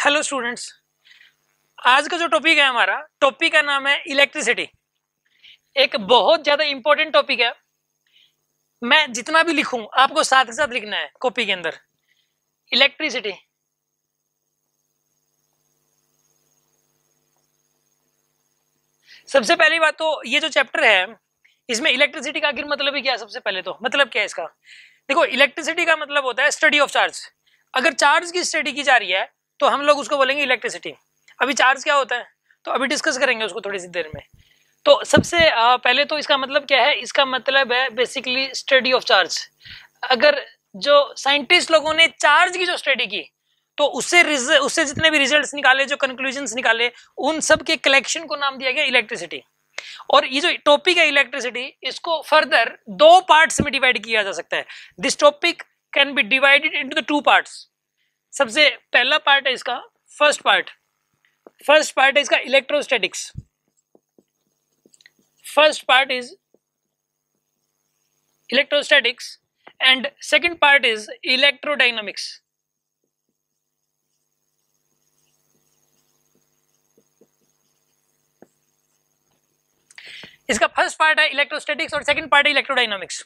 Hello students, आज का जो टॉपिक है हमारा टॉपिक का नाम है इलेक्ट्रिसिटी। एक बहुत ज्यादा इंपॉर्टेंट टॉपिक है। मैं जितना भी लिखूं आपको साथ के साथ लिखना है कॉपी के अंदर। इलेक्ट्रिसिटी सबसे पहली बात तो ये जो चैप्टर है इसमें इलेक्ट्रिसिटी का आखिर मतलब ही क्या है। सबसे पहले तो मतलब क्या है इसका। देखो, इलेक्ट्रिसिटी का मतलब होता है स्टडी ऑफ चार्ज। अगर चार्ज की स्टडी की जा रही है तो हम लोग उसको बोलेंगे इलेक्ट्रिसिटी। अभी चार्ज क्या होता है तो अभी डिस्कस करेंगे उसको थोड़ी सी देर में। तो सबसे पहले तो इसका मतलब क्या है। इसका मतलब है बेसिकली स्टडी ऑफ चार्ज। अगर जो साइंटिस्ट लोगों ने चार्ज की जो स्टडी की तो उससे जितने भी रिजल्ट्स निकाले, जो कंक्लूजन्स निकाले, उन सब के कलेक्शन को नाम दिया गया इलेक्ट्रिसिटी। और ये जो टॉपिक है इलेक्ट्रिसिटी, इसको फर्दर दो पार्ट्स में डिवाइड किया जा सकता है। This topic can be divided into the two parts. सबसे पहला पार्ट है इसका फर्स्ट पार्ट है इसका electrostatics. First part is electrostatics and second part is electrodynamics. इसका फर्स्ट पार्ट है इलेक्ट्रोस्टैटिक्स और सेकंड पार्ट है इलेक्ट्रोडायनामिक्स।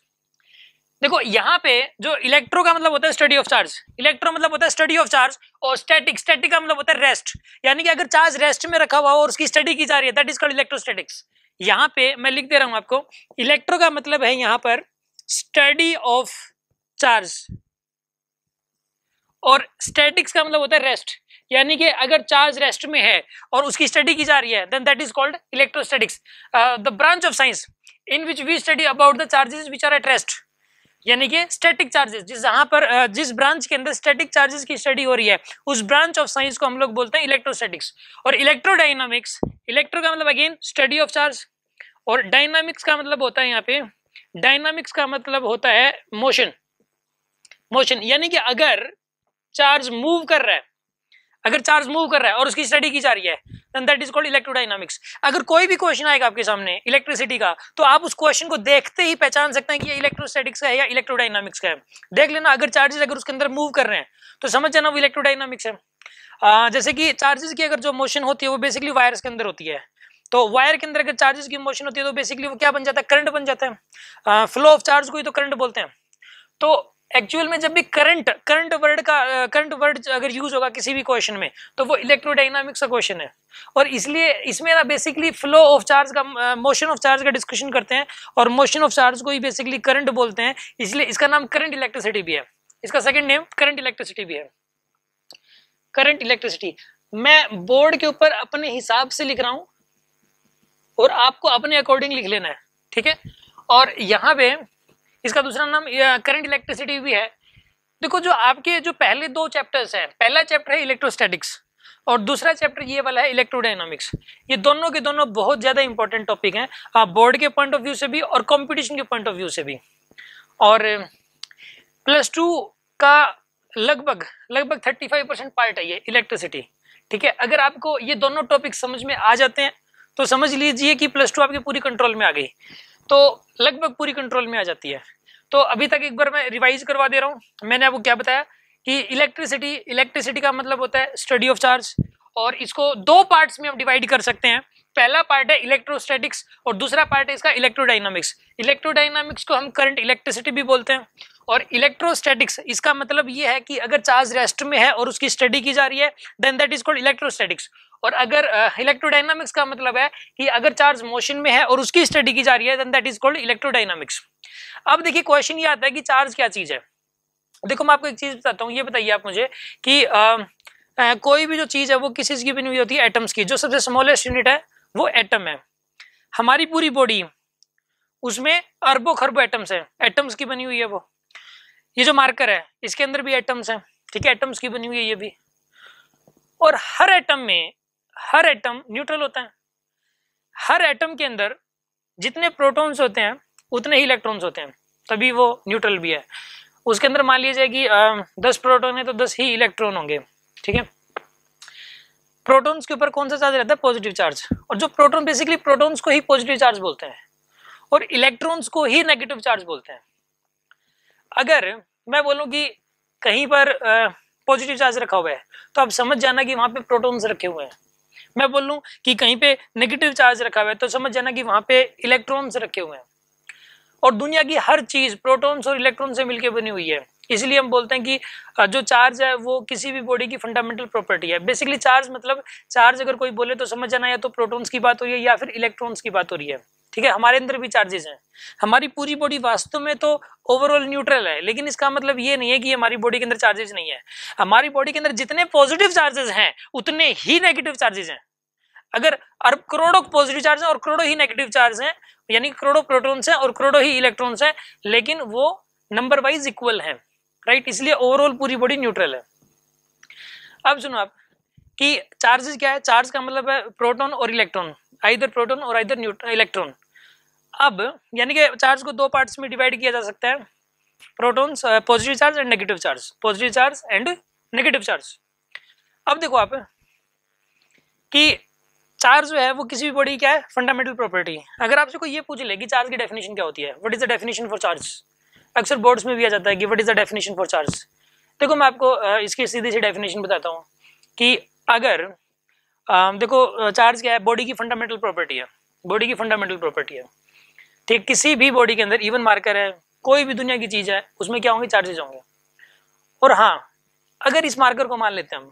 देखो, यहाँ पे जो इलेक्ट्रो का मतलब होता है स्टडी ऑफ चार्ज, इलेक्ट्रो मतलब होता है स्टडी ऑफ चार्ज, और स्टैटिक का मतलब होता है रेस्ट। यानी कि अगर चार्ज रेस्ट में रखा हुआ और उसकी स्टडी की जा रही है, दैट इज कॉल्ड इलेक्ट्रोस्टैटिक्स। यहाँ पे मैं लिख दे रहा हूं आपको, इलेक्ट्रो का मतलब है यहाँ पर स्टडी ऑफ चार्ज, और स्टैटिक्स का मतलब होता है रेस्ट। यानी कि अगर चार्ज रेस्ट में है और उसकी स्टडी की जा रही है, then that is called electrostatics. The branch of science in which we study about the charges which are at rest. यानी कि स्टैटिक चार्जेस, जिस ब्रांच के अंदर स्टैटिक चार्जेस की स्टडी हो रही है, उस ब्रांच ऑफ साइंस को हम लोग बोलते हैं इलेक्ट्रोस्टैटिक्स। और इलेक्ट्रोडायनामिक्स, इलेक्ट्रो का मतलब अगेन स्टडी ऑफ चार्ज, और डायनामिक्स का मतलब होता है यहाँ पे, डायनामिक्स का मतलब होता है मोशन। यानी कि अगर चार्ज मूव कर रहा है और उसकी स्टडी की जा रही है, then that is called electrodynamics. अगर कोई भी क्वेश्चन आएगा आपके सामने इलेक्ट्रिसिटी का, तो आप उस क्वेश्चन को देखते ही पहचान सकते हैं कि ये इलेक्ट्रोस्टैटिक्स का है या इलेक्ट्रोडायनामिक्स का है। देख लेना, अगर चार्जेस अगर उसके अंदर मूव कर रहे हैं तो समझ जाना वो इलेक्ट्रोडायनामिक्स है। जैसे कि चार्जेस की अगर जो मोशन होती है वो बेसिकली वायर्स के अंदर होती है, तो वायर के अंदर अगर चार्जेस की मोशन होती है तो बेसिकली वो क्या बन जाता है, करंट बन जाता है। फ्लो ऑफ चार्ज को ही तो करंट बोलते हैं। तो एक्चुअल में जब भी करंट वर्ड अगर यूज होगा किसी भी क्वेश्चन में, तो वो इलेक्ट्रोडायनामिक्स का क्वेश्चन है। और इसलिए इसमें ना बेसिकली फ्लो ऑफ चार्ज का, मोशन ऑफ चार्ज का डिस्कशन करते हैं, और मोशन ऑफ चार्ज को ही बेसिकली करंट बोलते हैं। इसलिए इसका नाम करंट इलेक्ट्रिसिटी भी है। इसका सेकंड नेम करंट इलेक्ट्रिसिटी भी है। करंट इलेक्ट्रिसिटी मैं बोर्ड के ऊपर अपने हिसाब से लिख रहा हूं और आपको अपने अकॉर्डिंग लिख लेना है, ठीक है। और यहाँ पे इसका दूसरा नाम करंट इलेक्ट्रिसिटी भी है। देखो, जो आपके जो पहले दो चैप्टर्स हैं, पहला चैप्टर है इलेक्ट्रोस्टैटिक्स और दूसरा चैप्टर ये वाला है इलेक्ट्रोडायनामिक्स। ये दोनों के दोनों बहुत ज्यादा इंपॉर्टेंट टॉपिक हैं, बोर्ड के पॉइंट ऑफ व्यू से भी और कंपटीशन के पॉइंट ऑफ व्यू से भी। और +2 का लगभग 35% पार्ट है ये इलेक्ट्रिसिटी, ठीक है। अगर आपको ये दोनों टॉपिक समझ में आ जाते हैं तो समझ लीजिए कि +2 आपकी पूरी कंट्रोल में आ गई, तो लगभग पूरी कंट्रोल में आ जाती है। तो अभी तक एक बार मैं रिवाइज करवा दे रहा हूं। मैंने आपको क्या बताया कि इलेक्ट्रिसिटी का मतलब होता है स्टडी ऑफ चार्ज, और इसको दो पार्ट्स में हम डिवाइड कर सकते हैं। पहला पार्ट है इलेक्ट्रोस्टैटिक्स और दूसरा पार्ट है इसका इलेक्ट्रोडायनामिक्स। इलेक्ट्रोडायनामिक्स को हम करंट इलेक्ट्रिसिटी भी बोलते हैं, और इलेक्ट्रोस्टैटिक्स इसका मतलब ये है कि अगर चार्ज रेस्ट में है और उसकी स्टडी की जा रही है, then that is called electrostatics. और अगर इलेक्ट्रोडायनामिक्स का मतलब है कि अगर चार्ज मोशन में है और उसकी स्टडी की जा रही है, then that is called electrodynamics. अब देखिए, क्वेश्चन ये आता है कि चार्ज क्या चीज है। देखो, मैं आपको एक चीज बताता हूँ। ये बताइए आप मुझे कि कोई भी जो चीज है वो किस चीज की बनी हुई होती है, एटम्स की। जो सबसे स्मॉलेस्ट यूनिट है वो एटम है। हमारी पूरी बॉडी, उसमें अरबों खरबों एटम्स है, एटम्स की बनी हुई है वो। ये जो मार्कर है इसके अंदर भी एटम्स हैं, ठीक है, एटम्स की बनी हुई है ये भी। और हर एटम न्यूट्रल होता है। हर एटम के अंदर जितने प्रोटॉन्स होते हैं उतने ही इलेक्ट्रॉन्स होते हैं, तभी वो न्यूट्रल भी है। उसके अंदर मान लीजिए कि 10 प्रोटॉन है तो 10 ही इलेक्ट्रॉन होंगे, ठीक है। प्रोटॉन्स के ऊपर कौन सा चार्ज रहता है, पॉजिटिव चार्ज। और जो प्रोटॉन, बेसिकली प्रोटॉन्स को ही पॉजिटिव चार्ज बोलते हैं और इलेक्ट्रॉन्स को ही नेगेटिव चार्ज बोलते हैं। अगर मैं बोलूं कि कहीं पर पॉजिटिव चार्ज रखा हुआ है तो आप समझ जाना कि वहां पे प्रोटॉन्स रखे हुए हैं। मैं बोल लूं कि कहीं पे नेगेटिव चार्ज रखा हुआ है तो समझ जाना कि वहां पे इलेक्ट्रॉन्स रखे हुए हैं। और दुनिया की हर चीज प्रोटॉन्स और इलेक्ट्रॉन से मिलकर बनी हुई है, इसलिए हम बोलते हैं कि जो चार्ज है वो किसी भी बॉडी की फंडामेंटल प्रॉपर्टी है। बेसिकली चार्ज मतलब, चार्ज अगर कोई बोले तो समझ जाना या तो प्रोटॉन्स की बात हो रही है या फिर इलेक्ट्रॉन्स की बात हो रही है। ठीक है, हमारे अंदर भी चार्जेस हैं। हमारी पूरी बॉडी वास्तव में तो ओवरऑल न्यूट्रल है, लेकिन इसका मतलब ये नहीं है कि हमारी बॉडी के अंदर चार्जेस नहीं है। हमारी बॉडी के अंदर जितने पॉजिटिव चार्जेस हैं उतने ही नेगेटिव चार्जेस हैं। अगर अरब करोड़ों पॉजिटिव चार्ज हैं और करोड़ों ही नेगेटिव चार्ज हैं, यानी करोड़ों प्रोटॉन्स हैं और करोड़ों ही इलेक्ट्रॉन्स हैं, लेकिन वो नंबर वाइज इक्वल है, राइट। इसलिए ओवरऑल पूरी बॉडी न्यूट्रल है। अब सुनो आप कि चार्जेस क्या है। चार्ज का मतलब है प्रोटॉन और इलेक्ट्रॉन, आइदर प्रोटॉन और आइदर इलेक्ट्रॉन। अब यानी कि चार्ज को दो पार्ट्स में डिवाइड किया जा सकता है, protons, positive charge and negative charge, positive charge and negative charge. अब देखो आप कि चार्ज जो है वो किसी भी बॉडी क्या है, फंडामेंटल प्रॉपर्टी। अगर आपसे कोई ये पूछ ले कि चार्ज की डेफिनेशन क्या होती है, what is the definition for charge, अक्सर बोर्ड्स में भी आ जाता है कि what is the definition for charge. देखो मैं आपको इसकी सीधी सी डेफिनेशन बताता हूँ कि अगर देखो चार्ज क्या है, बॉडी की फंडामेंटल प्रॉपर्टी है, बॉडी की फंडामेंटल प्रॉपर्टी है। ठीक, किसी भी बॉडी के अंदर इवन मार्कर है, कोई भी दुनिया की चीज है, उसमें क्या होंगे, चार्जेस होंगे। और हाँ, अगर इस मार्कर को मान लेते हैं हम,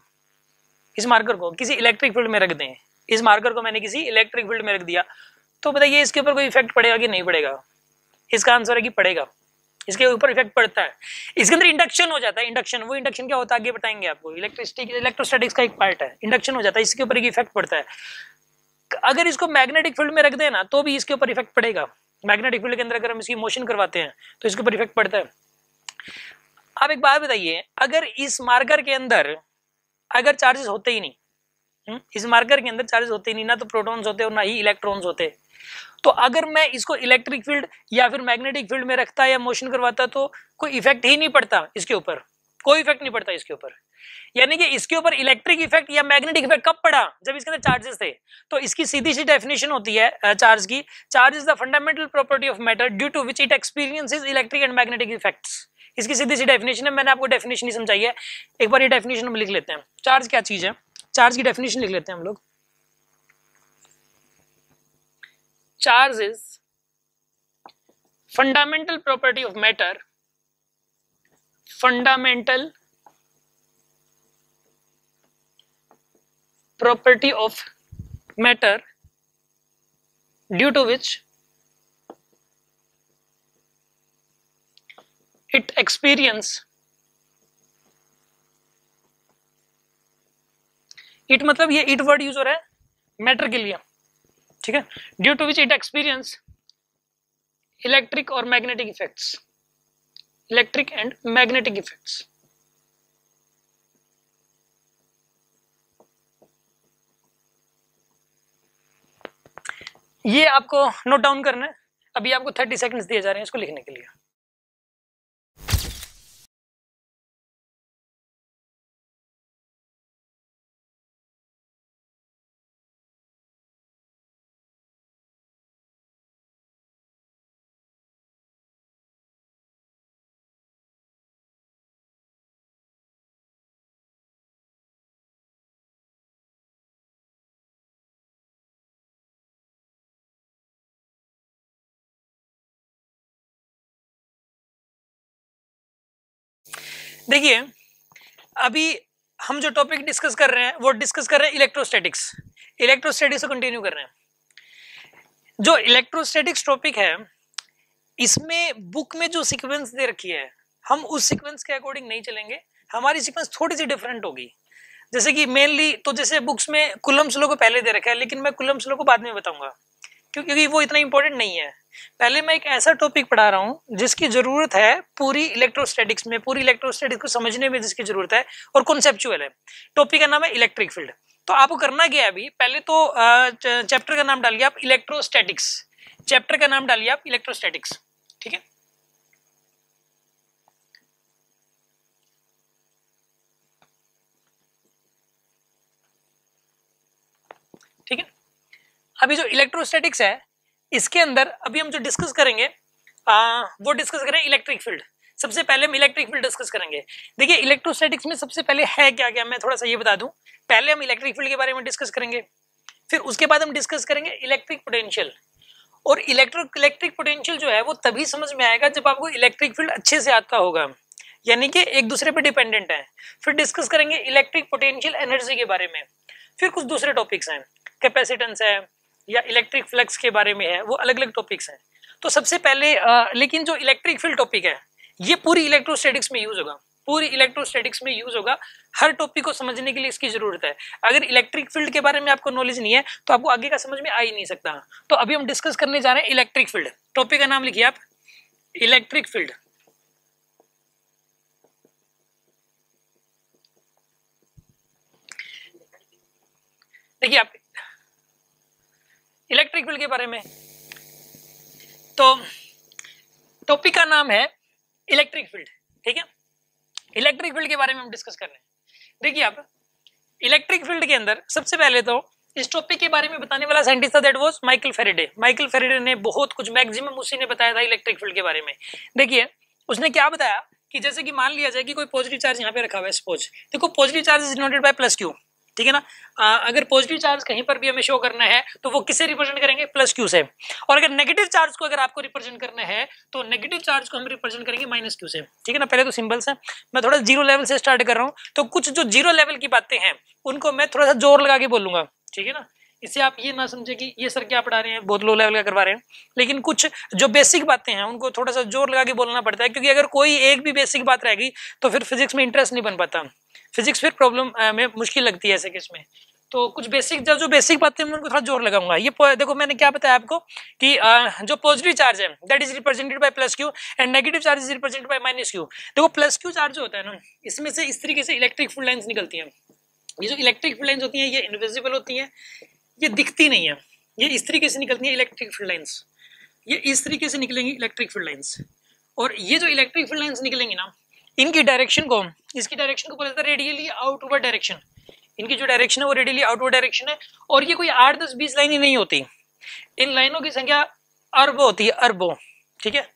इस मार्कर को किसी इलेक्ट्रिक फील्ड में रख दें, इस मार्कर को मैंने किसी इलेक्ट्रिक फील्ड में रख दिया, तो बताइए इसके ऊपर कोई इफेक्ट पड़ेगा कि नहीं पड़ेगा। इसका आंसर है कि पड़ेगा, इसके ऊपर इफेक्ट पड़ता है। इसके अंदर इंडक्शन हो जाता है। इंडक्शन, वो इंडक्शन क्या होता है आगे बताएंगे आपको, इलेक्ट्रिसिटी इलेक्ट्रोस्टैटिक्स का एक पार्ट है, इंडक्शन हो जाता है, इसके ऊपर एक इफेक्ट पड़ता है। अगर इसको मैग्नेटिक फील्ड में रख देना तो भी इसके ऊपर इफेक्ट पड़ेगा। मैग्नेटिक फील्ड के अंदर अगर हम इसकी मोशन करवाते हैं तो इसके ऊपर इफेक्ट पड़ता है। आप एक बात बताइए, अगर इस मार्कर के अंदर अगर चार्जेस होते ही नहीं, इस मार्कर के अंदर चार्जेस होते ही नहीं, ना तो प्रोटॉन्स होते और ना ही इलेक्ट्रॉन्स होते, तो अगर मैं इसको इलेक्ट्रिक फील्ड या फिर मैग्नेटिक फील्ड में रखता या मोशन करवाता तो कोई इफेक्ट ही नहीं पड़ता इसके ऊपर, कोई इफेक्ट नहीं पड़ता इसके ऊपर। यानी कि इसके ऊपर इलेक्ट्रिक इफेक्ट या मैग्नेटिक इफेक्ट कब पड़ा, जब इसके अंदर चार्जेस थे। तो इसकी सीधी सी डेफिनेशन होती है चार्ज की, charge is the fundamental property of matter due to which it experiences electric and magnetic effects. इसकी सीधी सी डेफिनेशन है, मैंने आपको डेफिनेशन नहीं समझाई है, एक बार ये डेफिनेशन हम लिख लेते हैं। चार्ज क्या चीज है, चार्ज की डेफिनेशन लिख लेते हैं हम लोग। Charge is fundamental property of matter, fundamental property of matter due to which it experience, it मतलब ये it वर्ड यूज हो रहा है मैटर के लिए, ठीक है। Due to which it experience electric और magnetic effects, electric and magnetic effects. ये आपको नोट डाउन करना है। अभी आपको 30 सेकंड्स दिए जा रहे हैं इसको लिखने के लिए। देखिए अभी हम जो टॉपिक डिस्कस कर रहे हैं वो डिस्कस कर रहे हैं इलेक्ट्रोस्टैटिक्स, इलेक्ट्रोस्टैटिक्स को कंटिन्यू कर रहे हैं। जो इलेक्ट्रोस्टैटिक्स टॉपिक है इसमें बुक में जो सीक्वेंस दे रखी है हम उस सीक्वेंस के अकॉर्डिंग नहीं चलेंगे, हमारी सीक्वेंस थोड़ी सी डिफरेंट होगी। जैसे कि मेनली तो जैसे बुक्स में कूलम्ब्स लॉ को पहले दे रखा है, लेकिन मैं कूलम्ब्स लॉ को बाद में बताऊंगा क्योंकि वो इतना इंपॉर्टेंट नहीं है। पहले मैं एक ऐसा टॉपिक पढ़ा रहा हूं जिसकी जरूरत है पूरी इलेक्ट्रोस्टैटिक्स में, पूरी इलेक्ट्रोस्टैटिक्स को समझने में जिसकी जरूरत है और कॉन्सेप्चुअल है। टॉपिक का नाम है इलेक्ट्रिक फील्ड। तो आपको करना क्या है, अभी पहले तो चैप्टर का नाम डालिए आप इलेक्ट्रोस्टैटिक्स, चैप्टर का नाम डालिए आप इलेक्ट्रोस्टैटिक्स, ठीक है। ठीक है, अभी जो इलेक्ट्रोस्टैटिक्स है इसके अंदर अभी हम जो डिस्कस करेंगे वो डिस्कस करें इलेक्ट्रिक फील्ड। सबसे पहले हम इलेक्ट्रिक फील्ड डिस्कस करेंगे। देखिए इलेक्ट्रोस्टैटिक्स में सबसे पहले है क्या क्या, मैं थोड़ा सा ये बता दूं। पहले हम इलेक्ट्रिक फील्ड के बारे में डिस्कस करेंगे, फिर उसके बाद हम डिस्कस करेंगे इलेक्ट्रिक पोटेंशियल। और इलेक्ट्रिक पोटेंशियल जो है वो तभी समझ में आएगा जब आपको इलेक्ट्रिक फील्ड अच्छे से आता होगा, यानी कि एक दूसरे पे डिपेंडेंट है। फिर डिस्कस करेंगे इलेक्ट्रिक पोटेंशियल एनर्जी के बारे में। फिर कुछ दूसरे टॉपिक्स हैं, कैपेसिटेंस है या इलेक्ट्रिक फ्लक्स के बारे में है, वो अलग अलग टॉपिक्स हैं। तो सबसे पहले लेकिन जो इलेक्ट्रिक फील्ड टॉपिक है ये पूरी इलेक्ट्रोस्टैटिक्स में यूज होगा, पूरी इलेक्ट्रोस्टैटिक्स में यूज होगा। हर टॉपिक को समझने के लिए इसकी जरूरत है। अगर इलेक्ट्रिक फील्ड के बारे में आपको नॉलेज नहीं है तो आपको आगे का समझ में आ ही नहीं सकता। तो अभी हम डिस्कस करने जा रहे हैं इलेक्ट्रिक फील्ड। टॉपिक का नाम लिखिए आप, इलेक्ट्रिक फील्ड। देखिए आप इलेक्ट्रिक फील्ड के बारे में, तो टॉपिक का नाम है इलेक्ट्रिक फील्ड, ठीक है। इलेक्ट्रिक फील्ड के बारे में हम डिस्कस कर रहे हैं। देखिए आप इलेक्ट्रिक फील्ड के अंदर सबसे पहले तो इस टॉपिक के बारे में बताने वाला साइंटिस्ट था, that was Michael Faraday. Michael Faraday ने बहुत कुछ, मैक्सिमम उसी ने बताया था इलेक्ट्रिक फील्ड के बारे में। देखिए उसने क्या बताया कि जैसे कि मान लिया जाए कि कोई पॉजिटिव चार्ज यहाँ पे रखा हुआ है, सपोज देखो positive charge is denoted by plus Q, ठीक है ना। अगर पॉजिटिव चार्ज कहीं पर भी हमें शो करना है तो वो किससे रिप्रेजेंट करेंगे, प्लस क्यू से। और अगर नेगेटिव चार्ज को अगर आपको रिप्रेजेंट करना है तो नेगेटिव चार्ज को हम रिप्रेजेंट करेंगे माइनस क्यू से, ठीक है ना। पहले तो सिंबल्स है, मैं थोड़ा जीरो लेवल से स्टार्ट कर रहा हूँ, तो कुछ जो जीरो लेवल की बातें हैं उनको मैं थोड़ा सा जोर लगा के बोलूंगा, ठीक है ना। इससे आप ये ना समझे कि ये सर क्या पढ़ा रहे हैं, बहुत लो लेवल का करवा रहे हैं। लेकिन कुछ जो बेसिक बातें हैं उनको थोड़ा सा जोर लगा के बोलना पड़ता है, क्योंकि अगर कोई एक भी बेसिक बात रहेगी तो फिर फिजिक्स में इंटरेस्ट नहीं बन पाता, फिजिक्स फिर प्रॉब्लम में मुश्किल लगती है ऐसे केस में। तो कुछ बेसिक जो बेसिक बातें मैं उनको थोड़ा जोर लगाऊंगा। ये देखो मैंने क्या बताया आपको कि जो पॉजिटिव चार्ज है that is represented by plus Q and negative charge is represented by minus Q. देखो प्लस क्यू चार्ज जो होता है ना, इसमें से इस तरीके से इलेक्ट्रिक फील्ड लाइंस निकलती हैं। ये जो इलेक्ट्रिक फील्ड लाइंस होती हैं ये इनविजिबल होती हैं, ये दिखती नहीं है, ये इस तरीके से निकलती है इलेक्ट्रिक फील्ड लाइंस, ये इस तरीके से निकलेंगी इलेक्ट्रिक फील्ड लाइंस। और ये जो इलेक्ट्रिक फील्ड लाइंस निकलेंगी ना, इनकी डायरेक्शन को, इसकी डायरेक्शन को बोला जाता है रेडियली आउटवर्ड डायरेक्शन। इनकी जो डायरेक्शन है वो रेडियली आउटवर्ड डायरेक्शन है। और ये कोई 8, 10, 20 लाइनें नहीं होती, इन लाइनों की संख्या अरबों होती है, अरबों, ठीक है।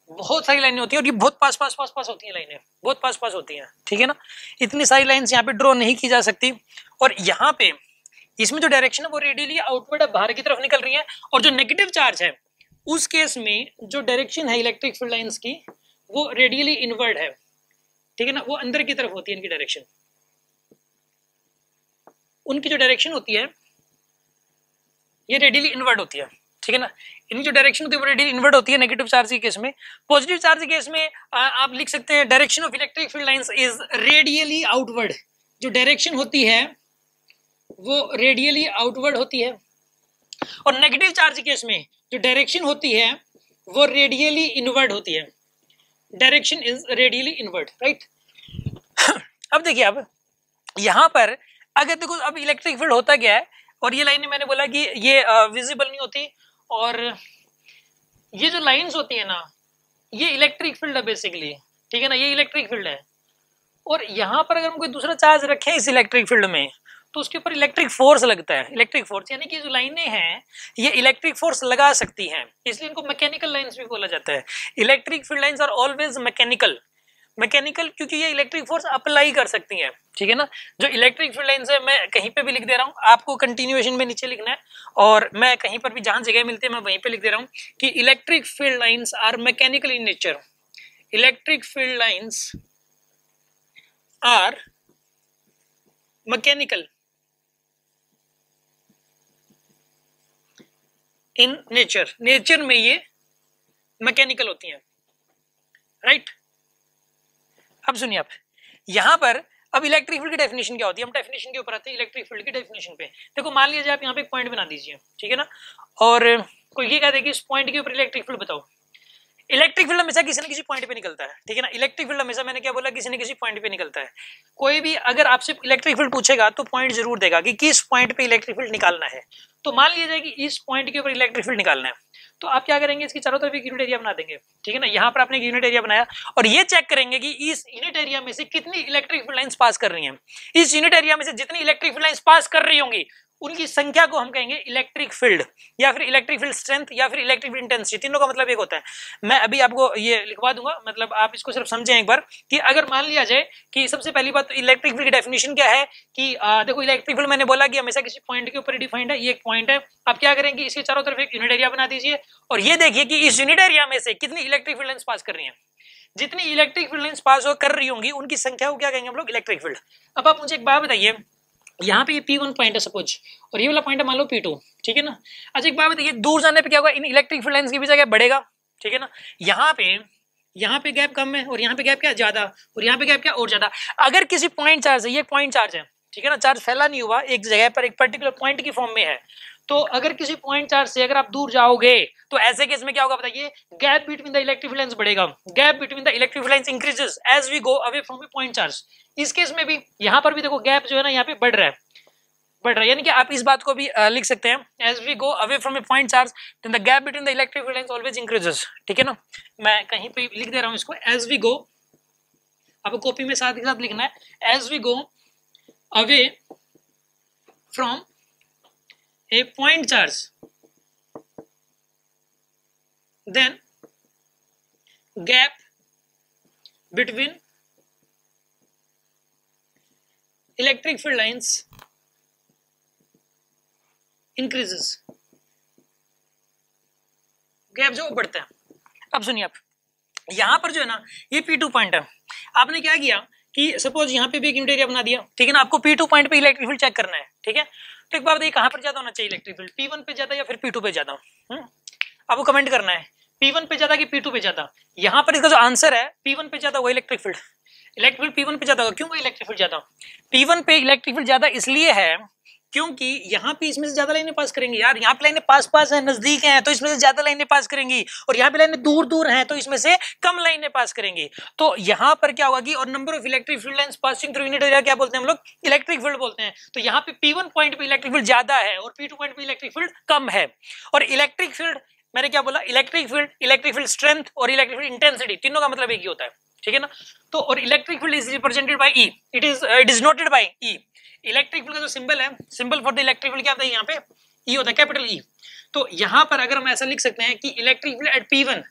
बहुत सारी लाइनें होती हैं और ये बहुत पास पास होती हैं, लाइनें बहुत पास होती हैं, ठीक है ना। इतनी सारी लाइन्स यहाँ पे ड्रॉ नहीं की जा सकती। और यहाँ पे इसमें जो डायरेक्शन है वो रेडियली आउटवर्ड है, बाहर की तरफ निकल रही है। और जो नेगेटिव चार्ज है उस केस में जो डायरेक्शन है इलेक्ट्रिक फील्ड लाइंस की वो रेडियली इनवर्ड है, ठीक है ना, वो अंदर की तरफ होती है इनकी डायरेक्शन। उनकी जो डायरेक्शन होती है ये रेडियली इनवर्ड होती है, ठीक है ना। इनकी जो डायरेक्शन होती है वो रेडियली इनवर्ड होती है नेगेटिव चार्ज के केस में। पॉजिटिव चार्ज के केस में आप लिख सकते हैं direction of electric field lines is radially outward. जो डायरेक्शन होती है वो रेडियली आउटवर्ड होती है। और नेगेटिव चार्ज के केस में जो डायरेक्शन होती है वो रेडियली इनवर्ड होती है। Direction is radially inward, right. अब देखिए अब यहां पर अगर देखो अब इलेक्ट्रिक फील्ड होता क्या है, और ये लाइनें मैंने बोला कि ये विजिबल नहीं होती, और ये जो लाइंस होती है ना ये इलेक्ट्रिक फील्ड है बेसिकली, ठीक है ना, ये इलेक्ट्रिक फील्ड है। और यहाँ पर अगर हम कोई दूसरा चार्ज रखें इस इलेक्ट्रिक फील्ड में तो उसके ऊपर इलेक्ट्रिक फोर्स लगता है। इलेक्ट्रिक फोर्स यानी कि जो लाइनें हैं ये इलेक्ट्रिक फोर्स लगा सकती हैं, इसलिए इनको मैकेनिकल लाइंस भी बोला जाता है। Electric field lines are always mechanical, क्योंकि ये इलेक्ट्रिक फोर्स अप्लाई कर सकती हैं, ठीक है ना। जो इलेक्ट्रिक फील्ड लाइंस है मैं कहीं पे भी लिख दे रहा हूँ, आपको कंटिन्यूएशन में नीचे लिखना है, और मैं कहीं पर भी जहां जगह मिलती है मैं वहीं पे लिख दे रहा हूँ कि electric field lines are mechanical in nature. Electric field lines are mechanical in nature, nature में ये मैकेनिकल होती हैं, राइट। अब सुनिए आप यहां पर अब इलेक्ट्रिक फील्ड की डेफिनेशन क्या होती है, हम डेफिनेशन के ऊपर आते हैं इलेक्ट्रिक फील्ड की डेफिनेशन पे। देखो मान लीजिए आप यहाँ पे एक पॉइंट बना दीजिए, ठीक है ना, और कोई ये कह दे कि इस पॉइंट के ऊपर इलेक्ट्रिक फील्ड बताओ। इलेक्ट्रिक फील्ड हमेशा किसी न किसी पॉइंट पे निकलता है, ठीक है ना। इलेक्ट्रिक फील्ड हमेशा, मैंने क्या बोला, किसी न किसी पॉइंट पे निकलता है। कोई भी अगर आपसे इलेक्ट्रिक फील्ड पूछेगा तो पॉइंट जरूर देगा कि किस पॉइंट पे इलेक्ट्रिक फील्ड निकालना है। तो मान लीजिए कि इस पॉइंट के ऊपर इलेक्ट्रिक फील्ड निकालना है, तो आप क्या करेंगे, इसकी चारों तरफ एक यूनिट एरिया बना देंगे, ठीक है ना। यहाँ पर आपने एक यूनिट एरिया बनाया और ये चेक करेंगे कि इस यूनिट एरिया में से कितनी इलेक्ट्रिक फील्ड लाइंस पास कर रही हैं। इस यूनिट एरिया में से जितनी इलेक्ट्रिक फील्ड लाइंस पास कर रही होंगी उनकी संख्या को हम कहेंगे इलेक्ट्रिक फील्ड, या फिर इलेक्ट्रिक फील्ड स्ट्रेंथ, या फिर इलेक्ट्रिक फील्ड इंटेंसिटी। तीनों का मतलब एक होता है। मैं अभी आपको ये लिखवा दूंगा, मतलब आप इसको सिर्फ समझें एक बार कि अगर मान लिया जाए कि सबसे पहली बात तो इलेक्ट्रिक फील्ड की डेफिनेशन क्या है कि देखो इलेक्ट्रिक फील्ड मैंने बोला कि हमेशा किसी पॉइंट के ऊपर डिफाइंड है। ये एक पॉइंट है, आप क्या करेंगे इसके चारों तरफ एक यूनिट एरिया बना दीजिए और ये देखिए कि इस यूनिट एरिया में से कितनी इलेक्ट्रिक फील्ड लाइंस पास कर रही है। जितनी इलेक्ट्रिक फील्ड लाइंस पास कर रही होंगी उनकी संख्या को क्या कहेंगे हम लोग, इलेक्ट्रिक फील्ड। अब आप मुझे एक बात बताइए, यहाँ पे ये P1 पॉइंट है सपोज, और ये वाला पॉइंट है मान लो P2, ठीक है ना। अच्छा एक बात बताइए, दूर जाने पे क्या होगा, इन इलेक्ट्रिक फील्ड लाइंस की भी जगह बढ़ेगा, ठीक है ना। यहाँ पे गैप कम है और यहाँ पे गैप क्या ज्यादा, और यहाँ पे गैप क्या और ज्यादा। अगर किसी पॉइंट चार्ज है, ये पॉइंट चार्ज है, ठीक है ना, चार्ज फैला नहीं हुआ, एक जगह पर एक पर्टिकुलर पॉइंट की फॉर्म में है, तो अगर किसी पॉइंट चार्ज से अगर आप दूर जाओगे तो ऐसे केस में क्या होगा बताइए, gap between the electric field lines बढ़ेगा, gap between the electric field lines increases as we go away from a point charge. इस केस में भी यहाँ पर भी देखो गैप जो है ना यहाँ पे बढ़ रहा है, यानी कि आप इस बात को भी लिख सकते हैं, as we go away from a point charge then the gap between the electric field lines always increases, ठीक है ना। मैं कहीं पे लिख दे रहा हूँ इसको, एज वी गो, आपको कॉपी में साथ के साथ लिखना है, as we go away from a point charge then gap between electric field lines increases, gap जो बढ़ता है। अब सुनिए आप, यहां पर जो है ना ये P2 पॉइंट है, आपने क्या किया कि सपोज यहाँ पे भी एक यूनिट एरिया बना दिया, ठीक है ना। आपको P2 पॉइंट पे इलेक्ट्रिक फील्ड चेक करना है, ठीक है। तो एक बात बताइए कहां पर ज्यादा होना चाहिए इलेक्ट्रिक फील्ड, P1 पे ज्यादा या फिर P2 पे ज्यादा। आपको कमेंट करना है P1 पे ज्यादा कि P2 पे ज्यादा। यहां पर इसका जो आंसर है P1 पे ज्यादा होगा इलेक्ट्रिक फील्ड, P1 पे ज्यादा होगा। क्यों इलेक्ट्रिक फील्ड ज्यादा, P1 पे इलेक्ट्रिक फील्ड ज्यादा इसलिए है क्योंकि यहाँ पे इसमें से ज्यादा लाइनें पास करेंगी यार, यहाँ पे लाइनें पास है, नजदीक हैं, तो इसमें से ज्यादा लाइनें पास करेंगी, और यहाँ पे लाइनें दूर दूर हैं तो इसमें से कम लाइनें पास करेंगी। तो यहाँ पर क्या होगा कि, और number of electric field lines passing through unit area क्या बोलते हैं हम लोग, इलेक्ट्रिक फील्ड बोलते हैं। तो यहाँ पे P1 पॉइंट पे इलेक्ट्रिक फील्ड ज्यादा है और P2 पॉइंट पे इलेक्ट्रिक फील्ड कम है। और इलेक्ट्रिक फील्ड मैंने क्या बोला, इलेक्ट्रिक फील्ड स्ट्रेंथ और इलेक्ट्रिक फील्ड इंटेंसिटी, तीनों का मतलब एक ही होता है, ठीक है ना। तो और electric field is represented by E, it is noted bye E। Electric field का जो सिंबल है, symbol for the electric field क्या होता है, यहाँ पे E होता है, कैपिटल E। तो यहाँ पर अगर हम ऐसा लिख सकते हैं कि electric field at P1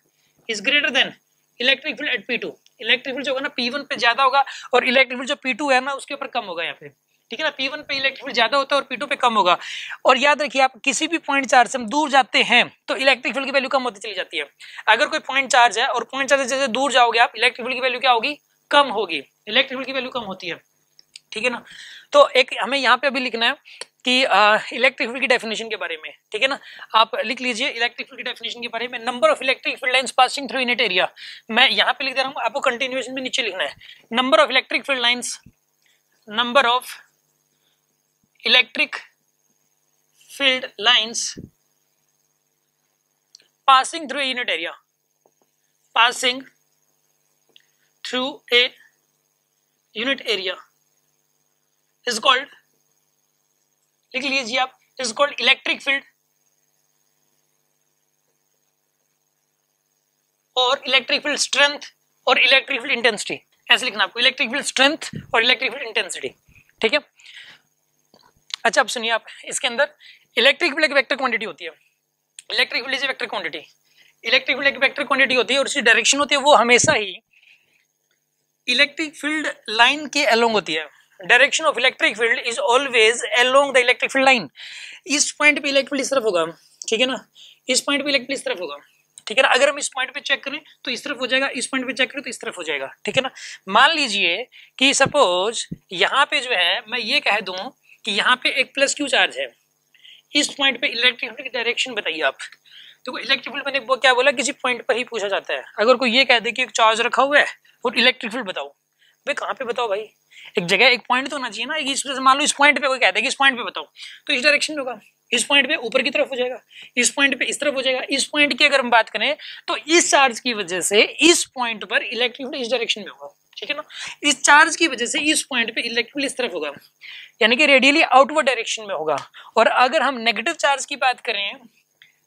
is greater than electric field at P2। Electric field जो होगा ना P1 पे ज्यादा होगा और इलेक्ट्रिक फील्ड जो P2 है ना उसके ऊपर कम होगा यहाँ पे, ठीक है ना। P1 पे इलेक्ट्रिक फील्ड ज्यादा होता है और P2 पे कम होगा। और याद रखिए आप, किसी भी पॉइंट चार्ज से हम दूर जाते हैं तो इलेक्ट्रिक फील्ड की वैल्यू कम होती चली जाती है। अगर कोई पॉइंट चार्ज है और पॉइंट चार्ज से जैसे दूर जाओगे आप, इलेक्ट्रिक फील्ड की वैल्यू क्या होगी, कम होगी, इलेक्ट्रिक फील्ड की वैल्यू कम होती है, ठीक है ना। तो एक हमें यहाँ पे अभी लिखना है कि इलेक्ट्रिक फील्ड की डेफिनेशन के बारे में, ठीक है ना। आप लिख लीजिए इलेक्ट्रिक फील्ड की डेफिनेशन के बारे में, number of electric field lines passing through unit area. मैं यहाँ पे लिख दे रहा हूँ, आपको कंटिन्यूएशन में नीचे लिखना है, number of electric field lines, number of electric field lines passing through unit area, passing through a unit area is called, लिख लीजिए आप, is called इलेक्ट्रिक फील्ड और इलेक्ट्रिक फील्ड स्ट्रेंथ और इलेक्ट्रिक फील्ड इंटेंसिटी। ऐसे लिखना आपको, electric field strength और electric field intensity, ठीक है। अच्छा अब सुनिए आप, इसके अंदर इलेक्ट्रिक फील्ड एक वेक्टर क्वांटिटी होती है, electric field is a vector quantity, electric field एक वेक्टर क्वांटिटी होती है और उसकी डायरेक्शन होती है वो हमेशा ही इलेक्ट्रिक फील्ड लाइन के अलोंग होती है। Direction of electric field is always along the electric field line. इस पॉइंट पे इलेक्ट्रिक फील्ड इस तरफ होगा, ठीक है ना, इस पॉइंट पे इलेक्ट्रिक फील्ड इस तरफ होगा, ठीक है ना। अगर हम इस पॉइंट पे चेक करें तो इस तरफ हो जाएगा, इस पॉइंट पे चेक करें तो इस तरफ हो जाएगा, ठीक है ना। मान लीजिए कि सपोज यहाँ पे जो है मैं ये कह दूं कि यहाँ पे एक प्लस क्यू चार्ज है, इस पॉइंट पे इलेक्ट्रिक फील्ड की डायरेक्शन बताइए आप। तो इलेक्ट्रिक फील्ड मैंने वो क्या बोला, किसी पॉइंट पर ही पूछा जाता है। अगर कोई ये कह दे कि एक चार्ज रखा हुआ है और इलेक्ट्रिक फील्ड बताओ, भाई कहाँ पे बताओ भाई, एक जगह एक पॉइंट तो होना चाहिए ना। इस मान लो इस पॉइंट पे कोई कहता है कि इस पॉइंट पे बताओ, तो इस डायरेक्शन में होगा, इस पॉइंट पे ऊपर की तरफ हो जाएगा, इस पॉइंट पे इस तरफ हो जाएगा। इस पॉइंट की अगर हम बात करें तो इस चार्ज की वजह से इस पॉइंट पर इलेक्ट्रिक फील्ड इस डायरेक्शन में होगा, ठीक है ना। इस चार्ज की वजह से इस पॉइंट पे इलेक्ट्रिक फील्ड इस तरफ होगा, यानी कि रेडियली आउटवर्ड डायरेक्शन में होगा। और अगर हम नेगेटिव चार्ज की बात करें,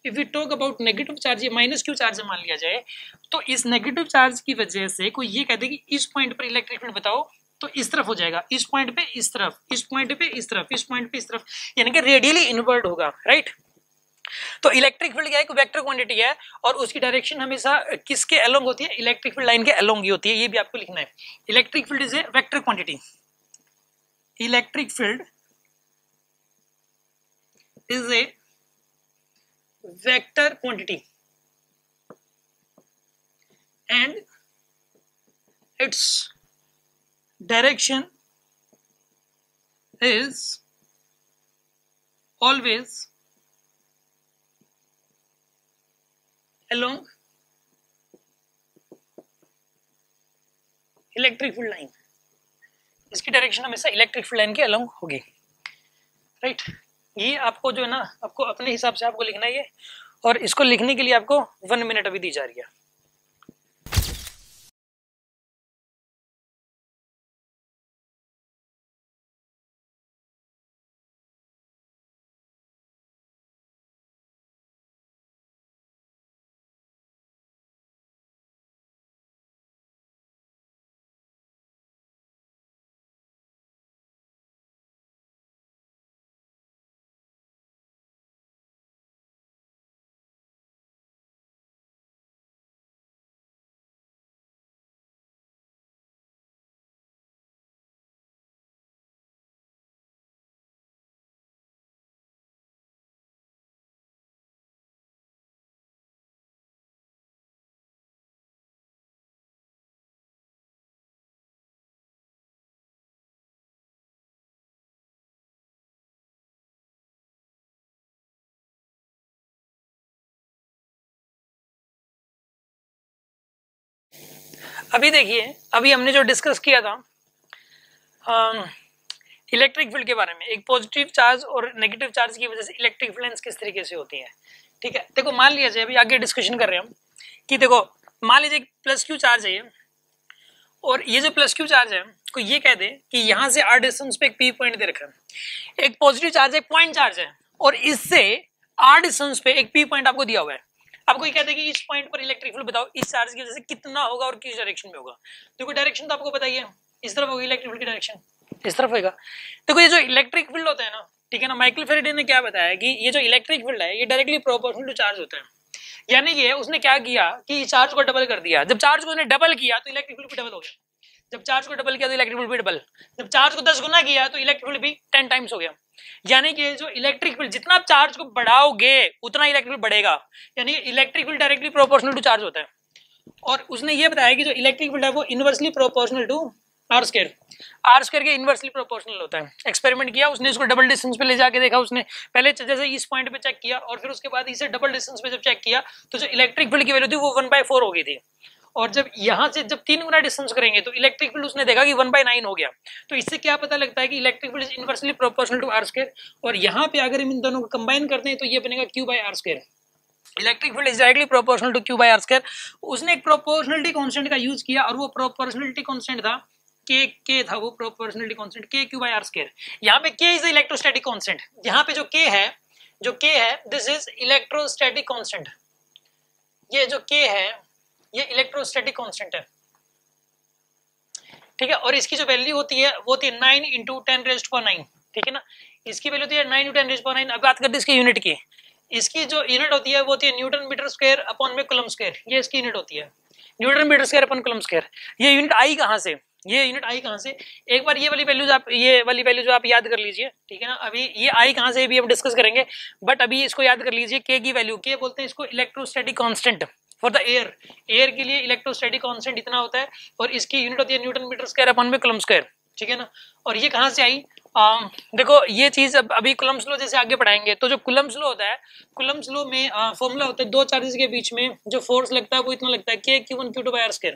if we talk about negative charge, ये माइनस क्यू चार्ज मान लिया जाए, तो इस नेगेटिव चार्ज की वजह से कोई ये कहते कि इस पॉइंट पर इलेक्ट्रिक फील्ड बताओ, तो इस तरफ हो जाएगा, इस पॉइंट पे इस तरफ, इस पॉइंट पे इस तरफ, इस पॉइंट पे इस तरफ, यानी कि रेडियली इनवर्ट होगा, राइट। तो इलेक्ट्रिक फील्ड क्या है, एक वेक्टर क्वांटिटी है और उसकी डायरेक्शन हमेशा किसके अलोंग होती है, इलेक्ट्रिक फील्ड लाइन के अलोंग ही होती है, ये भी आपको लिखना है। Electric field is a vector quantity, electric field is a vector quantity and its direction is always along electric field line, इसकी डायरेक्शन हमेशा इलेक्ट्रिक फील्ड लाइन के अलोंग होगी, राइट। ये आपको जो है ना, आपको अपने हिसाब से आपको लिखना है ये, और इसको लिखने के लिए आपको 1 मिनट अभी दी जा रही है। अभी देखिए, अभी हमने जो डिस्कस किया था इलेक्ट्रिक फील्ड के बारे में, एक पॉजिटिव चार्ज और नेगेटिव चार्ज की वजह से इलेक्ट्रिक फील्ड किस तरीके से होती है, ठीक है। देखो मान लीजिए, अभी आगे डिस्कशन कर रहे हैं हम कि देखो मान लीजिए प्लस क्यू चार्ज है ये, और ये जो प्लस क्यू चार्ज है को ये कह दे कि यहाँ से आर डिस्टेंस पे एक पी पॉइंट दे रखा है, एक पॉजिटिव चार्ज है, एक पॉइंट चार्ज है, और इससे आर डिस्टेंस पे एक पी पॉइंट आपको दिया हुआ है। आपको ये कहते हैं कि इस पॉइंट पर इलेक्ट्रिक फील्ड बताओ इस चार्ज की वजह से कितना होगा और किस डायरेक्शन में होगा। देखो डायरेक्शन तो आपको बताइए, इस तरफ होगी इलेक्ट्रिक फील्ड की डायरेक्शन, इस तरफ होगा। देखो ये जो इलेक्ट्रिक फील्ड होता है ना, ठीक है ना, माइकल फैराडे ने क्या बताया कि ये जो इलेक्ट्रिक फील्ड है ये डायरेक्टली प्रोपोर्शनल टू चार्ज होता है, यानी कि उसने क्या किया कि चार्ज को डबल कर दिया। जब चार्ज को उसने डबल किया तो इलेक्ट्रिक फील्ड भी डबल हो गया, जब चार्ज को डबल किया तो इलेक्ट्रिक फील्ड भी डबल, जब चार्ज को 10 गुना किया तो इलेक्ट्रिक फील्ड भी 10 टाइम्स हो गया। यानी कि जो इलेक्ट्रिक फील्ड जितना आप चार्ज को बढ़ाओगे उतना इलेक्ट्रिक फील्ड बढ़ेगा, यानी कि electric field directly proportional to charge होता है। और उसने ये बताया कि जो इलेक्ट्रिक फील्ड है वो inversely proportional to r square के इनवर्सली प्रोपोर्शनल होता है। एक्सपेरिमेंट किया उसने, इसको डबल डिस्टेंस पे ले जाके देखा उसने, पहले जैसे इस पॉइंट पे चेक किया और फिर उसके बाद इसे डबल डिस्टेंस पे जब चेक किया तो जो इलेक्ट्रिक फील्ड की वैल्यू थी वो 1/4 हो गई थी, और जब यहाँ से जब 3 गुना डिस्टेंस करेंगे तो इलेक्ट्रिक फील्ड उसने देखा कि 1/9 हो गया। तो इससे क्या पता लगता है कि electric field is inversely proportional to r square, और यहाँ पे अगर हम इन दोनों को कंबाइन करते हैं तो ये बनेगा Q/R²। Electric field is directly proportional to Q/R²। उसने एक प्रोपोर्शनलिटी कांस्टेंट का यूज किया और वो प्रोपोर्शनलिटी कांस्टेंट था K था, वो प्रोपोर्शनलिटी कांस्टेंट K Q/R²। यहाँ पे K is the electrostatic constant, यहाँ पे जो K है दिस इज इलेक्ट्रोस्टैटिक कांस्टेंट, ये जो K है ये इलेक्ट्रोस्टैटिक कांस्टेंट है, ठीक है। और इसकी जो वैल्यू होती है वो होती है 9 × 10⁹, ठीक है ना, इसकी वैल्यू होती है 9 × 10⁹। अब बात करते हैं इसकी यूनिट की, इसकी जो यूनिट होती है वो होती है न्यूटन मीटर स्क्वायर अपॉन में कूलम स्क्वायर, ये इसकी यूनिट होती है, newton metre square upon coulomb square. ये यूनिट आई कहाँ से, ये यूनिट आई कहाँ से, एक बार ये वाली वैल्यूज आप याद कर लीजिए, ठीक है ना। अभी ये आई कहाँ से भी हम डिस्कस करेंगे, बट अभी इसको याद कर लीजिए, के की वैल्यू, के बोलते हैं इसको electrostatic constant for the air के लिए इलेक्ट्रोस्टैटिक कांस्टेंट इतना होता है, और इसकी यूनिट होती है न्यूटन मीटर स्क्वायर अपॉन में कूलम स्क्वायर, ठीक है ना। और ये कहाँ से आई, देखो ये चीज अभी कूलम्ब लॉ जैसे आगे पढ़ाएंगे तो जो कूलम्ब लॉ होता है, कूलम्ब लॉ में फॉर्मूला होता है दो चार्जेस के बीच में जो फोर्स लगता है वो इतना लगता है K/Q1 Q2/R²।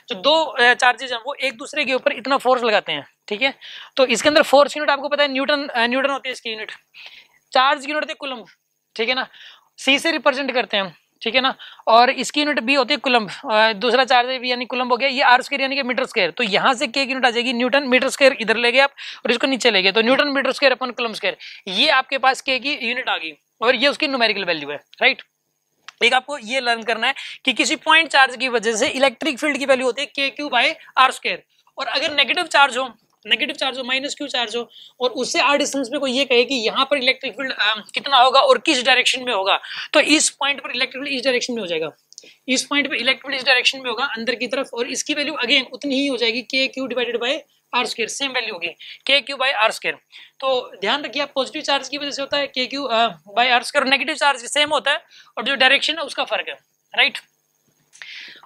जो दो चार्जेस हैं वो एक दूसरे के ऊपर इतना फोर्स लगाते हैं, ठीक है। तो इसके अंदर फोर्स यूनिट आपको पता है न्यूटन होती है इसकी यूनिट, चार्ज की यूनिट होती है कूलम्ब, ठीक है ना, C से रिप्रेजेंट करते हैं, ठीक है ना। और इसकी यूनिट भी होती है कूलम्ब, दूसरा चार्ज है यानी कूलम्ब हो गया, ये R² यानी कि मीटर स्क्वायर। तो यहाँ से K की यूनिट आ जाएगी न्यूटन मीटर स्क्वायर, इधर ले गए आप और इसको नीचे ले गए तो newton metre square upon coulomb square, ये आपके पास K की यूनिट आ गई और ये उसकी न्यूमेरिकल वैल्यू है, राइट। एक आपको ये लर्न करना है कि किसी पॉइंट चार्ज की वजह से इलेक्ट्रिक फील्ड की वैल्यू होती है K/Q/R², और अगर नेगेटिव चार्ज हो माइनस क्यू चार्ज हो और उससे r डिस्टेंस पे कोई ये कहे कि यहाँ पर इलेक्ट्रिक फील्ड कितना होगा और किस डायरेक्शन में होगा, तो इस पॉइंट पर इलेक्ट्रिक फील्ड इस डायरेक्शन में हो जाएगा, इस पॉइंट पे इलेक्ट्रिक फील्ड इस डायरेक्शन में होगा अंदर की तरफ, और इसकी वैल्यू अगेन उतनी ही हो जाएगी k q divided by r square, same value होगी k q by r square. तो ध्यान रखिए आप पॉजिटिव चार्ज की वजह से होता है k q by r square, negative charge same होता है और जो डायरेक्शन है उसका फर्क है, राइट।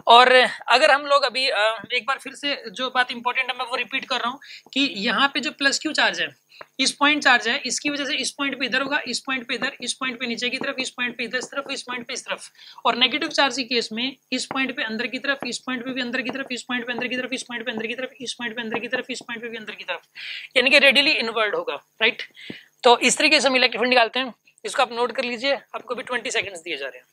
और अगर हम लोग अभी एक बार फिर से जो बात इंपॉर्टेंट है मैं वो रिपीट कर रहा हूँ कि यहाँ पे जो प्लस क्यू चार्ज है, इस पॉइंट चार्ज है, इसकी वजह से इस पॉइंट पे इधर होगा, इस पॉइंट पे इधर, इस पॉइंट पे नीचे की तरफ, इस पॉइंट पे इधर इस तरफ, इस पॉइंट पे इस तरफ। और नेगेटिव चार्ज के केस में इस पॉइंट पे अंदर की तरफ, इस पॉइंट पे भी अंदर की तरफ, इस पॉइंट पे अंदर की तरफ, इस पॉइंट पे अंदर की तरफ, इस पॉइंट पे अंदर की तरफ, इस पॉइंट पे भी अंदर की तरफ, यानी कि रेडियली इनवर्ड होगा, राइट। तो इस तरीके से हम इलेक्ट्रिक फील्ड निकालते हैं, इसको आप नोट कर लीजिए, आपको भी 20 सेकंड्स दिए जा रहे हैं।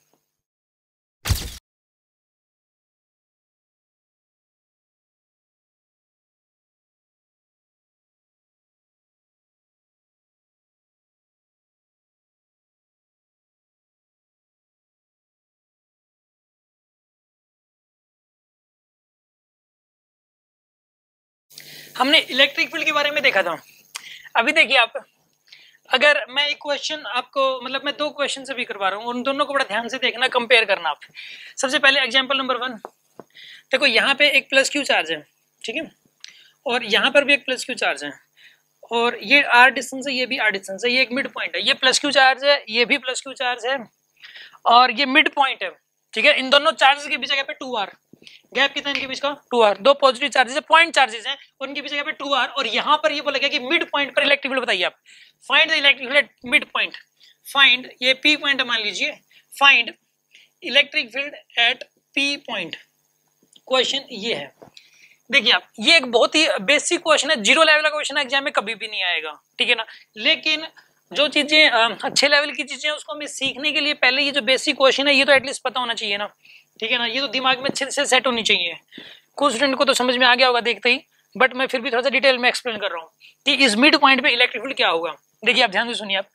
हमने इलेक्ट्रिक फील्ड के बारे में देखा था। अभी देखिए आप, अगर मैं एक क्वेश्चन आपको मतलब मैं दो क्वेश्चन से भी करवा रहा हूँ, उन दोनों को बड़ा ध्यान से देखना, कंपेयर करना आप। सबसे पहले एग्जांपल नंबर 1, देखो यहाँ पे एक प्लस क्यू चार्ज है, ठीक है, और यहाँ पर भी एक प्लस क्यू चार्ज है, और ये आर डिस्टेंस है, ये भी आर डिस्टेंस है, ये एक मिड पॉइंट है, ये प्लस क्यू चार्ज है, ये भी प्लस क्यू चार्ज है, और ये मिड पॉइंट है, ठीक है। इन दोनों चार्जेस के बीच जगह पे 2r, गैप कितना इनके बीच का 2r, दो पॉजिटिव चार्जेस है, पॉइंट चार्जेस हैं, और इनके बीच जगह पे 2r, और यहाँ पर ये बोला गया कि मिड पॉइंट पर इलेक्ट्रिक फील्ड बताइए आप, find the electric field mid point, find, ये p पॉइंट मान लीजिए, find electric field at p point, question ये है। देखिए आप, ये एक बहुत ही बेसिक क्वेश्चन है, जीरो लेवल का क्वेश्चन एग्जाम में कभी भी नहीं आएगा, ठीक है ना। लेकिन जो चीजें अच्छे लेवल की चीजें उसको हमें सीखने के लिए पहले ये जो बेसिक क्वेश्चन है ये तो एटलीस्ट पता होना चाहिए ना, ठीक है ना, ये तो दिमाग में अच्छे से सेट होनी चाहिए। कुछ स्टूडेंट को तो समझ में आ गया होगा देखते ही, बट मैं फिर भी थोड़ा सा डिटेल में एक्सप्लेन कर रहा हूँ कि इस मिड पॉइंट पे इलेक्ट्रिक फील्ड क्या होगा। देखिए आप ध्यान से सुनिए आप,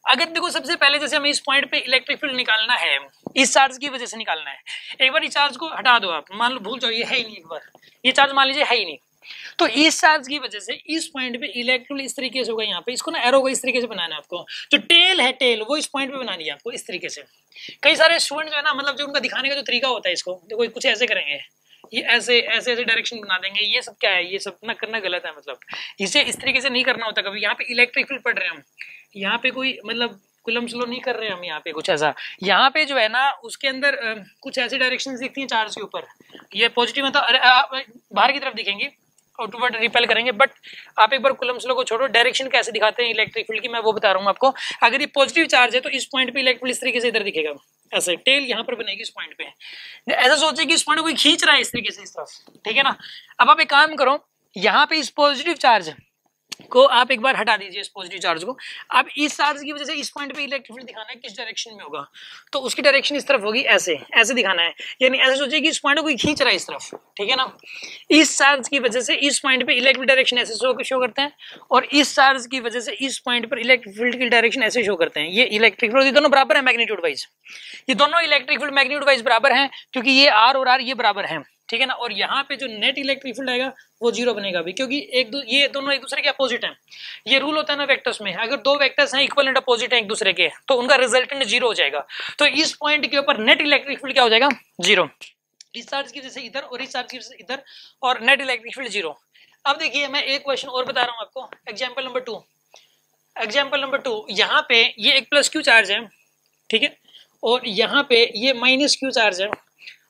अगर देखो सबसे पहले जैसे हमें इस पॉइंट पे इलेक्ट्रिक फील्ड निकालना है, इस चार्ज की वजह से निकालना है, एक बार इस चार्ज को हटा दो आप, मान लो भूल जाओ ये है ही नहीं, एक बार ये चार्ज मान लीजिए है ही नहीं, तो इस चार्ज की वजह से इस पॉइंट पे इलेक्ट्रिक फील्ड इस तरीके से होगा, यहाँ पे इसको ना एरो को इस तरीके से बनाना है आपको, जो टेल है टेल वो इस पॉइंट पे बनानी है आपको इस तरीके से। कई सारे स्टूडेंट जो है ना, मतलब जो उनका दिखाने का जो तरीका होता है, इसको देखो कुछ ऐसे करेंगे, ये ऐसे ऐसे ऐसे डायरेक्शन बना देंगे, ये सब क्या है, ये सब ना करना गलत है, मतलब इसे इस तरीके से नहीं करना होता कभी। यहाँ पे इलेक्ट्रिक फील्ड पढ़ रहे हैं हम, यहाँ पे कोई मतलब कुलम स्लो नहीं कर रहे हैं हम, यहाँ पे कुछ ऐसा, यहाँ पे जो है ना उसके अंदर कुछ ऐसी डायरेक्शन दिखती है चार्ज के ऊपर, ये पॉजिटिव मतलब बाहर की तरफ दिखेंगी, आउटवर्ड रिपेल करेंगे, बट आप एक बार कुलम स्लो को छोड़ो, डायरेक्शन कैसे दिखाते हैं इलेक्ट्रिक फील्ड की मैं वो बता रहा हूँ आपको। अगर ये पॉजिटिव चार्ज है तो इस पॉइंट पे इलेक्ट्रिक फील्ड इस तरीके से इधर दिखेगा, ऐसे टेल यहाँ पर बनेगी इस पॉइंट पे, ऐसा सोचिए कि इस पॉइंट को कोई खींच रहा है इस तरीके से इस तरफ, ठीक है ना। अब आप एक काम करो, यहाँ पे इस पॉजिटिव चार्ज को आप एक बार हटा दीजिए, इस पॉजिटिव चार्ज को, अब इस चार्ज की वजह से इस पॉइंट पे इलेक्ट्रिक फील्ड दिखाना है किस डायरेक्शन में होगा, तो उसकी डायरेक्शन इस तरफ होगी, ऐसे ऐसे दिखाना है, यानी ऐसे सोचिए कि इस पॉइंट को कोई खींच रहा है इस तरफ, ठीक है ना। इस चार्ज की वजह से इस पॉइंट पे इलेक्ट्रिक डायरेक्शन ऐसे शो करते हैं, और इस चार्ज की वजह से इस पॉइंट पर इलेक्ट्रिक फील्ड की डायरेक्शन ऐसे शो करते हैं। ये इलेक्ट्रिक फील्ड दोनों बराबर है मैग्नीट्यूड वाइज, ये दोनों इलेक्ट्रिक फील्ड मैग्नीट्यूड वाइज बराबर हैं, क्योंकि ये आर और आर ये बराबर हैं, ठीक है ना। और यहाँ पे जो नेट इलेक्ट्रिक फील्ड आएगा वो जीरो बनेगा भी, क्योंकि ये दोनों एक दूसरे के अपोजिट हैं। ये रूल होता है ना वेक्टर्स में, अगर दो वेक्टर्स हैं इक्वल एंड अपोजिट हैं एक दूसरे के, तो उनका रिजल्टेंट जीरो हो जाएगा। तो इस पॉइंट के ऊपर नेट इलेक्ट्रिक फील्ड क्या हो जाएगा, जीरो, इस चार्ज की वजह से इधर और इस चार्ज की वजह से इधर, और नेट इलेक्ट्रिक फील्ड जीरो। अब देखिए मैं एक क्वेश्चन और बता रहा हूँ आपको, एग्जाम्पल नंबर 2, एग्जाम्पल नंबर 2, यहाँ पे ये एक प्लस क्यू चार्ज है, ठीक है, और यहाँ पे ये माइनस क्यू चार्ज है,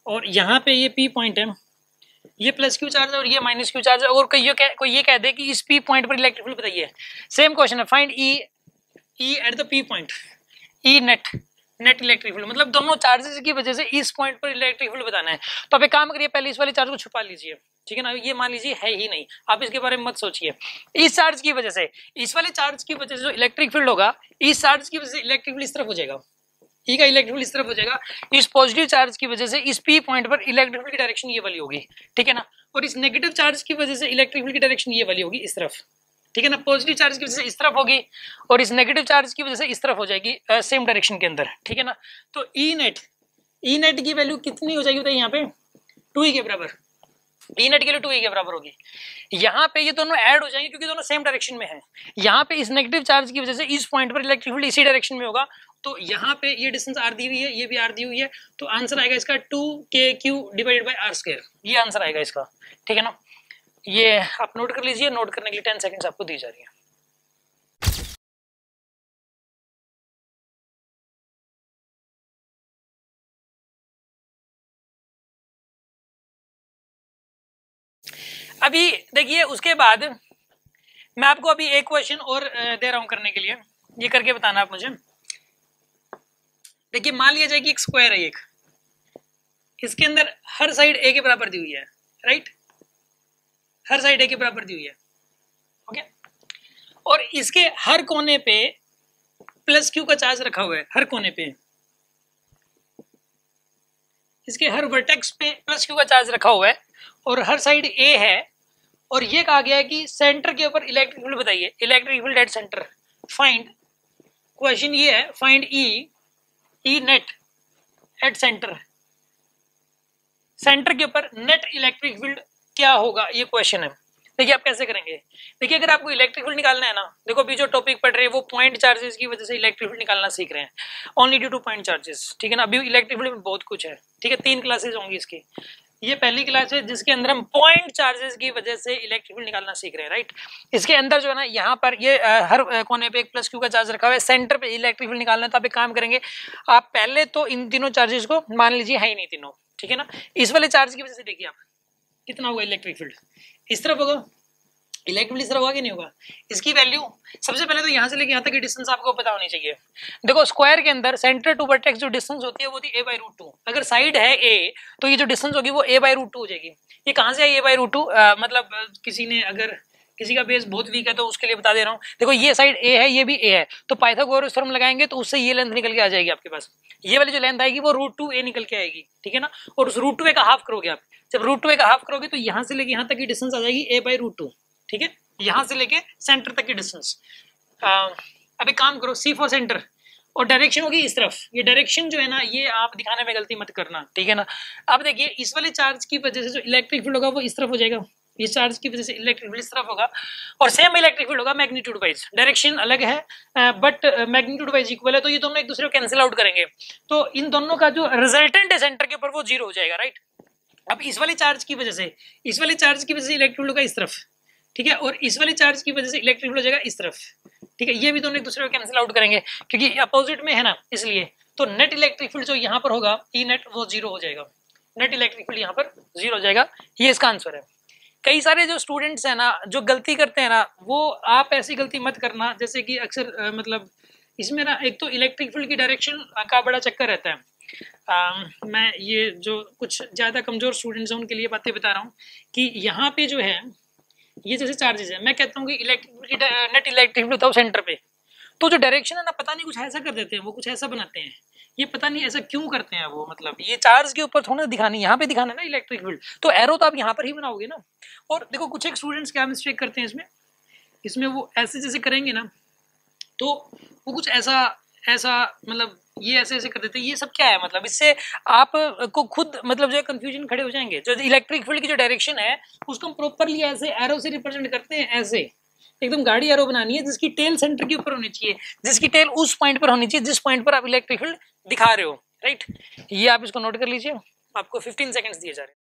और यहाँ पे ये पी पॉइंट है, ये प्लस क्यू चार्ज है और ये माइनस क्यू चार्ज है, और कोई ये कह दे कि इस पी पॉइंट पर इलेक्ट्रिक फील्ड बताइए। सेम क्वेश्चन है, find E at the P point, E net electric field, मतलब दोनों चार्जेस की वजह से इस पॉइंट पर इलेक्ट्रिक फील्ड बताना है। तो आप एक काम करिए, पहले इस वाले चार्ज को छुपा लीजिए, ठीक है ना, ये मान लीजिए है ही नहीं, आप इसके बारे में मत सोचिए। इस चार्ज की वजह से, इस वाले चार्ज की वजह से जो इलेक्ट्रिक फील्ड होगा, इस चार्ज की वजह से इलेक्ट्रिक फील्ड इस तरफ हो जाएगा, ई का इलेक्ट्रिक फील्ड इस तरफ हो जाएगा, इस पॉजिटिव चार्ज की वजह से इस पी पॉइंट पर इलेक्ट्रिक फील्ड की डायरेक्शन ये वाली होगी, ठीक है ना, और इस नेगेटिव चार्ज की वजह से इलेक्ट्रिक फील्ड की डायरेक्शन ये वाली होगी इस तरफ, ठीक है ना। पॉजिटिव चार्ज की वजह से इस तरफ होगी और इस नेगेटिव चार्ज की वजह से इस तरफ हो जाएगी, सेम डायरेक्शन के अंदर, ठीक है ना। तो ई नेट की वैल्यू कितनी हो जाएगी बताइए यहाँ पे, 2 के बराबर, ई नेट के लिए 2 ई के बराबर होगी। यहाँ पे ये दोनों ऐड हो जाएंगे क्योंकि दोनों सेम डायरेक्शन में है। यहाँ पे इस नेगेटिव चार्ज की वजह से इस पॉइंट पर इलेक्ट्रिक फील्ड इसी डायरेक्शन में होगा, तो यहाँ पे ये डिस्टेंस आर दी हुई है, ये भी आर दी हुई है, तो आंसर आएगा इसका 2kq divided by r square, ये आंसर आएगा इसका। ठीक है ना, ये आप नोट कर लीजिए, नोट करने के लिए 10 सेकंड्स आपको दी जा रही है। अभी देखिए उसके बाद मैं आपको अभी एक क्वेश्चन और दे रहा हूं करने के लिए, ये करके बताना आप मुझे। देखिए मान लिया जाए कि एक स्क्वायर है, एक इसके अंदर हर साइड a के बराबर दी हुई है, राइट, हर साइड a के बराबर दी हुई है, ओके, और इसके हर कोने पे प्लस q का चार्ज रखा हुआ है, हर कोने पे इसके हर वर्टेक्स पे प्लस q का चार्ज रखा हुआ है, और हर साइड a है, और ये कहा गया है कि सेंटर के ऊपर इलेक्ट्रिक फील्ड बताइए, electric field at centre find, question ये है find E net at centre, centre के ऊपर नेट इलेक्ट्रिक फील्ड क्या होगा, ये क्वेश्चन है। देखिए आप कैसे करेंगे, देखिए अगर आपको इलेक्ट्रिक फील्ड निकालना है ना, देखो अभी जो टॉपिक पढ़ रहे हैं वो पॉइंट चार्जेस की वजह से इलेक्ट्रिक फील्ड निकालना सीख रहे हैं, only due two point charges, ठीक है ना। अभी इलेक्ट्रिक फील्ड में बहुत कुछ है, ठीक है, 3 क्लासेस होंगी इसकी, ये पहली क्लास है जिसके अंदर हम पॉइंट चार्जेस की वजह से इलेक्ट्रिक फील्ड निकालना सीख रहे हैं, राइट। इसके अंदर जो है ना, यहाँ पर ये हर कोने पे एक प्लस क्यू का चार्ज रखा हुआ है, सेंटर पे इलेक्ट्रिक फील्ड निकालना है, तो आप एक काम करेंगे, आप पहले तो इन तीनों चार्जेस को मान लीजिए है ही नहीं तीनों, ठीक है ना। इस वाले चार्ज की वजह से देखिए आप कितना होगा इलेक्ट्रिक फील्ड, इस तरफ होगा इलेक्ट्रिक फील्ड, इस तरफ होगा कि नहीं होगा। इसकी वैल्यू सबसे पहले तो यहाँ से लेके यहाँ तक की डिस्टेंस आपको पता होनी चाहिए। देखो स्क्वायर के अंदर सेंटर टू वर्टेक्स जो डिस्टेंस होती है वो होती है a/√2, अगर साइड है a तो ये जो डिस्टेंस होगी वो a/√2 हो जाएगी। ये कहाँ से आई a/√2, मतलब किसी ने अगर किसी का बेस बहुत वीक है तो उसके लिए बता दे रहा हूँ। देखो ये साइड a है, ये भी a है, तो पाइथागोरस थ्योरम लगाएंगे तो उससे ये लेंथ निकल के आ जाएगी आपके पास, ये वाली जो लेंथ आएगी वो √2a निकल के आएगी, ठीक है ना। और उस √2a का हाफ करोगे आप, जब √2a का हाफ करोगे तो यहाँ से लेके यहाँ तक की डिस्टेंस आ जाएगी a/√2, ठीक है, यहाँ से लेके सेंटर तक की डिस्टेंस। अब एक काम करो, C फॉर सेंटर, और डायरेक्शन होगी इस तरफ, ये डायरेक्शन जो है ना ये आप दिखाने में गलती मत करना, ठीक है ना। अब देखिए इस वाले चार्ज की वजह से जो इलेक्ट्रिक फील्ड होगा वो इस तरफ हो जाएगा, इस चार्ज की वजह से इलेक्ट्रिक फील्ड इस तरफ होगा, और सेम इलेक्ट्रिक फील्ड होगा मैग्नीट्यूड वाइज, डायरेक्शन अलग है बट मैग्नीट्यूड वाइज इक्वल है, तो ये दोनों एक दूसरे को कैंसिल आउट करेंगे, तो इन दोनों का जो रिजल्टेंट है सेंटर के ऊपर वो 0 हो जाएगा, राइट। अब इस वाले चार्ज की वजह से, इस वाले चार्ज की वजह से इलेक्ट्रिक फील्ड होगा इस तरफ, ठीक है, और इस वाले चार्ज की वजह से इलेक्ट्रिक फील्ड हो जाएगा इस तरफ, ठीक है, ये भी दोनों एक दूसरे को कैंसिल आउट करेंगे क्योंकि अपोजिट में है ना, इसलिए तो नेट इलेक्ट्रिक फील्ड जो यहाँ पर होगा ई नेट वो 0 हो जाएगा, नेट इलेक्ट्रिक फील्ड यहाँ पर 0 हो जाएगा, ये इसका आंसर है। कई सारे जो स्टूडेंट्स हैं ना जो गलती करते हैं ना, वो आप ऐसी गलती मत करना, जैसे कि अक्सर मतलब इसमें ना एक तो इलेक्ट्रिक फील्ड की डायरेक्शन का बड़ा चक्कर रहता है। मैं ये जो कुछ ज़्यादा कमज़ोर स्टूडेंट्स हैं उनके लिए बातें बता रहा हूँ कि यहाँ पे जो है ये जैसे चार्जेस है, मैं कहता हूँ कि इलेक्ट्रिक नेट इलेक्ट्रिक फील्ड बताओ सेंटर पे, तो जो डायरेक्शन है ना पता नहीं कुछ ऐसा कर देते हैं, वो कुछ ऐसा बनाते हैं, ये पता नहीं ऐसा क्यों करते हैं वो, मतलब ये चार्ज के ऊपर थोड़ा दिखानी, यहाँ पे दिखाना है ना इलेक्ट्रिक फील्ड, तो एरो तो आप यहाँ पर ही बनाओगे ना। और देखो कुछ एक स्टूडेंट्स क्या मिस्टेक करते हैं इसमें वो ऐसे जैसे करेंगे ना तो वो कुछ ऐसा मतलब ये ऐसे कर देते हैं, ये सब क्या है, मतलब इससे आप को खुद मतलब जो है कंफ्यूजन खड़े हो जाएंगे। जो इलेक्ट्रिक फील्ड की जो डायरेक्शन है उसको हम प्रॉपरली ऐसे एरो से रिप्रेजेंट करते हैं, ऐसे एकदम गाड़ी एरो बनानी है जिसकी टेल सेंटर के ऊपर होनी चाहिए, जिसकी टेल उस पॉइंट पर होनी चाहिए जिस पॉइंट पर आप इलेक्ट्रिक फील्ड दिखा रहे हो, राइट। ये आप इसको नोट कर लीजिए, आपको 15 सेकेंड्स दिए जा रहे हैं।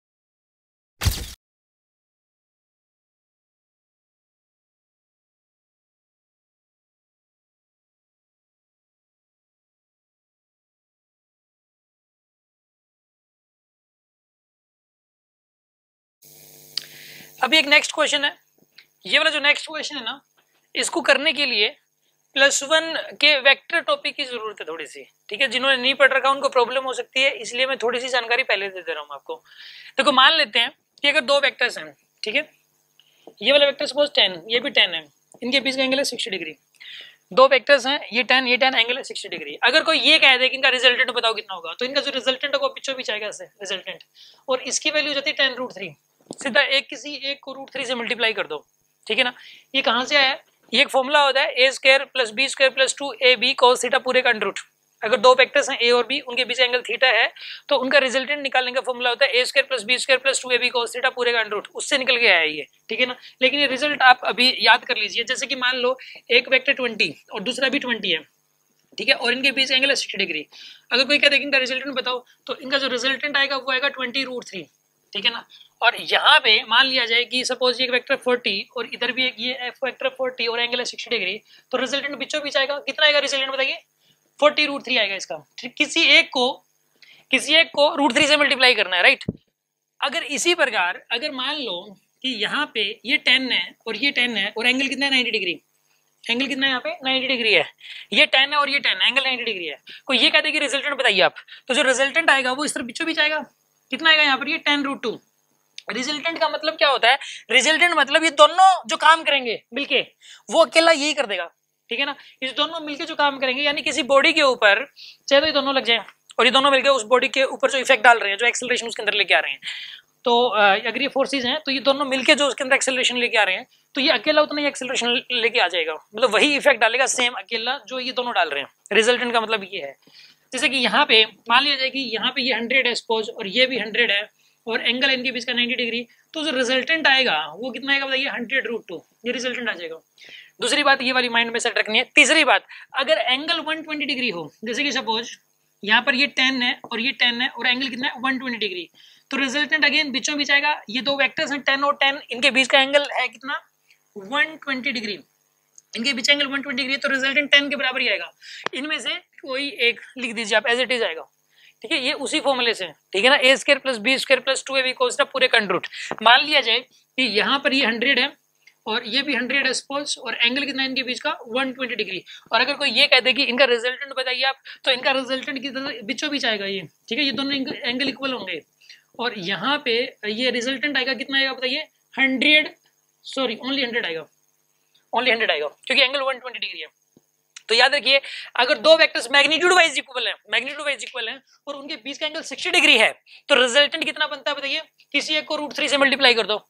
अभी एक नेक्स्ट क्वेश्चन है, ये वाला जो नेक्स्ट क्वेश्चन है ना, इसको करने के लिए +1 के वेक्टर टॉपिक की जरूरत है थोड़ी सी, ठीक है। जिन्होंने नहीं पढ़ रखा उनको प्रॉब्लम हो सकती है, इसलिए मैं थोड़ी सी जानकारी पहले दे रहा हूँ आपको। देखो मान लेते हैं कि अगर 2 वेक्टर्स हैं, ठीक है, ये वाला वेक्टर सपोज 10, ये भी 10 है, इनके बीच का एंगल है 60 डिग्री, 2 वेक्टर्स हैं, ये 10 एंगल है 60 डिग्री। अगर कोई ये कह दे कि इनका रिजल्टेंट बताओ कितना होगा, तो इनका जो रिजल्टेंट होगा पिछो बीच आएगा ऐसे रिजल्टेंट, और इसकी वैल्यू जाती है 10√3, सीधा किसी एक को √3 से मल्टीप्लाई कर दो, ठीक है ना। ये कहाँ से आया, ये एक फॉर्मूला होता है a² + b² + 2ab cos theta पूरे का अंडर रूट, अगर दो वेक्टर्स हैं ए और बी, उनके बीच एंगल थीटा है, तो उनका रिजल्टेंट निकालने का फॉर्मूला होता है A square plus B square plus 2ab cos theta पूरे का अंडर रूट, उससे निकल के आया ये, ठीक है ना। लेकिन ये रिजल्ट आप अभी याद कर लीजिए, जैसे कि मान लो एक वेक्टर 20 और दूसरा भी 20 है, ठीक है, और इनके बीच एंगल है 60 डिग्री। अगर कोई कहते हैं इनका रिजल्टेंट बताओ, तो इनका जो रिजल्टेंट आएगा वो आएगा 20√3, ठीक है ना। और यहाँ पे मान लिया जाए कि सपोज ये वेक्टर 40 और इधर भी एक ये एफ वेक्टर 40 और एंगल है 60 डिग्री, तो रिजल्टेंट बीचों बीच आएगा, कितना आएगा रिजल्टेंट बताइए, 40√3 आएगा इसका। किसी एक को √3 से मल्टीप्लाई करना है, राइट। अगर इसी प्रकार अगर मान लो कि यहाँ पे ये 10 है और ये 10 है और एंगल कितना है 90 डिग्री, एंगल कितना है यहाँ पे 90 डिग्री है, ये 10 है और ये 10 एंगल 90 डिग्री है, कोई ये कहते हैं कि रिजल्टेंट बताइए आप, तो जो रिजल्टेंट आएगा वो इस तरह बीचों बीच आएगा, कितना आएगा यहाँ पर ये 10√2। रिजल्टेंट का मतलब क्या होता है, रिजल्टेंट मतलब ये दोनों जो काम करेंगे मिलके वो अकेला यही कर देगा, ठीक है ना। इस दोनों मिलके जो काम करेंगे, यानी किसी बॉडी के ऊपर चाहे तो ये दोनों लग जाए और ये दोनों मिलके उस बॉडी के ऊपर जो इफेक्ट डाल रहे हैं, जो एक्सेलरेशन उसके अंदर लेके आ रहे हैं, तो अगर ये फोर्सेज हैं तो ये दोनों मिलके जो उसके अंदर एक्सेलरेशन लेके आ रहे हैं, तो ये अकेला उतना ही एक्सेलरेशन लेके आ जाएगा, मतलब वही इफेक्ट डालेगा सेम अकेला जो ये दोनों डाल रहे हैं। रिजल्टेंट का मतलब ये है, जैसे कि यहाँ पे मान लिया जाए कि यहाँ पे ये 100 है सपोज और ये भी 100 है और एंगल इनके बीच का 90 डिग्री, तो जो रिजल्टेंट आएगा वो कितना आएगा बताइए 100√2, ये रिजल्टेंट आ जाएगा। दूसरी बात ये वाली माइंड में सेट रखनी है। तीसरी बात, अगर एंगल 120 डिग्री हो, जैसे कि सपोज यहाँ पर ये 10 है और ये 10 है और एंगल कितना है 120 डिग्री, तो रिजल्टेंट अगेन बीचों बीच आएगा। ये दो वेक्टर्स हैं 10 और 10, इनके बीच का एंगल है कितना 120 डिग्री, इनके बीच एंगल 120 डिग्री, तो रिजल्टेंट 10 के बराबर ही आएगा। इनमें से कोई एक लिख दीजिए आप, एज इट इज आएगा, ठीक है। ये उसी फॉर्मूले से, ठीक है ना, A square plus B square plus 2ab cos पूरे का अंडर रूट। मान लिया जाए कि यहाँ पर ये 100 है और ये भी 100 है सपोज, और एंगल कितना है इनके बीच का 120 डिग्री, और अगर कोई ये कहते कि इनका रिजल्टेंट बताइए आप, तो इनका रिजल्टेंट कितना बीचों बीच आएगा ये, ठीक है, ये दोनों एंगल इक्वल होंगे और यहाँ पे ये रिजल्टेंट आएगा कितना आएगा बताइए 100, सॉरी ओनली 100 आएगा, ओनली 100 आएगा क्योंकि एंगल 120 डिग्री है। तो याद रखिए, अगर दो वेक्टर्स मैग्नीट्यूड वाइज इक्वल हैं और उनके बीच का एंगल 60 डिग्री है, तो रिजल्टेंट कितना बनता है बताइए, किसी एक को √3 से मल्टीप्लाई कर दो।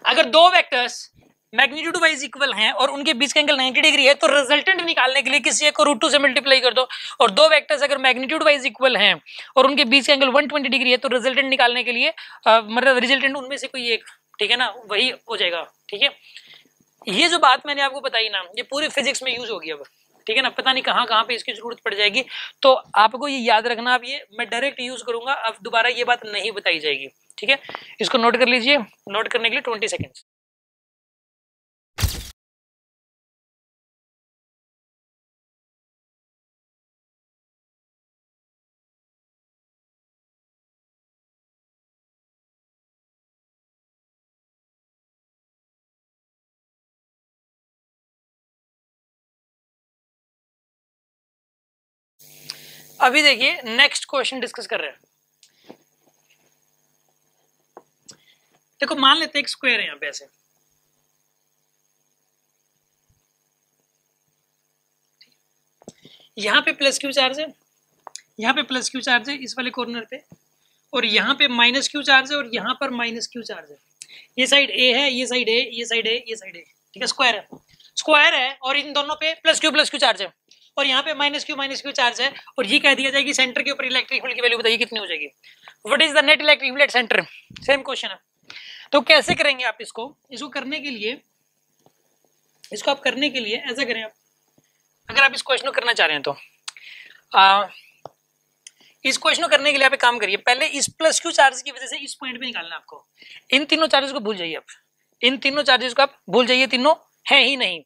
अगर दो वेक्टर्स मैग्नीट्यूड वाइज इक्वल हैं और उनके बीच का एंगल 90 डिग्री है, तो रिजल्टेंट निकालने के लिए किसी एक को √2 से मल्टीप्लाई कर दो। और दो वेक्टर्स अगर मैग्नीट्यूड वाइज इक्वल हैं और उनके बीच का एंगल 120 डिग्री है, तो रिजल्टेंट निकालने के लिए मतलब रिजल्टेंट उनमें से कोई एक, ठीक है ना, वही हो जाएगा, ठीक है। ये जो बात मैंने आपको बताई ना, ये पूरे फिजिक्स में यूज होगी अब, ठीक है ना, पता नहीं कहाँ कहाँ पे इसकी जरूरत पड़ जाएगी, तो आपको ये याद रखना। अब ये मैं डायरेक्ट यूज करूंगा, अब दोबारा ये बात नहीं बताई जाएगी, ठीक है। इसको नोट कर लीजिए, नोट करने के लिए 20 सेकेंड्स। अभी देखिए नेक्स्ट क्वेश्चन डिस्कस कर रहे हैं। देखो मान लेते हैं एक स्क्वायर है यहाँ पे ऐसे, यहाँ पे प्लस क्यू चार्ज है, यहाँ पे प्लस क्यू चार्ज है इस वाले कॉर्नर पे, और यहाँ पे माइनस क्यू चार्ज है और यहाँ पर माइनस क्यू चार्ज है। ये साइड ए है, ये साइड ए, ये साइड ए, ये साइड ए, ठीक है। स्क्वायर है और इन दोनों पे प्लस क्यू चार्ज है और यहाँ पे माइनस क्यू चार्ज है, और ये कह दिया जाए कि सेंटर के ऊपर इलेक्ट्रिक फील्ड की वैल्यू बताइए कितनी हो जाएगी। What is the net electric field at centre, same question है। तो कैसे करेंगे आप इसको करने के लिए, इसको आप करने के लिए ऐसा करें आप, अगर आप इस क्वेश्चन को करना चाह रहे हैं तो इस क्वेश्चन को करने के लिए आप एक काम करिए, पहले इस प्लस क्यू चार्ज की वजह से इस पॉइंट पे निकालना आपको। इन तीनों चार्जेस को भूल जाइए आप, इन तीनों चार्जेस को आप भूल जाइए, तीनों है ही नहीं,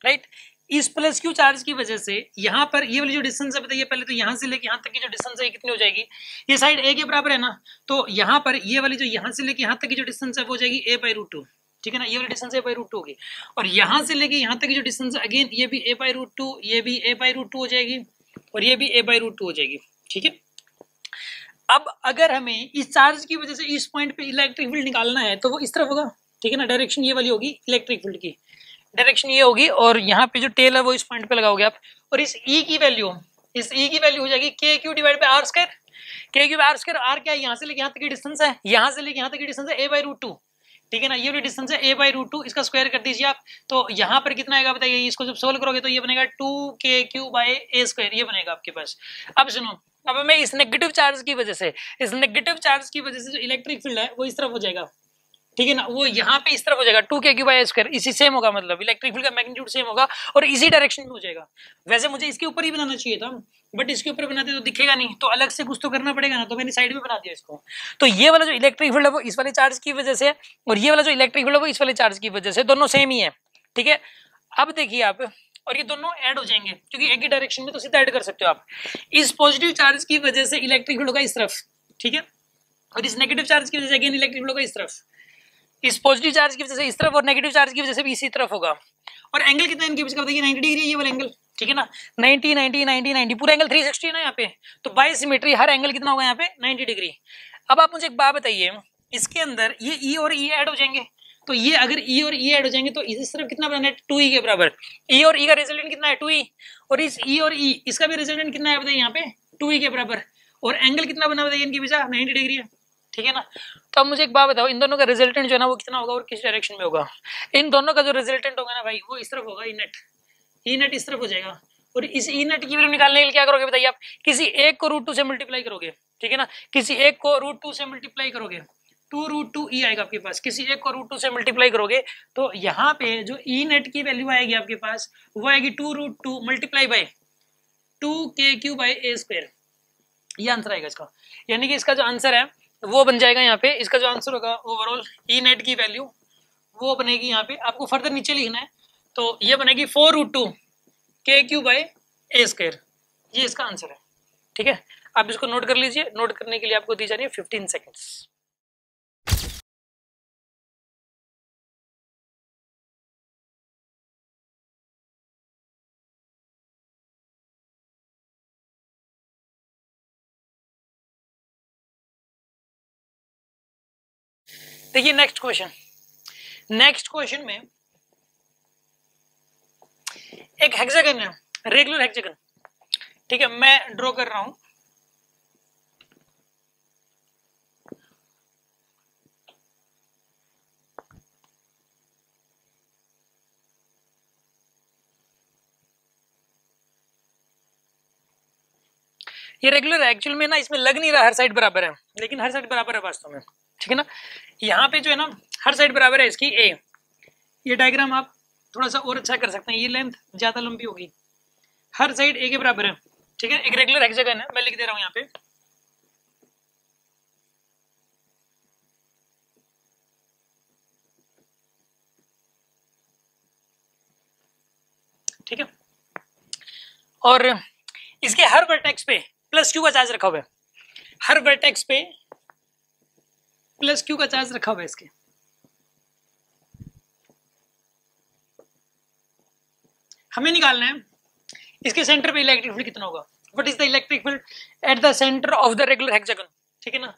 राइट। इस प्लस क्यू चार्ज की वजह से यहाँ पर ये वाली जो डिस्टेंस है बताइए, पहले तो यहाँ से लेके यहाँ तक की जो डिस्टेंस है कितनी हो जाएगी, ये साइड ए के बराबर है ना, तो यहाँ पर ये वाली जो यहाँ से लेके यहाँ तक की जो डिस्टेंस है वो हो जाएगी a/√2, ठीक है ना, ये वाली डिस्टेंस a/√2 होगी। और यहाँ से लेके यहाँ तक की जो डिस्टेंस है अगेन ये भी a/√2, ये भी a/√2 हो जाएगी और ये भी a/√2 हो जाएगी, ठीक है। अब अगर हमें इस चार्ज की वजह से इस पॉइंट पे इलेक्ट्रिक फील्ड निकालना है तो वो इस तरफ होगा, ठीक है ना, डायरेक्शन ये वाली होगी इलेक्ट्रिक फील्ड की, डायरेक्शन ये होगी, और यहाँ पे जो टेल है वो इस पॉइंट पे लगाओगे आप, और इस E की वैल्यू हो जाएगी KQ divide by R square. KQ by R square, R क्या है, यहाँ से लेके यहाँ तक की डिस्टेंस है, यहाँ से लेके यहाँ तक की डिस्टेंस है a/√2, ठीक है ना। ये वाली डिस्टेंस है a/√2, इसका स्क्वायर कर दीजिए आप, तो यहाँ पर कितना आएगा बताइए। इसको जब सोल्व करोगे तो ये बनेगा 2kq/a², ये बनेगा आपके पास। अब सुनो, अब मैं इस नेगेटिव चार्ज की वजह से, जो इलेक्ट्रिक फील्ड है वो इस तरफ हो जाएगा, ठीक है ना, वो यहाँ पे इस तरफ हो जाएगा 2kq/a², इसी सेम होगा, मतलब इलेक्ट्रिक फील्ड का मैग्नीट्यूड सेम होगा और इसी डायरेक्शन में हो जाएगा। वैसे मुझे इसके ऊपर ही बनाना चाहिए था, बट इसके ऊपर बनाते तो दिखेगा नहीं, तो अलग से कुछ तो करना पड़ेगा ना, तो मैंने साइड में बना दिया इसको। तो ये वाला जो इलेक्ट्रिक फील्ड है वो इस वाले चार्ज की वजह से, और ये वाला जो इलेक्ट्रिक फील्ड है वो इस वाले चार्ज की वजह से, दोनों सेम ही है, ठीक है। अब देखिए आप, और ये दोनों ऐड हो जाएंगे क्योंकि एक ही डायरेक्शन में, तो सीधा ऐड कर सकते हो आप। इस पॉजिटिव चार्ज की वजह से इलेक्ट्रिक फील्ड होगा इस तरफ, ठीक है, और इस नेगेटिव चार्ज की वजह से अगेन इलेक्ट्रिक फील्ड होगा इस तरफ। इस पॉजिटिव चार्ज की वजह से इस तरफ और नेगेटिव चार्ज की वजह से भी इसी तरफ होगा। और एंगल कितना है इनके बीच का बताइए, 90 डिग्री है ये वाला एंगल, ठीक है ना। 90 90 90 90 पूरा एंगल 360 है ना यहाँ पे, तो बाय सिमेट्री हर एंगल कितना होगा यहाँ पे, 90 डिग्री। अब आप मुझे एक बात बताइए, इसके अंदर ये ई और ई ऐड हो जाएंगे, तो ये अगर ई और ई ऐड हो जाएंगे तो इस तरफ कितना बनाना है, 2e के बराबर। ई और ई का रिजल्टेंट कितना है, 2e, और इस ई और ई इसका भी रिजल्टेंट कितना है बताइए यहाँ पे, 2e के बराबर। और एंगल कितना बना बताइए इनके बीच, 90 डिग्री है, ठीक है ना। तो अब मुझे एक बात बताओ, इन दोनों का रिजल्टेंट जो है ना वो कितना होगा और किस डायरेक्शन में होगा। इन दोनों का जो रिजल्टेंट होगा ना भाई, वो इस तरफ होगा, ई नेट इस तरफ हो जाएगा। और इस ई नेट की वैल्यू निकालने के लिए क्या करोगे बताइए आप, किसी एक को √2 से मल्टीप्लाई करोगे, ठीक है ना, किसी एक को √2 से मल्टीप्लाई करोगे, 2√2e आएगा आपके पास। किसी एक को √2 से मल्टीप्लाई करोगे तो यहाँ पे जो ई नेट की वैल्यू आएगी आपके पास, वो आएगी 2√2 मल्टीप्लाई बाय 2kq/a², ये आंसर आएगा इसका। यानी कि इसका जो आंसर है वो बन जाएगा यहाँ पे, इसका जो आंसर होगा ओवरऑल ई नेट की वैल्यू वो बनेगी यहाँ पे, आपको फर्दर नीचे लिखना है, तो ये बनेगी 4√2 kq/a², ये इसका आंसर है, ठीक है। आप इसको नोट कर लीजिए, नोट करने के लिए आपको दी जा रही है 15 सेकेंड्स। देखिए नेक्स्ट क्वेश्चन में एक हेक्सागन है, रेगुलर हेक्सागन, ठीक है, मैं ड्रॉ कर रहा हूं। ये रेगुलर है, एक्चुअल में ना इसमें लग नहीं रहा हर साइड बराबर है, लेकिन हर साइड बराबर है वास्तव में, ठीक है ना। यहाँ पे जो है ना हर साइड बराबर है इसकी ए। ये डायग्राम आप थोड़ा सा और अच्छा कर सकते हैं, ये लेंथ ज्यादा लंबी होगी, हर साइड ए के बराबर है, ठीक है। एक रेगुलर हेक्सागन है, मैं लिख दे रहा हूं यहाँ पे, ठीक है। और इसके हर वर्टेक्स पे प्लस क्यू का चार्ज रखा हुआ है, हर वर्टेक्स पे प्लस क्यू का चार्ज रखा हुआ है इसके। हमें निकालना है इसके सेंटर पे इलेक्ट्रिक फील्ड कितना होगा, what is the electric field at the centre of the regular hexagon, ठीक है ना।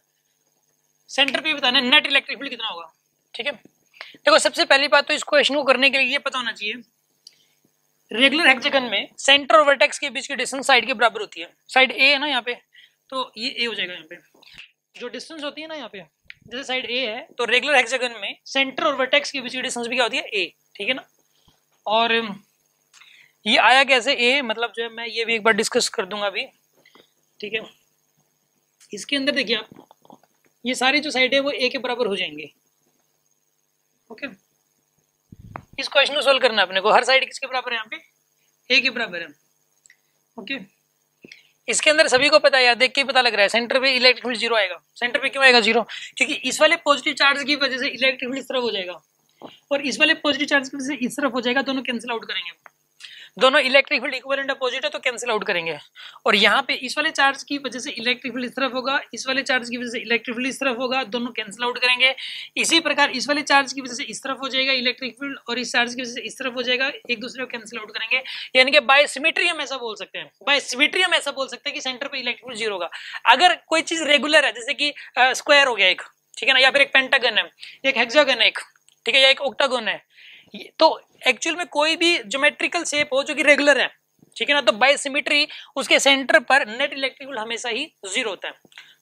सेंटर पे बताना है नेट इलेक्ट्रिक फील्ड कितना होगा, ठीक है। देखो सबसे पहली बात तो इस क्वेश्चन को करने के लिए ये पता होना चाहिए, रेगुलर हेक्सागन में सेंटर और वर्टेक्स के बीच की डिस्टेंस साइड के बराबर होती है। साइड ए है ना यहाँ पे, तो ये ए हो जाएगा यहाँ पे, जो डिस्टेंस होती है ना यहाँ पे, जैसे साइड ए है तो रेगुलर हेक्सागन में सेंटर और वर्टेक्स के बीच की डिस्टेंस भी क्या होती है, ए, ठीक है ना। और ये आया कैसे ए, मतलब जो है मैं ये भी एक बार डिस्कस कर दूंगा अभी, ठीक है। इसके अंदर देखिए आप, ये सारी जो साइड है वो ए के बराबर हो जाएंगे, ओके। इस क्वेश्चन को सोल्व करना है अपने को, हर साइड किसके बराबर है यहाँ पे, ए के बराबर है, ओके। इसके अंदर सभी को पता है यार, देख के ही पता लग रहा है, सेंटर पे इलेक्ट्रिक फील्ड 0 आएगा। सेंटर पे क्यों आएगा 0, क्योंकि इस वाले पॉजिटिव चार्ज की वजह से इलेक्ट्रिक फील्ड इस तरफ हो जाएगा और इस वाले पॉजिटिव चार्ज की वजह से इस तरफ हो जाएगा, दोनों कैंसिल आउट करेंगे, दोनों इलेक्ट्रिक फील्ड इक्विवेलेंट अपोजिट है तो कैंसिल आउट करेंगे। और यहाँ पे इस वाले चार्ज की वजह से इलेक्ट्रिक फील्ड इस तरफ होगा, इस वाले चार्ज की वजह से इलेक्ट्रिक फील्ड इस तरफ होगा, दोनों कैंसिल आउट करेंगे। इसी प्रकार इस वाले चार्ज की वजह से इस तरफ हो जाएगा इलेक्ट्रिक फील्ड और इस चार्ज की वजह से इस तरफ हो जाएगा, एक दूसरे को कैंसिल आउट करेंगे। यानी कि बाय सिमेट्री हम ऐसा बोल सकते हैं, बाय सिमेट्री हम ऐसा बोल सकते हैं कि सेंटर पे इलेक्ट्रिक फील्ड 0 होगा। अगर कोई चीज रेगुलर है, जैसे कि स्क्वायर हो गया एक, ठीक है ना, या फिर एक पेंटागन है, एक हेक्सागन है एक, ठीक है, या एक ऑक्टागन है, तो एक्चुअल में कोई भी ज्योमेट्रिकल शेप हो जो कि रेगुलर है, ठीक है ना, तो बाय सिमेट्री उसके सेंटर पर नेट इलेक्ट्रिक फील्ड हमेशा ही 0 होता है।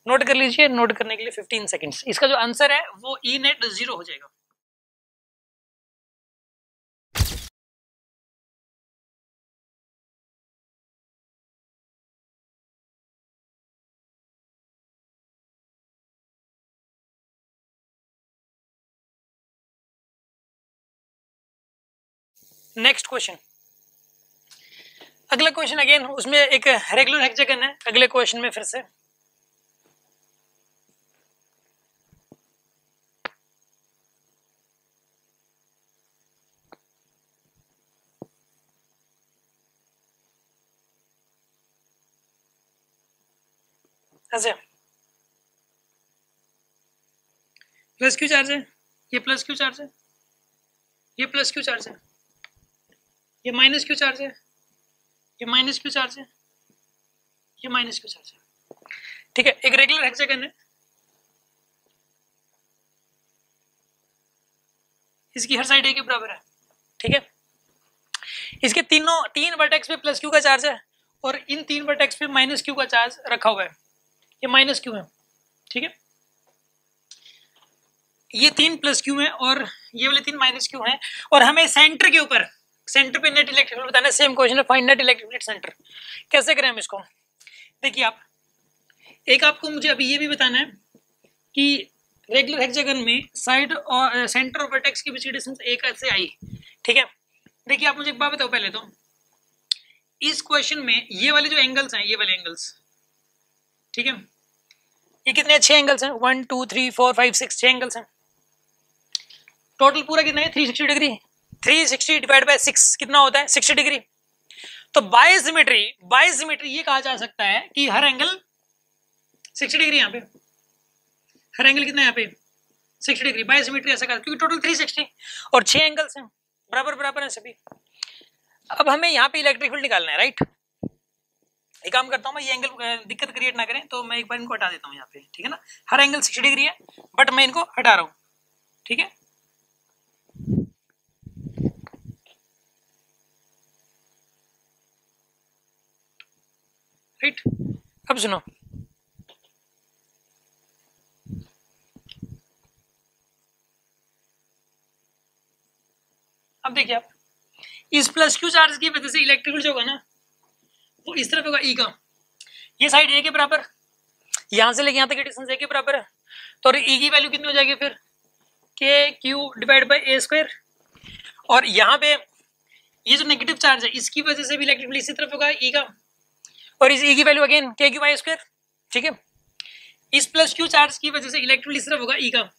नोट कर लीजिए, नोट करने के लिए 15 सेकंड्स। इसका जो आंसर है वो ई नेट 0 हो जाएगा। नेक्स्ट क्वेश्चन, अगला क्वेश्चन अगेन उसमें एक रेगुलर हेक्सागन है। अगले क्वेश्चन में फिर से ऐसे प्लस क्यू चार्ज है, ये प्लस क्यू चार्ज है, ये प्लस क्यू चार्ज है, ये माइनस क्यू चार्ज है, ये माइनस क्यू चार्ज है, ये माइनस क्यू चार्ज है। ठीक है, एक रेगुलर हेक्सागन है, इसकी हर साइड ए के बराबर है। ठीक है, इसके तीन वर्टेक्स पे प्लस क्यू का चार्ज है और इन 3 वर्टेक्स पे माइनस क्यू का चार्ज रखा हुआ है, ये माइनस क्यू है। ठीक है, ये 3 प्लस क्यू है और ये वाले 3 माइनस क्यू है, और हमें सेंटर के ऊपर, सेंटर पे नेट इलेक्ट्रिक फील्ड बताना है। सेम क्वेश्चन है, find net electric field centre. कैसे करें हम इसको? देखिए आप, एक आपको मुझे अभी ये भी बताना है कि रेगुलर हेक्सागन में साइड और सेंटर और वर्टेक्स के बीच की डिस्टेंस एक ऐसे आई। ठीक है, देखिए आप मुझे एक बात बताओ पहले तो, इस क्वेश्चन में ये वाले जो एंगल्स हैं, ये वाले एंगल्स, ठीक है, ये कितने? 6 एंगल्स हैं, 1 2 3 4 5 6, 6 एंगल्स हैं। टोटल पूरा कितना है? 360 डिग्री। 360 डिवाइड बाय 6 कितना होता है? 60 डिग्री। तो बाय सिमेट्री ये कहा जा सकता है कि हर एंगल 60 डिग्री, यहाँ पे हर एंगल कितना है? यहाँ पे 60 डिग्री। बाय सिमेट्री ऐसा कहा, क्योंकि टोटल 360 और 6 एंगल्स हैं, बराबर बराबर है सभी। अब हमें यहाँ पे इलेक्ट्रिक फील्ड निकालना है, राइट? एक काम करता हूँ मैं, ये एंगल दिक्कत क्रिएट ना करें तो मैं एक बार इनको हटा देता हूँ यहाँ पे। ठीक है ना, हर एंगल 60 डिग्री है बट मैं इनको हटा रहा हूँ। ठीक है, राइट? अब सुनो, अब देखिए आप, इस प्लस क्यू चार्ज की वजह से इलेक्ट्रिक फील्ड जो होगा ना वो इस तरफ होगा, ई का। ये साइड ए के बराबर, यहां से लेके यहां तक की डिस्टेंस ए के बराबर है, तो ई की वैल्यू कितनी हो जाएगी फिर? के Q divide by A square. और यहाँ पे ये जो नेगेटिव चार्ज है इसकी वजह से भी इलेक्ट्रिक फील्ड इसी तरफ होगा, ई का, और इस ई की वैल्यू अगेन के क्यू बाय स्क्वायर। ठीक है, इस प्लस क्यू चार्ज की वजह से इलेक्ट्रिक फील्ड इस तरफ होगा, ई का,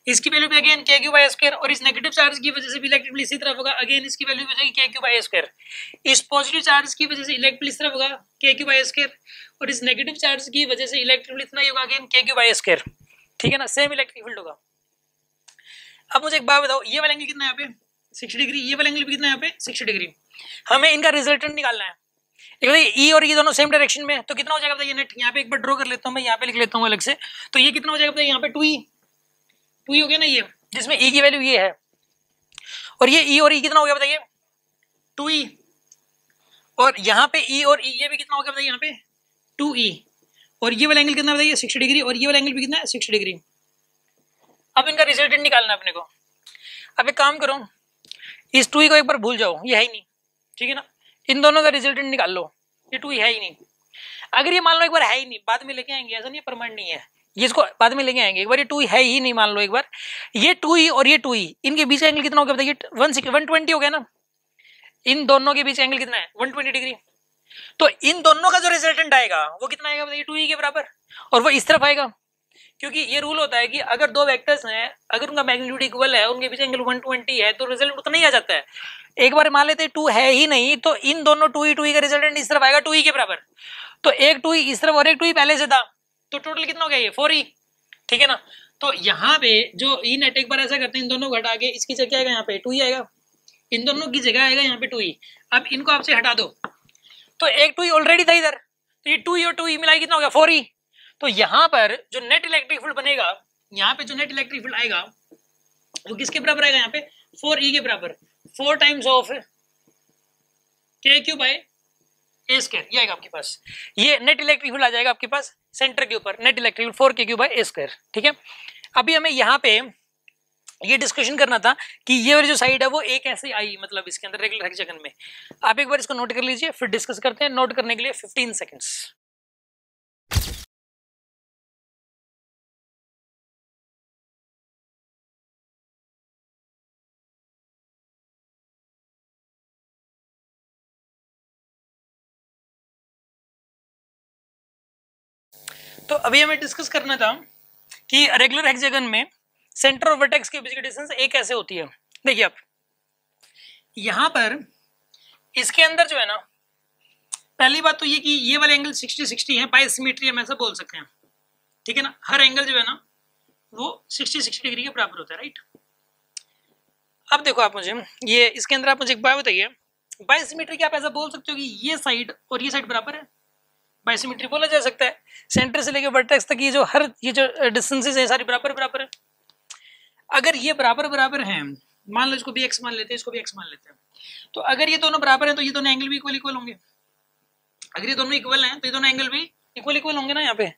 इसकी वैल्यू भी अगेन के क्यू बाय स्क्वायर, और इस नेगेटिव चार्ज की वजह से भी इलेक्ट्रिक फील्ड इसी तरफ होगा, अगेन इसकी वैल्यू भी हो जाएगी के क्यू बाय स्क्वायर। इस पॉजिटिव चार्ज की वजह से इलेक्ट्रिक फील्ड इस तरफ होगा, के क्यू बाय स्क्वायर, और इस नेगेटिव चार्ज की वजह से इलेक्ट्रिक फील्ड इतना ही होगा, अगेन के क्यू बाय स्क्वायर। ठीक है ना, सेम इलेक्ट्रिक फील्ड होगा। अब मुझे एक बात बताओ, ये वाला एंगल कितना है यहाँ पे? 60 डिग्री। ये वाला एंगल भी कितना है यहाँ पे? 60 डिग्री। हमें इनका रिजल्टेंट निकालना है। ई और ये दोनों सेम डायरेक्शन में, तो कितना हो जाएगा बताइए नेट? यहाँ पे एक बार ड्रॉ कर लेता हूँ मैं, यहाँ पे लिख लेता हूँ अलग से। तो ये कितना हो जाएगा बताइए? यहाँ पे 2 ई हो गया ना, ये जिसमें ई की वैल्यू ये है, और ये ई और ई कितना हो गया बताइए? 2 ई। और यहाँ पे ई और ई ये भी कितना हो गया बताइए? यहाँ पे 2 ई। और ये वाला एंगल कितना बताइए? 60 डिग्री। और ये वाला एंगल भी कितना है? 60 डिग्री। अब इनका रिजल्टेंट निकालना है अपने को। अब एक काम करो, इस 2 ई को एक बार भूल जाओ, ये है ही नहीं। ठीक है ना, इन दोनों का रिजल्टेंट निकाल लो। ये 2 ई है ही नहीं। अगर ये मान लो एक बार है ही नहीं, बाद में लेके आएंगे, ऐसा नहीं परमानेंट नहीं है ये, इसको बाद में लेके आएंगे। एक बार ये 2 ई है ही नहीं, मान लो एक बार ये 2 ई और ये 2 ई, इनके बीच का एंगल कितना हो गया बताइए? 120 हो गया ना। इन दोनों के बीच एंगल कितना है? 120 डिग्री। तो इन दोनों का जो रिजल्टेंट आएगा वो कितना आएगा बताइए? 2 ई के बराबर। और वो इस तरफ आएगा, क्योंकि ये रूल होता है कि अगर दो वेक्टर्स हैं, अगर उनका मैग्नीट्यूड इक्वल है, उनके बीच एंगल 120 है, तो रिजल्ट उतना ही आ जाता है। एक बार मान लेते 2 है ही नहीं, तो इन दोनों 2 ई का रिजल्टेंट इस तरफ आएगा, 2 ई के बराबर। तो एक 2 ई इस तरफ और एक 2 ई पहले से था, तो टोटल कितना हो गया? ये 4 ई। ठीक है ना, तो यहाँ पे जो ई नेट, एक बार ऐसा करते हैं, इन दोनों को हटा के इसकी जगह आएगा यहाँ पे 2 ई आएगा, इन दोनों की जगह आएगा यहाँ पे 2 ई। अब इनको आपसे हटा दो, तो एक 2 ई ऑलरेडी था इधर, तो ये 2 ई और 2 ई मिलाई कितना हो गया? 4 ई। तो यहाँ पर जो नेट इलेक्ट्रिक फील्ड बनेगा, यहाँ पे जो नेट इलेक्ट्रिक फील्ड आएगा वो किसके बराबर आएगा? यहाँ पे 4 ई के बराबर, 4 टाइम्स ऑफ के क्यू बाय ए स्क्वायर। ये आएगा आपके पास, ये नेट इलेक्ट्रिक फील्ड आ जाएगा आपके पास सेंटर के ऊपर, नेट इलेक्ट्रिक फील्ड 4 के क्यू बाय ए स्क्वायर। ठीक है, अभी हमें यहाँ पे ये डिस्कशन करना था कि ये वाली जो साइड है वो एक ऐसे आई, मतलब इसके अंदर रेगुलर हेक्सागन में। आप एक बार इसको नोट कर लीजिए, फिर डिस्कस करते हैं। नोट करने के लिए 15 सेकेंड्स। तो अभी हमें डिस्कस करना था कि रेगुलर हेक्सागन में सेंटर ऑफ वर्टेक्स के बीच की डिस्टेंस ए कैसे होती है। देखिए आप यहां पर इसके अंदर जो है ना, पहली बात तो ये कि ये वाले एंगल 60-60 है, बाय सिमेट्री हम ऐसा बोल सकते हैं, ठीक है ना। हर एंगल जो है ना वो 60-60 डिग्री के बराबर होता है, राइट। अब देखो आप मुझे ये इसके अंदर आप मुझे एक बात बताइए, बाय सिमेट्री क्या आप ऐसा बोल सकते हो कि ये साइड और ये साइड बराबर है? बाय सिमेट्री बोला जा सकता है। सेंटर से लेकर वर्टेक्स तक ये जो डिस्टेंसेस है सारी बराबर बराबर है। अगर ये बराबर बराबर हैं, मान लो इसको भी x मान लेते हैं, इसको भी x मान लेते हैं, तो अगर ये दोनों बराबर हैं तो ये दोनों एंगल भी इक्वल इक्वल होंगे। अगर ये दोनों इक्वल हैं तो ये दोनों एंगल भी इक्वल इक्वल होंगे ना। यहाँ पे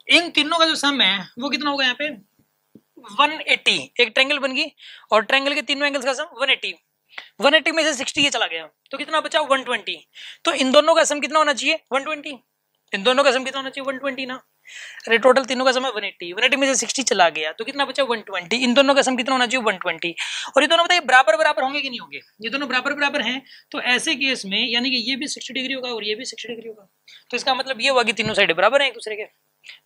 इन तीनों का जो सम है वो कितना होगा? यहाँ पे 180, एक ट्रायंगल बन गई और ट्रायंगल के तीनों एंगल्स का सम 180। 180 में से 60 ये चला गया तो कितना बचा? 120। तो इन दोनों का सम कितना होना चाहिए? 120। इन दोनों का सम कितना होना चाहिए? 120 ना। अरे टोटल तीनों का सम है 180, 180 में से 60 चला गया तो कितना बचा? 120। इन दोनों का सम कितना होना चाहिए? 120। और ये दोनों बताइए बराबर बराबर होंगे कि नहीं होंगे? ये दोनों बराबर बराबर हैं तो ऐसे केस में यानी कि ये भी 60 डिग्री होगा और ये भी 60 डिग्री होगा। तो इसका मतलब ये हुआ कि तीनों साइड बराबर हैं एक दूसरे के।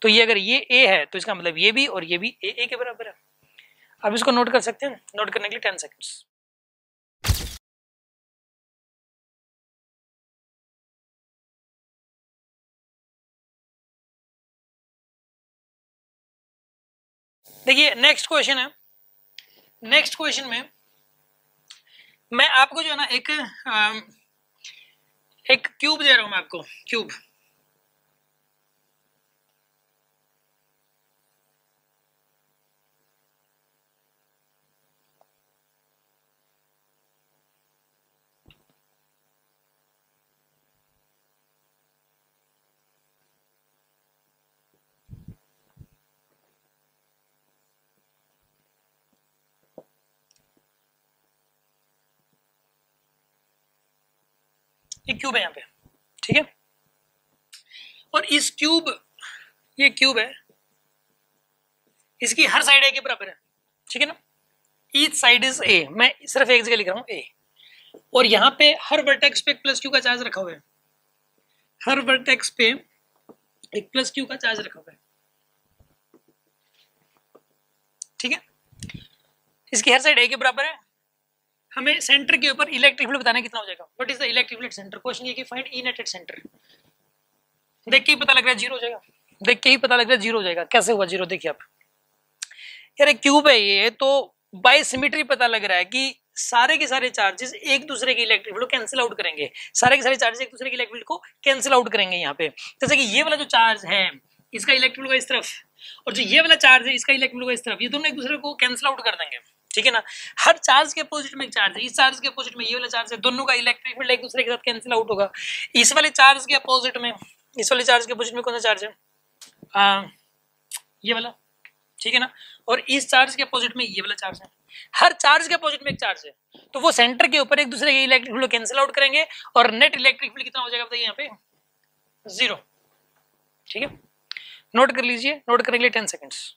तो ये अगर ये ए है तो इसका मतलब ये भी और ये भी ए के बराबर है। अब इसको नोट कर सकते हैं, नोट करने के लिए 10 सेकंड्स। देखिए नेक्स्ट क्वेश्चन है। नेक्स्ट क्वेश्चन में मैं आपको जो है ना एक क्यूब दे रहा हूं मैं आपको, क्यूब। एक क्यूब है यहाँ पे, ठीक है। और इस क्यूब, ये क्यूब है, इसकी हर साइड ए के बराबर है, ठीक है ना। ईच साइड इज ए, मैं सिर्फ एक जगह लिख रहा हूँ ए। और यहाँ पे हर वर्टेक्स पे एक प्लस क्यू का चार्ज रखा हुआ है। हर वर्टेक्स पे एक प्लस क्यू का चार्ज रखा हुआ है, ठीक है। इसकी हर साइड ए के बराबर है। हमें सेंटर के ऊपर इलेक्ट्रिक फील्ड बताना कितना हो जाएगा। What is the electric field centre? Question ये कि find E net at centre. देख के ही पता लग रहा है जीरो हो जाएगा, देख के ही पता लग रहा है जीरो हो जाएगा। कैसे हुआ जीरो? देखिए आप, यार एक क्यूब है ये, तो बाय सिमेट्री पता लग रहा है कि सारे के सारे चार्जेस एक दूसरे के इलेक्ट्रिक फील्ड को कैंसिल आउट करेंगे। सारे के सारे चार्जेस एक दूसरे के इलेक्ट्रिक फील्ड को कैंसिल आउट करेंगे। यहाँ पे जैसे कि ये वाला जो चार्ज है इसका इलेक्ट्रिक फील्ड होगा इस तरफ, और जो ये वाला चार्ज है इसका इलेक्ट्रिक फील्ड होगा इस तरफ। ये दोनों एक दूसरे को कैंसिल आउट कर देंगे, ठीक है ना। हर चार्ज के अपोजिट में एक चार्ज है, इस चार्ज के अपोजिट में ये वाला चार्ज है, दोनों का इलेक्ट्रिक फील्ड एक दूसरे के साथ कैंसिल आउट होगा। इस वाले चार्ज के अपोजिट में, इस वाले चार्ज के अपोजिट में कौन सा चार्ज है? ये वाला, ठीक है ना। और इस चार्ज के अपोजिट में ये वाला चार्ज है। हर चार्ज के अपोजिट में एक चार्ज है, तो वो सेंटर के ऊपर एक दूसरे के इलेक्ट्रिक फील्ड कैंसिल आउट करेंगे और नेट इलेक्ट्रिक फील्ड कितना हो जाएगा बताइए? यहाँ पे 0, ठीक है। नोट कर लीजिए, नोट करने के लिए 10 सेकंड्स।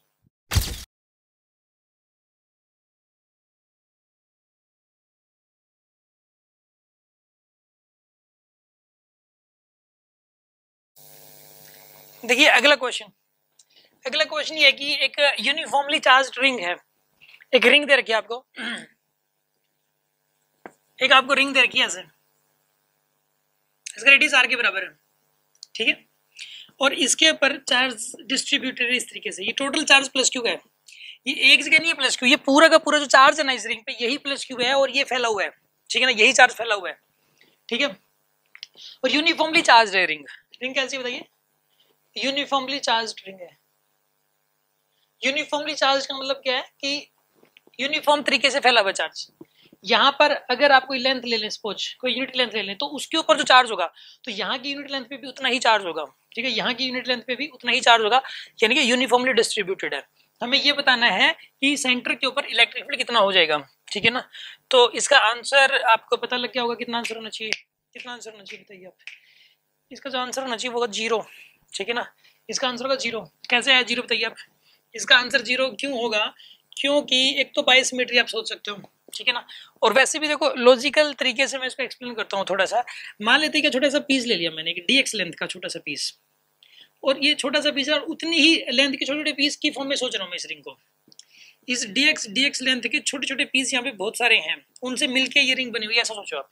देखिए अगला क्वेश्चन, अगला क्वेश्चन ये है कि एक यूनिफॉर्मली चार्ज्ड रिंग है। एक रिंग दे रखी है आपको, एक आपको रिंग दे रखी है ऐसे, इसका रेडियस r के बराबर है, ठीक है। और इसके ऊपर चार्ज डिस्ट्रीब्यूटेड है इस तरीके से। ये टोटल चार्ज प्लस क्यू का है, ये एक जगह नहीं है प्लस क्यू, ये पूरा का पूरा जो चार्ज है ना इस रिंग पे यही प्लस क्यू है और ये फैला हुआ है, ठीक है ना। यही चार्ज फैला हुआ है, ठीक है। और यूनिफॉर्मली चार्ज है रिंग। रिंग कैसी बताइए? यूनिफॉर्मली चार्ज रिंग है। यूनिफॉर्मली चार्ज का मतलब क्या है कि यूनिफॉर्म तरीके से फैला हुआ चार्ज। यहाँ पर अगर आप कोई लेंथ ले लें, सपोज कोई यूनिट लेंथ ले लें, तो उसके ऊपर जो चार्ज होगा तो यहाँ की यूनिट लेंथ पे भी उतना ही चार्ज होगा, ठीक है। यहाँ की यूनिट लेंथ पे भी उतना ही चार्ज होगा, यानी कि यूनिफॉर्मली डिस्ट्रीब्यूटेड है। हमें ये बताना है कि सेंटर के ऊपर इलेक्ट्रिक फील्ड कितना हो जाएगा, ठीक है ना। तो इसका आंसर आपको पता लग गया होगा, कितना आंसर होना चाहिए? कितना आंसर होना चाहिए बताइए आप? इसका जो आंसर होना चाहिए वो होगा 0, ठीक है ना। इसका आंसर होगा 0। कैसे आया 0 बताइए आप? इसका आंसर 0 क्यों होगा? क्योंकि एक तो बाय सिमेट्री आप सोच सकते हो, ठीक है ना। और वैसे भी देखो लॉजिकल तरीके से मैं इसको एक्सप्लेन करता हूँ थोड़ा सा। मान लेते हैं कि छोटा सा पीस ले लिया मैंने, एक dx लेंथ का छोटा सा पीस, और ये छोटा सा पीस है, और उतनी ही लेंथ के छोटे छोटे पीस की फॉर्म में सोच रहा हूँ मैं इस रिंग को। इस dx लेंथ के छोटे छोटे पीस यहाँ पे बहुत सारे हैं, उनसे मिलके ये रिंग बनी हुई है, ऐसा सोचो आप।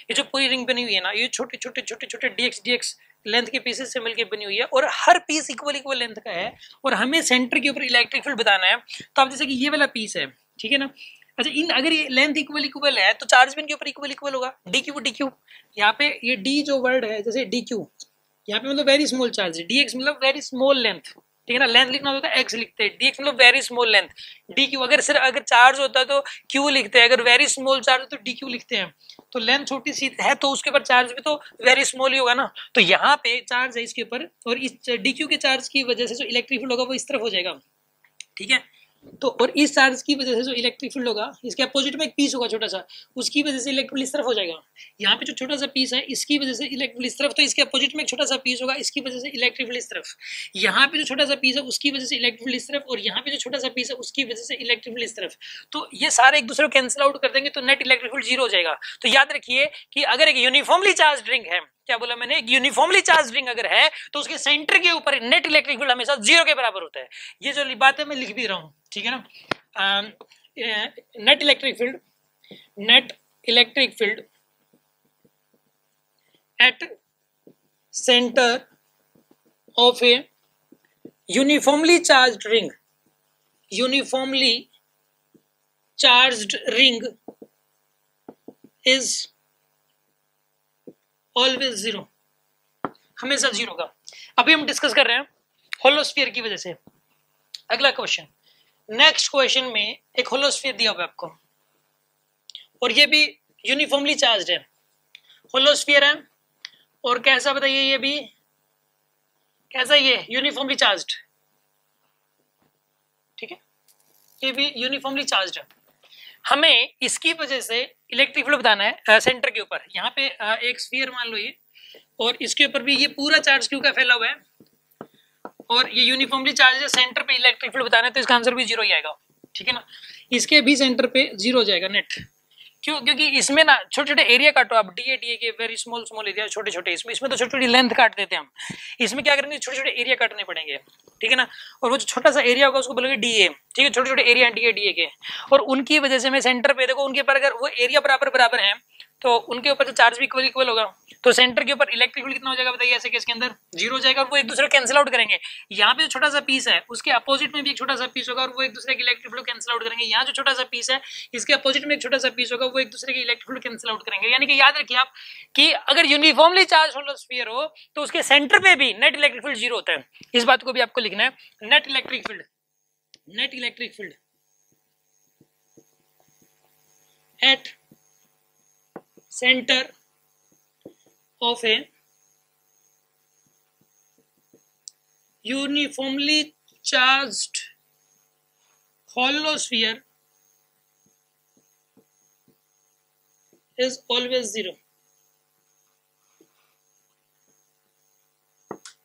ये जो पूरी रिंग बनी हुई है ना, ये छोटे छोटे छोटे छोटे dx लेंथ के पीसेस से मिलके बनी हुई है, और हर पीस इक्वल लेंथ का है, और हमें सेंटर के ऊपर इलेक्ट्रिक फील्ड बताना है। तो आप जैसे कि ये वाला पीस है, ठीक है ना, अच्छा इन अगर ये लेंथ इक्वल है तो चार्ज भी इनके ऊपर इक्वल होगा, dq। यहाँ पे ये d जो वर्ड है, जैसे dq यहाँ पे मतलब वेरी स्मॉल चार्ज, dx मतलब वेरी स्मॉल लेंथ, ठीक है ना, लेंथ लिखना होता है x लिखते हैं, dx मतलब वेरी स्मॉल लेंथ, dq अगर सिर्फ अगर चार्ज होता है तो q लिखते हैं, अगर वेरी स्मॉल चार्ज हो तो dq लिखते हैं। तो लेंथ छोटी सी है तो उसके ऊपर चार्ज भी तो वेरी स्मॉल ही होगा ना, तो यहाँ पे चार्ज है इसके ऊपर, और इस dq के चार्ज की वजह से जो इलेक्ट्रिक फील्ड होगा वो इस तरफ हो जाएगा, ठीक है। तो और इस चार्ज की वजह से जो इलेक्ट्रिक फील्ड होगा, इसके अपोजिट में एक पीस होगा छोटा सा, उसकी वजह से इलेक्ट्रिक फील्ड इस तरफ हो जाएगा। यहाँ पे जो छोटा सा पीस है इसकी वजह से इलेक्ट्रिक फील्ड इस तरफ, तो इसके अपोजिट में एक छोटा सा पीस होगा, इसकी वजह से इलेक्ट्रिक फील्ड इस तरफ। यहाँ पे जो छोटा सा पीस है उसकी वजह से इलेक्ट्रिक फील्ड इस तरफ, और यहाँ पे जो छोटा सा पीस है उसकी वजह से इलेक्ट्रिक फील्ड इस तरफ। तो ये सारे एक दूसरे को कैंसिल आउट कर देंगे तो नेट इलेक्ट्रिक फील्ड 0 हो जाएगा। तो याद रखिए कि अगर एक यूनिफॉर्मली चार्ज रिंग है, क्या बोला मैंने, एक यूनिफॉर्मली चार्ज रिंग अगर है तो उसके सेंटर के ऊपर नेट इलेक्ट्रिक फील्ड हमेशा 0 के बराबर होता है। ये जो बात है मैं लिख भी रहा हूँ, ठीक है ना। Net electric field at centre of A uniformly charged ring is always 0, हमेशा 0 का। अभी हम डिस्कस कर रहे हैं होलोस्फीयर की वजह से। अगला क्वेश्चन, नेक्स्ट क्वेश्चन में एक होलोस्फीयर दिया हुआ है आपको, और ये भी यूनिफॉर्मली चार्ज्ड है, होलोस्फीयर है, और कैसा बताइए, ये भी कैसा, ये यूनिफॉर्मली चार्ज्ड, ठीक है, ये भी यूनिफॉर्मली चार्ज्ड है। हमें इसकी वजह से इलेक्ट्रिक फील्ड बताना है सेंटर के ऊपर। यहाँ पे एक स्फीयर मान लो ये, और इसके ऊपर भी ये पूरा चार्ज क्यों का फैला हुआ है, और ये यूनिफॉर्मली चार्ज है, सेंटर पे इलेक्ट्रिक फील्ड बताना है, तो इसका आंसर भी 0 ही आएगा, ठीक है ना। इसके भी सेंटर पे 0 हो जाएगा नेट, क्यों, क्योंकि इसमें ना छोटे छोटे एरिया काटो आप, डी ए के वेरी स्मॉल एरिया छोटे छोटे, इसमें तो छोटी छोटी लेंथ काट देते हैं हम, इसमें क्या करेंगे, छोटे छोटे एरिया काटने पड़ेंगे, ठीक है ना। और वो जो छोटा सा एरिया होगा उसको बोलोगे डीए, ठीक है, छोटे छोटे एरिया डी ए के, और उनकी वजह से मैं सेंटर पे देखो उनके ऊपर अगर वो एरिया बराबर है तो उनके ऊपर जो चार्ज भी इक्वल होगा, तो सेंटर के ऊपर इलेक्ट्रिक फील्ड कितना हो जाएगा बताइए, ऐसे केस के अंदर 0 हो जाएगा, और वो एक दूसरे को कैंसिल आउट करेंगे। यहाँ पे जो छोटा सा पीस है उसके अपोजिट में भी एक छोटा सा पीस होगा, और वो एक दूसरे के इलेक्ट्रिक फील्ड कैंसिल आउट करेंगे। यहाँ जो छोटा सा पीस है इसके अपोजिट में एक छोटा सा पीस होगा, वो एक दूसरे के इलेक्ट्रिक फील्ड कैंसिल आउट करेंगे। यानी कि याद रखिए आप कि अगर यूनिफॉर्मली चार्ज होलोस्फीयर हो तो उसके सेंटर पे भी नेट इलेक्ट्रिक फील्ड 0 होता है। इस बात को भी आपको लिखना है, net electric field at center of a uniformly charged holosphere is always 0।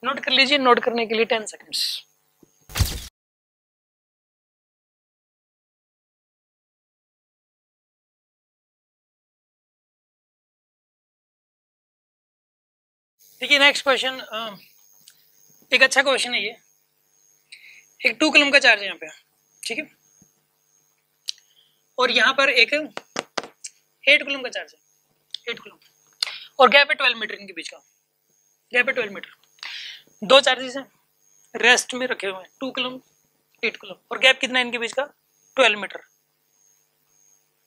Note कर लीजिए, नोट करने के लिए 10 सेकंड्स। देखिए नेक्स्ट क्वेश्चन, एक अच्छा क्वेश्चन है ये। एक 2 कूलम का चार्ज है यहाँ पे, ठीक है, और यहाँ पर एक 8 कूलम का चार्ज है, 8 कूलम, और गैप है 12 मीटर, इनके बीच का गैप है 12 मीटर। 2 चार्जेस हैं रेस्ट में रखे हुए हैं, 2 कूलम 8 कूलम, और गैप कितना है इनके बीच का, 12 मीटर।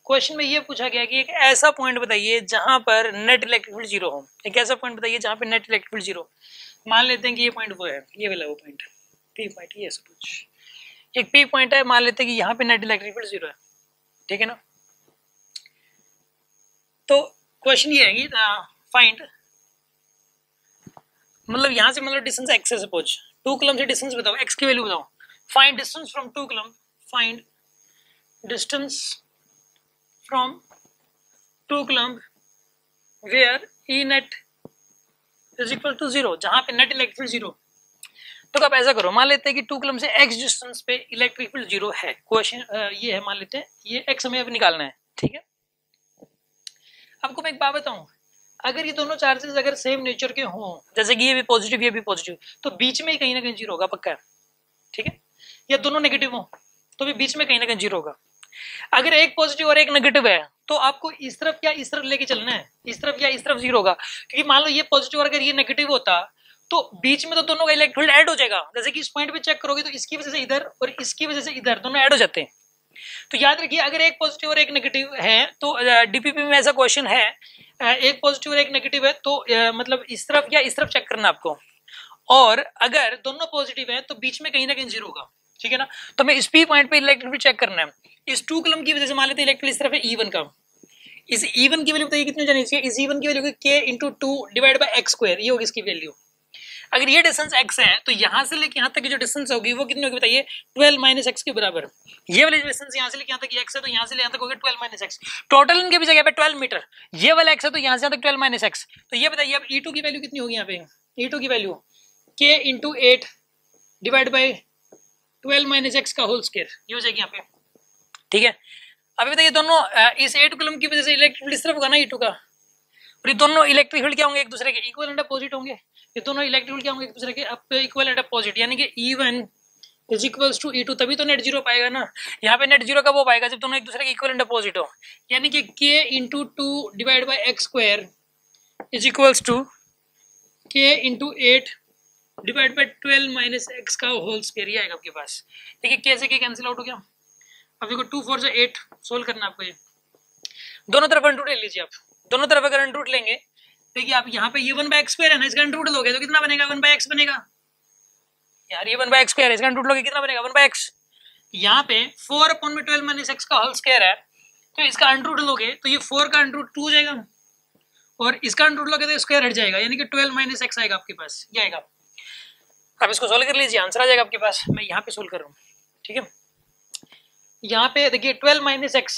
क्वेश्चन में ये पूछा गया कि एक ऐसा पॉइंट बताइए जहां पर नेट इलेक्ट्रिक फील्ड 0 हो। एक ऐसा पॉइंट बताइए जहां पे नेट इलेक्ट्रिक फील्ड 0। मान लेते हैं कि ये पॉइंट वो है, ये वाला वो पॉइंट, पी पॉइंट, ये सपोज एक पी पॉइंट है, मान लेते हैं कि यहाँ पे नेट इलेक्ट्रिक फील्ड 0 है, ठीक है ना। तो क्वेश्चन ये है कि फाइंड, मतलब यहाँ से मतलब डिस्टेंस एक्स है, सपोज 2 कूलम से डिस्टेंस बताओ, एक्स की वैल्यू बताओ। Find distance from 2 coulomb, find distance from 2 coulomb where E net is equal to 0, जहां पे नेट इलेक्ट्रिक फील्ड 0। तो आप ऐसा करो, मान लेते हैं कि 2 कूलम से x डिस्टेंस पे इलेक्ट्रिक फील्ड 0 है। क्वेश्चन ये है, मान लेते हैं ये x हमें अब निकालना है, ठीक है। आपको मैं एक बात बताऊं, अगर ये दोनों चार्जेस अगर सेम नेचर के हों, जैसे कि ये भी पॉजिटिव ये भी पॉजिटिव, तो बीच में ही कहीं ना कहीं जीरो होगा पक्का है, ठीक है। या दोनों नेगेटिव हो तो भी बीच में कहीं ना कहीं जीरो होगा। अगर एक पॉजिटिव और एक नेगेटिव है तो आपको इस तरफ या इस तरफ लेके चलना है, इस तरफ या इस तरफ जीरो होगा, क्योंकि मान लो ये पॉजिटिव और अगर ये नेगेटिव होता तो बीच में तो दोनों का इलेक्ट्रिक फील्ड ऐड हो जाएगा। जैसे कि इस पॉइंट पे चेक करोगे तो इसकी वजह से इधर और इसकी वजह से इधर दोनों ऐड हो जाते हैं। तो याद रखिए अगर एक पॉजिटिव और एक नेगेटिव है तो डीपीपी में ऐसा क्वेश्चन है, एक पॉजिटिव और एक नेगेटिव है तो मतलब इस तरफ या इस तरफ चेक करना आपको, और अगर दोनों पॉजिटिव है तो बीच में कहीं ना कहीं जीरो होगा, ठीक है ना। तो हमें इस पी पॉइंट पे इलेक्ट्रिक फील्ड चेक करना है। इस 2 कूलम की वजह से मान लेते हैं इलेक्ट्रिक इस तरफ है E1 का, इस E1 की वैल्यू बताइए कितनी जानी चाहिए। इस E1 की value K into 2 divide by x square, ये होगी इसकी वैल्यू। अगर ये डिस्टेंस x है तो यहाँ से लेके यहाँ तक की जो डिस्टेंस होगी वो कितनी होगी बताइए, 12 माइनस एक्स के बराबर। ये वाली डिस्टेंस यहाँ से लेके यहाँ तक x है तो यहाँ से यहाँ तक होगी 12 माइनस एक्स, टोटल इनके भी जगह पे 12 मीटर। ये वाला x है तो यहाँ से यहाँ तक 12 माइनस एक्स। तो ये बताइए अब E2 की वैल्यू कितनी होगी यहाँ पे, E2 की value K into 8 divide by 12 minus x का होल स्क्वायर, ये हो जाएगी यहाँ पे, ठीक है। अभी बताइए दोनों इस 8 कूलम की वजह से इलेक्ट्रिक फील्ड इस तरफ होगा ना E2 का, और ये दोनों इलेक्ट्रिक फील्ड क्या होंगे एक दूसरे के इक्वल एंड अपोजिट होंगे। ये दोनों इलेक्ट्रिक फील्ड क्या होंगे एक दूसरे के इक्वल एंड अपोजिट, यानी कि E1 is equals to E2, तभी तो नेट जीरो पाएगा ना। यहाँ पे नेट जीरो कब हो पाएगा, जब दोनों एक दूसरे के इक्वल एंड अपोजिट हो, यानी कि K into 2 divide by x square is equals to K into 8 divide by 12 minus x का होल स्क्वायर, ये आएगा आपके पास। देखिए K से K कैंसिल आउट हो गया। अब देखो 2 4 से 8 सोल्व करना आपको, ये दोनों तरफ अंडर रूट ले लीजिए आप। दोनों तरफ अगर अंडर रूट लेंगे, देखिए आप यहाँ पे ये 1 बाय एक्स स्क्वायर है ना, इसका अंडर रूट लोगे तो कितना बनेगा, 1 बाय एक्स बनेगा यार। ये 1 बाय एक्स स्क्वायर है, इसका अंडर रूट लोगे कितना बनेगा, 1 बाय एक्स। यहाँ पे 4 अपॉन में 12 माइनस एक्स का होल स्क्वायर है, तो इसका अंडर रूट लोगे तो ये 4 का अंडर रूट 2 हो जाएगा, और इसका अंडर रूट लोगे तो स्क्वायर हट जाएगा, यानी कि 12 माइनस एक्स आएगा आपके पास, ये आएगा। अब इसको सोल्व कर लीजिए, आंसर आ जाएगा आपके पास। मैं यहाँ पे सोल्व कर रहा हूँ, ठीक है। यहाँ पे देखिए 12 minus x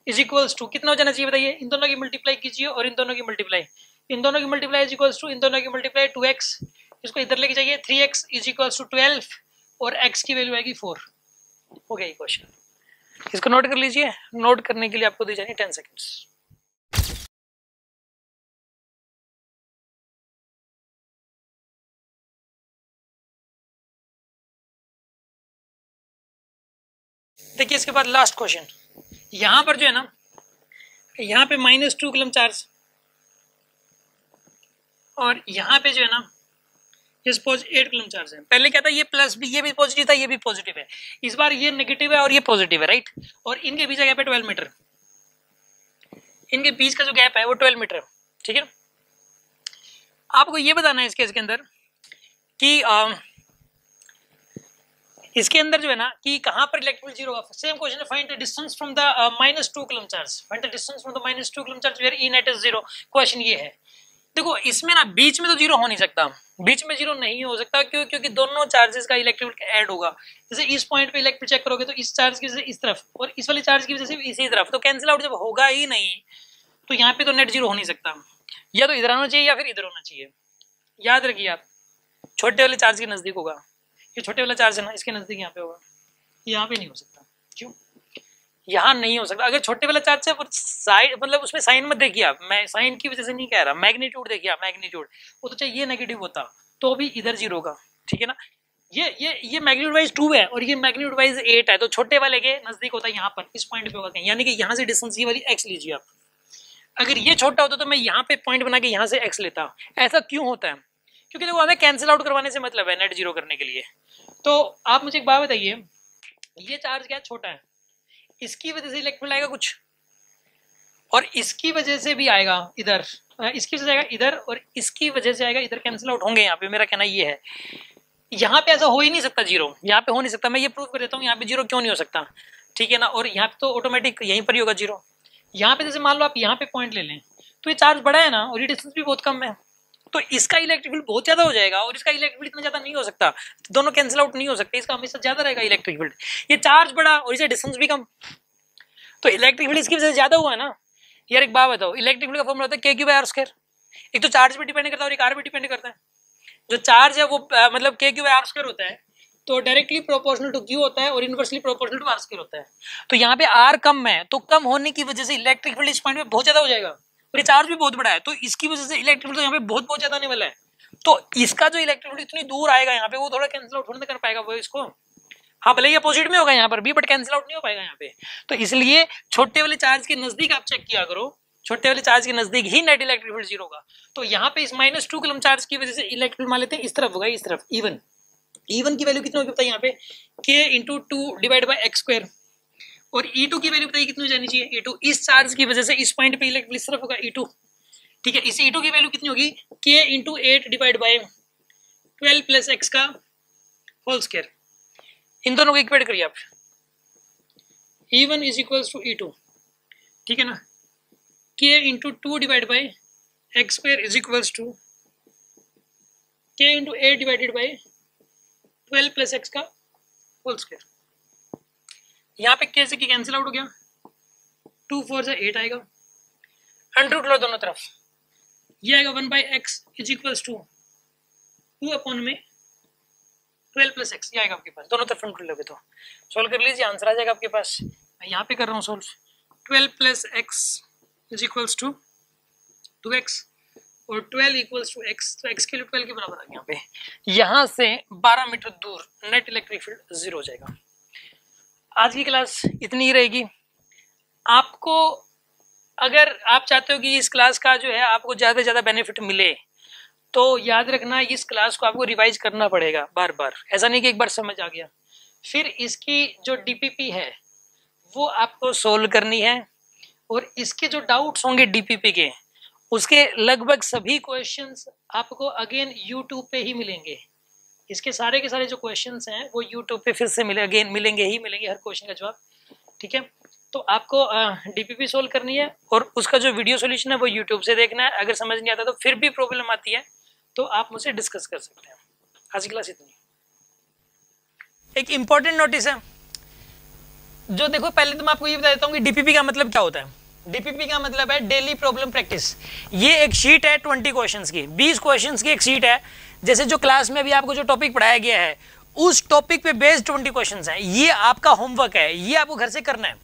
is equals to कितना हो जाना चाहिए बताइए, इन दोनों की मल्टीप्लाई कीजिए और इन दोनों की मल्टीप्लाई, इन दोनों की मल्टीप्लाई इज इक्वल्स टू इन दोनों की मल्टीप्लाई 2x, इसको इधर लेके जाइए 3x इज इक्वल्स टू 12 और x की वैल्यू आएगी 4। हो गया ये क्वेश्चन, इसको नोट कर लीजिए। नोट करने के लिए आपको दी जाएगी 10 सेकेंड्स। देखिए इसके बाद लास्ट क्वेश्चन, यहां पर जो है ना, यहाँ पे -2 कूलम चार्ज, और यहाँ पे जो है ना ये सपोज 8 कूलम चार्ज है। पहले क्या था, ये प्लस भी, ये भी पॉजिटिव था, ये भी पॉजिटिव है। इस बार ये नेगेटिव है और ये पॉजिटिव है, राइट। और इनके बीच का गैप है 12 मीटर, इनके बीच का जो गैप है वो 12 मीटर, ठीक है। आपको ये बताना है इस केस के अंदर कि इसके अंदर जो है ना कि कहां पर इलेक्ट्रिक फील्ड जीरो होगा। सेम क्वेश्चन है, find the distance from the -2 coulomb charge, find the distance from the -2 coulomb charge where E net is zero. Question ये है, देखो इसमें ना बीच में तो जीरो हो नहीं सकता, बीच में जीरो नहीं हो सकता, क्यों, क्योंकि दोनों चार्जेस का इलेक्ट्रिक फील्ड ऐड होगा। जैसे इस पॉइंट पे इलेक्ट्रिक चेक करोगे तो इस चार्ज की वजह से इस तरफ और इस वाले चार्ज की वजह से इसी तरफ, तो कैंसिल आउट जब होगा ही नहीं तो यहाँ पे तो नेट जीरो हो नहीं सकता, या तो इधर आना चाहिए या फिर इधर होना चाहिए। याद रखिए आप, छोटे वाले चार्ज के नजदीक होगा, ये छोटे वाला चार्ज है ना, इसके नजदीक यहाँ पे होगा, यहाँ पे नहीं हो सकता। क्यों यहाँ नहीं हो सकता, अगर छोटे वाला चार्ज है साइड, मतलब उसमें साइन मत देखिए आप, मैं साइन की वजह से नहीं कह रहा, मैग्नीट्यूड देखिए आप, मैग्नीट्यूड वो तो चाहिए नेगेटिव होता तो भी इधर जीरो होगा, ठीक है ना। ये मैग्नीट्यूड वाइज 2 है और ये मैग्नीट्यूड वाइज 8 है, तो छोटे वाले के नजदीक होता है, यहाँ पर इस पॉइंट पे होगा कहीं, यानी कि यहाँ से डिस्टेंस ये वाली x लीजिए आप। अगर ये छोटा होता तो मैं यहाँ पे पॉइंट बना के यहाँ से x लेता। ऐसा क्यों होता है, क्योंकि देखो हमें कैंसिल आउट करवाने से मतलब है, नेट जीरो करने के लिए। तो आप मुझे एक बात बताइए, ये चार्ज क्या छोटा है, इसकी वजह से इलेक्ट्रिक फील्ड आएगा कुछ, और इसकी वजह से भी आएगा इधर, इसकी वजह से आएगा इधर, और इसकी वजह से आएगा इधर, कैंसिल आउट होंगे यहाँ पे। मेरा कहना ये है, यहाँ पे ऐसा हो ही नहीं सकता जीरो, यहाँ पे हो नहीं सकता। मैं ये प्रूव कर देता हूँ यहाँ पे जीरो क्यों नहीं हो सकता, ठीक है ना। और यहाँ पे तो ऑटोमेटिक यहीं पर ही होगा जीरो। यहाँ पे जैसे मान लो आप यहाँ पे पॉइंट ले लें तो ये चार्ज बड़ा है ना, और ये डिस्टेंस भी बहुत कम है, तो इसका इलेक्ट्रिक फील्ड बहुत ज्यादा हो जाएगा, और इसका इलेक्ट्रिक फील्ड इतना ज्यादा नहीं हो सकता, दोनों कैंसिल आउट नहीं हो सकते, इसका हमेशा ज्यादा रहेगा इलेक्ट्रिक फील्ड। ये चार्ज बड़ा और इसे डिस्टेंस भी कम, तो इलेक्ट्रिक फील्ड इसकी वजह से ज्यादा हुआ है ना। यार एक बात बताओ, इलेक्ट्रिक फील्ड का फॉर्मूला होता है k3/r²। एक तो चार्ज पे डिपेंड करता है और एक r पे डिपेंड करता है। जो चार्ज है वो मतलब k3/r² होता है, तो डायरेक्टली प्रोपोर्शनल टू q होता है और इनवर्सली प्रोपोर्शनल टू r² होता है। तो यहाँ पे r कम है, तो कम होने की वजह से इलेक्ट्रिक फील्ड इस पॉइंट पे बहुत ज्यादा हो जाएगा, और ये चार्ज भी बहुत बड़ा है, तो इसकी वजह से इलेक्ट्रिक फील्ड तो यहाँ पे बहुत बहुत ज्यादा आने वाला है। तो इसका जो इलेक्ट्रिक फील्ड इतनी दूर आएगा यहाँ पे, वो थोड़ा कैंसिल आउट थोड़ा कर पाएगा वो इसको। हाँ भले ही अपोजिट में होगा यहाँ पर भी, बट कैंसिल आउट नहीं हो पाएगा यहाँ पे। तो इसलिए छोटे वाले चार्ज के नजदीक आप चेक किया करो, छोटे वाले चार्ज के नजदीक ही नेट इलेक्ट्रिक फील्ड 0 होगा। तो यहाँ पे इस -2 कूलम चार्ज की वजह से इलेक्ट्रिक फील्ड मान लेते हैं इस तरफ होगा, इस तरफ E1 की वैल्यू कितनी होगी बताइए यहाँ पे, k × 2 डिवाइड बाय x²। और E2 की वैल्यू बताइए कितनी हो जानी चाहिए, E2 इस चार्ज की वजह से इस पॉइंट पे इलेक्ट्रिक इस तरफ होगा E2, ठीक है। इस E2 की वैल्यू कितनी होगी, k × 8 डिवाइड बाय 12 + x का होल स्क्वायर। इन दोनों को इक्वेट करिए आप, E1 = E2, ठीक है ना। k × 2 divide by x² = k × 8 divided by 12 + x का होल स्क्वायर। यहाँ पे k से k कैंसिल आउट हो गया, 2 4 से 8 आएगा, अंडर लो दोनों तरफ, ये आएगा 1/x = 2/12 + x, ये आएगा आपके पास, दोनों तरफ अंडर लोगे तो सोल्व कर लीजिए, आंसर आ जाएगा आपके पास। मैं यहाँ पे कर रहा हूँ सोल्व, 12 + x = 2x और 12 = x, तो x के लिए 12 के बराबर आ गया यहाँ पे। यहाँ से 12 मीटर दूर नेट इलेक्ट्रिक फील्ड 0 हो जाएगा। आज की क्लास इतनी ही रहेगी। आपको अगर आप चाहते हो कि इस क्लास का जो है आपको ज़्यादा से ज़्यादा बेनिफिट मिले, तो याद रखना इस क्लास को आपको रिवाइज करना पड़ेगा बार बार, ऐसा नहीं कि एक बार समझ आ गया। फिर इसकी जो DPP है वो आपको सोल्व करनी है, और इसके जो डाउट्स होंगे DPP के, उसके लगभग सभी क्वेश्चंस आपको अगेन यूट्यूब पे ही मिलेंगे। इसके सारे के सारे जो क्वेश्चंस हैं वो यूट्यूब पे फिर से अगेन मिलेंगे ही मिलेंगे, हर क्वेश्चन का जवाब, ठीक है। तो आपको DPP सोल्व करनी है, और उसका जो वीडियो सॉल्यूशन है वो यूट्यूब से देखना है। अगर समझ नहीं आता तो फिर भी प्रॉब्लम आती है तो आप मुझसे डिस्कस कर सकते हैं। आज की क्लास इतनी। एक इंपॉर्टेंट नोटिस है जो देखो, पहले तो मैं आपको ये बता देता हूँ कि DPP का मतलब क्या होता है। DPP का मतलब है डेली प्रॉब्लम प्रैक्टिस। ये एक शीट है 20 क्वेश्चंस की, 20 क्वेश्चंस की एक शीट है। जैसे जो क्लास में अभी आपको जो टॉपिक पढ़ाया गया है उस टॉपिक पे बेस्ड 20 क्वेश्चंस हैं। ये आपका होमवर्क है, ये आपको घर से करना है,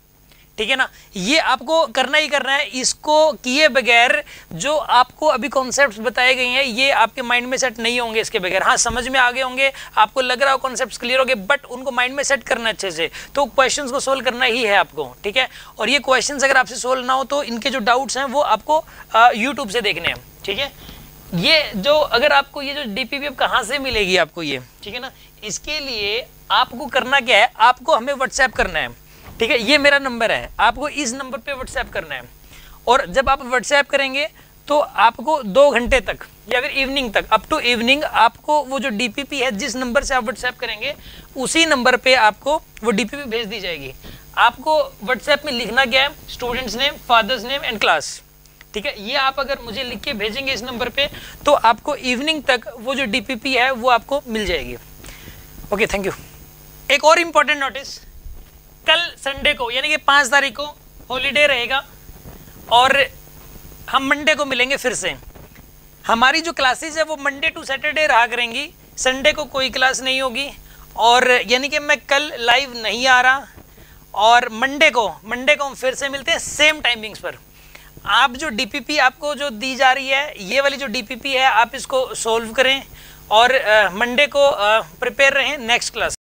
ठीक है ना। ये आपको करना ही करना है। इसको किए बगैर जो आपको अभी कॉन्सेप्ट्स बताए गए हैं ये आपके माइंड में सेट नहीं होंगे इसके बगैर। हाँ, समझ में आ गए होंगे, आपको लग रहा हो कॉन्सेप्ट्स क्लियर हो गए, बट उनको माइंड में सेट करना अच्छे से। तो क्वेश्चंस को सोल्व करना ही है आपको, ठीक है। और ये क्वेश्चंस अगर आपसे सोल्व ना हो तो इनके जो डाउट्स हैं वो आपको यूट्यूब से देखने हैं, ठीक है। ये जो अगर आपको ये जो DPP अब कहाँ से मिलेगी आपको ये, ठीक है ना। इसके लिए आपको करना क्या है, आपको हमें व्हाट्सएप करना है, ठीक है। ये मेरा नंबर है, आपको इस नंबर पे व्हाट्सएप करना है। और जब आप व्हाट्सएप करेंगे तो आपको 2 घंटे तक या फिर इवनिंग तक, अप टू इवनिंग, आपको वो जो DPP है जिस नंबर से आप व्हाट्सएप करेंगे उसी नंबर पे आपको वो DPP भेज दी जाएगी। आपको व्हाट्सएप में लिखना क्या है, students name, father's name and class, ठीक है। ये आप अगर मुझे लिख के भेजेंगे इस नंबर पे तो आपको इवनिंग तक वो जो DPP है वो आपको मिल जाएगी। Okay, thank you. एक और इम्पोर्टेंट नोटिस, कल संडे को यानी कि 5 तारीख को हॉलीडे रहेगा और हम मंडे को मिलेंगे फिर से। हमारी जो क्लासेस है वो मंडे टू सैटरडे रहा करेंगी, संडे को कोई क्लास नहीं होगी। और यानी कि मैं कल लाइव नहीं आ रहा, और मंडे को हम फिर से मिलते हैं सेम टाइमिंग्स पर। आप जो DPP आपको जो दी जा रही है, ये वाली जो DPP है आप इसको सोल्व करें और मंडे को प्रिपेयर रहें नेक्स्ट क्लास।